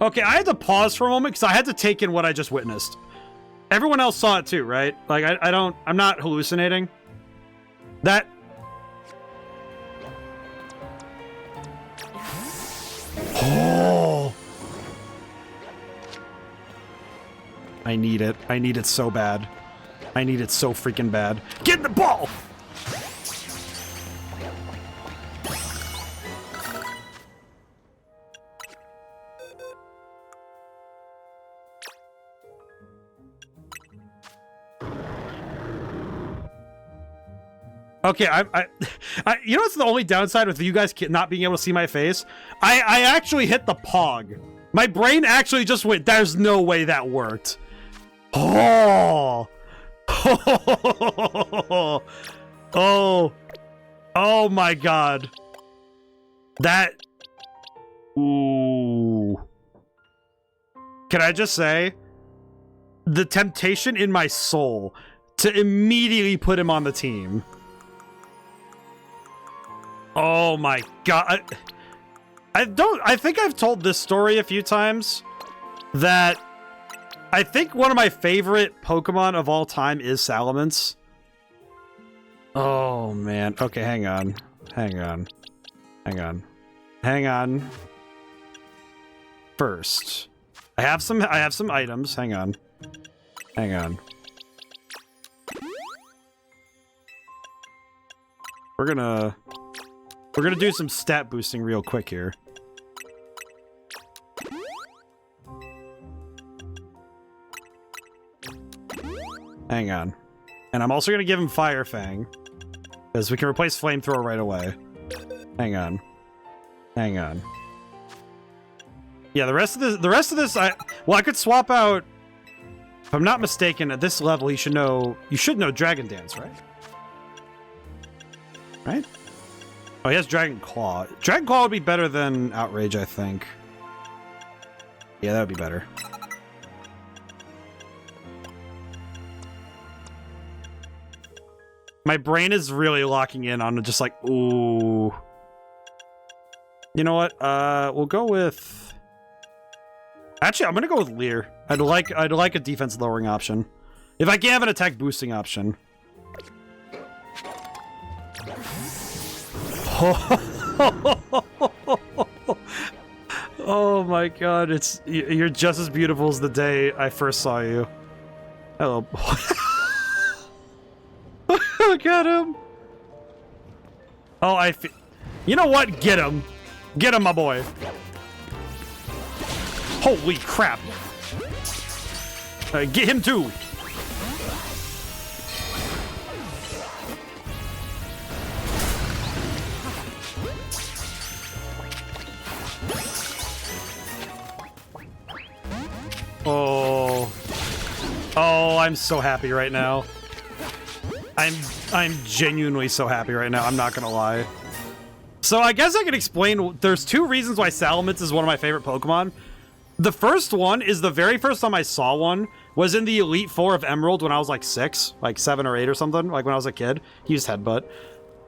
Okay, I had to pause for a moment because I had to take in what I just witnessed. Everyone else saw it too, right? Like, I'm not hallucinating. That... Oh! I need it. I need it so bad. I need it so freaking bad. Get the ball! Okay, you know what's the only downside with you guys not being able to see my face? I actually hit the pog. My brain actually just went, there's no way that worked. Oh. Oh. Oh my god. That. Ooh. Can I just say, the temptation in my soul to immediately put him on the team. Oh my god. I think I've told this story a few times, that I think one of my favorite Pokemon of all time is Salamence. Oh man. Okay, hang on. Hang on. Hang on. Hang on. First, I have some items. Hang on. Hang on. We're gonna do some stat boosting real quick here. Hang on. And I'm also gonna give him Fire Fang, because we can replace Flamethrower right away. Hang on. Hang on. Yeah, the rest of this, I could swap out. If I'm not mistaken, at this level, you should know Dragon Dance, right? Right? Oh, he has Dragon Claw. Dragon Claw would be better than Outrage, I think. Yeah, that would be better. My brain is really locking in on just like, ooh. You know what? We'll go with... Actually, I'm gonna go with Leer. I'd like a defense lowering option. If I can have an attack boosting option. Oh my god, you're just as beautiful as the day I first saw you. Hello. Look at him. Oh, you know what? Get him. Get him, my boy. Holy crap. Get him too. Oh. Oh, I'm so happy right now. I'm genuinely so happy right now. I'm not gonna lie. So I guess I can explain. There's two reasons why Salamence is one of my favorite Pokemon. The first one is the very first time I saw one was in the Elite Four of Emerald when I was like 6, like 7 or 8 or something. Like when I was a kid, he used Headbutt.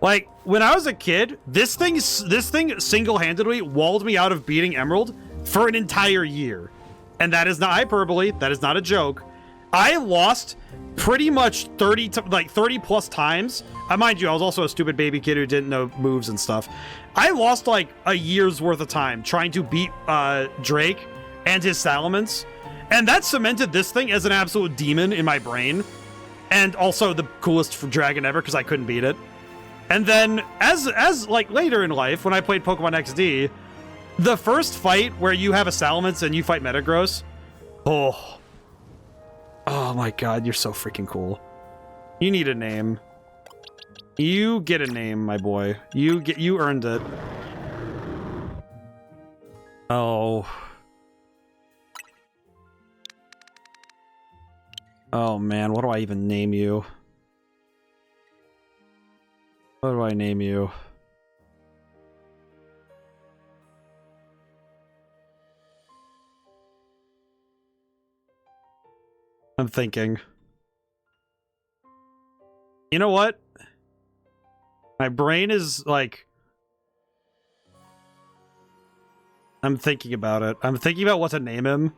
Like when I was a kid, this thing single-handedly walled me out of beating Emerald for an entire year, and that is not hyperbole. That is not a joke. I lost pretty much 30 plus times. Mind you, I was also a stupid baby kid who didn't know moves and stuff. I lost like a year's worth of time trying to beat Drake and his Salamence, and that cemented this thing as an absolute demon in my brain, and also the coolest dragon ever because I couldn't beat it. And then as like later in life when I played Pokemon XD, the first fight where you have a Salamence and you fight Metagross, oh my god, you're so freaking cool. You need a name. You get a name, my boy. You earned it. Oh. Oh man, what do I even name you? What do I name you? I'm thinking. You know what? My brain is like... I'm thinking about it. I'm thinking about what to name him.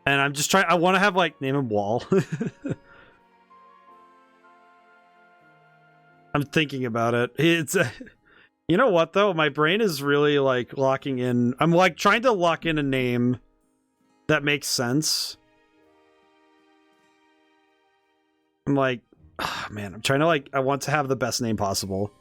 And I'm just trying... I want to have, like, name him Wall. I'm thinking about it. It's... you know what, though? My brain is really, like, locking in... I'm, like, trying to lock in a name that makes sense. I'm like... oh, man, I'm trying to, like... I want to have the best name possible.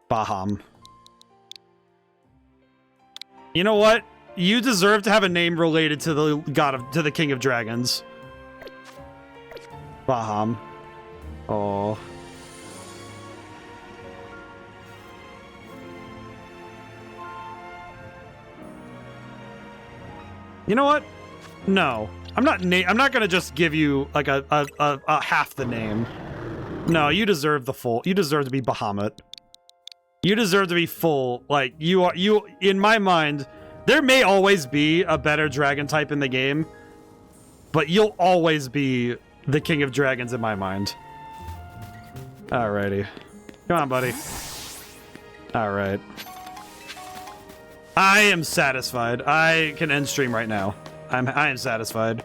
Baham. You know what? You deserve to have a name related to the to the King of Dragons. Baham. Oh. You know what? No. I'm not gonna just give you like a half the name. No, you deserve the full. You deserve to be Bahamut. You deserve to be full. Like you in my mind, there may always be a better dragon type in the game, but you'll always be the King of Dragons in my mind. Alrighty. Come on, buddy. Alright. I am satisfied. I can end stream right now. I am satisfied.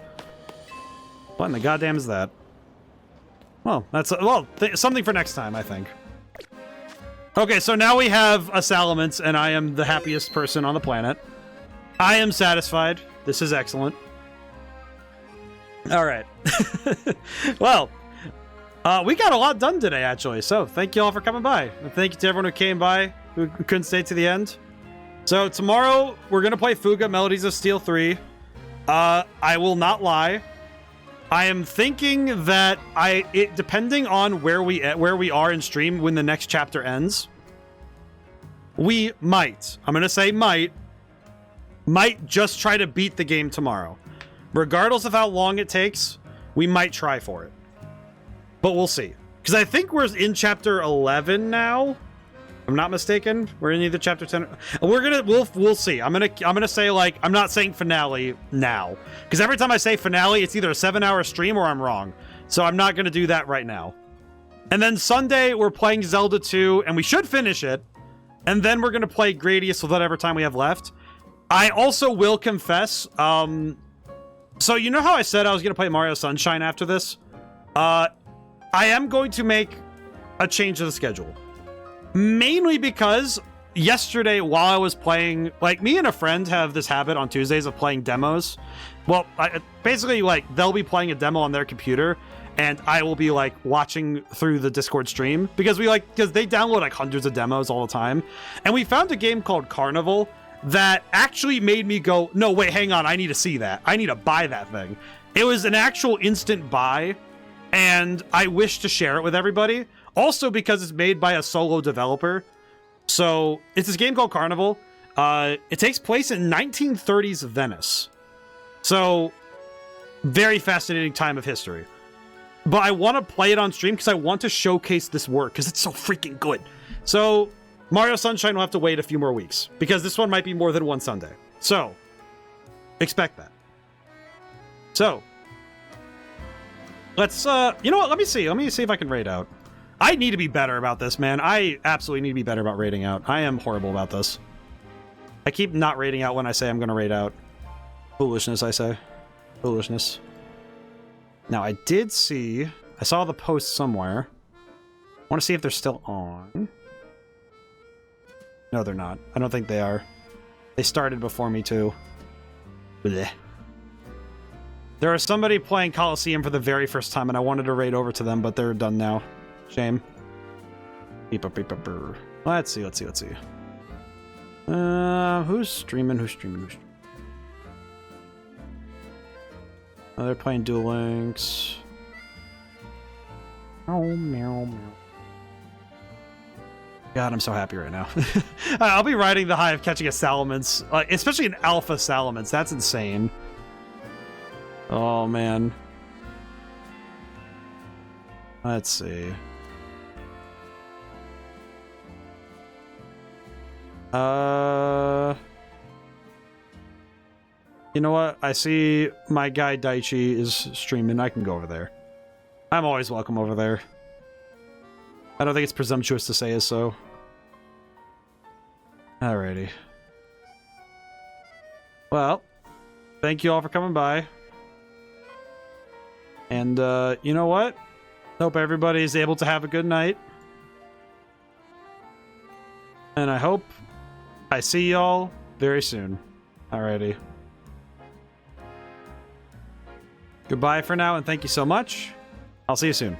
What in the goddamn is that? Well, that's something for next time, I think. Okay, so now we have a Salamence, and I am the happiest person on the planet. I am satisfied. This is excellent. All right. Well, we got a lot done today, actually. So thank you all for coming by. And thank you to everyone who came by, who couldn't stay to the end. So tomorrow, we're going to play Fuga Melodies of Steel 3. I will not lie. I am thinking that depending on where we are in stream when the next chapter ends, we might, I'm going to say might just try to beat the game tomorrow. Regardless of how long it takes, we might try for it. But we'll see. Because I think we're in chapter 11 now. I'm not mistaken. We're in either chapter 10. We'll see. I'm gonna say, like, I'm not saying finale now, because every time I say finale, it's either a 7-hour stream or I'm wrong. So I'm not gonna do that right now. And then Sunday we're playing Zelda 2, and we should finish it. And then we're gonna play Gradius with whatever time we have left. I also will confess. So you know how I said I was gonna play Mario Sunshine after this? I am going to make a change to the schedule. Mainly because yesterday while I was playing, like, me and a friend have this habit on Tuesdays of playing demos. Well, basically, like, they'll be playing a demo on their computer and I will be, like, watching through the Discord stream because they download, like, hundreds of demos all the time. And we found a game called Carnival that actually made me go, no, wait, hang on, I need to see that. I need to buy that thing. It was an actual instant buy, and I wish to share it with everybody. Also because it's made by a solo developer. So it's this game called Carnival. It takes place in 1930s Venice. So very fascinating time of history. But I want to play it on stream because I want to showcase this work because it's so freaking good. So Mario Sunshine will have to wait a few more weeks because this one might be more than one Sunday. So expect that. So let's you know what, let me see if I can raid out. I need to be better about this, man. I absolutely need to be better about raiding out. I am horrible about this. I keep not raiding out when I say I'm going to raid out. Foolishness, I say. Foolishness. Now, I saw the post somewhere. I want to see if they're still on. No, they're not. I don't think they are. They started before me, too. Blech. There is somebody playing Coliseum for the very first time, and I wanted to raid over to them, but they're done now. Shame. Let's see. Who's streaming? Oh, they're playing Duel Links. Oh, meow. God, I'm so happy right now. I'll be riding the high of catching a Salamence, especially an Alpha Salamence. That's insane. Oh, man. Let's see. You know what? I see my guy Daichi is streaming. I can go over there. I'm always welcome over there. I don't think it's presumptuous to say so. Alrighty. Well, thank you all for coming by. And, you know what? Hope everybody's able to have a good night. And I hope I see y'all very soon. Alrighty. Goodbye for now, and thank you so much. I'll see you soon.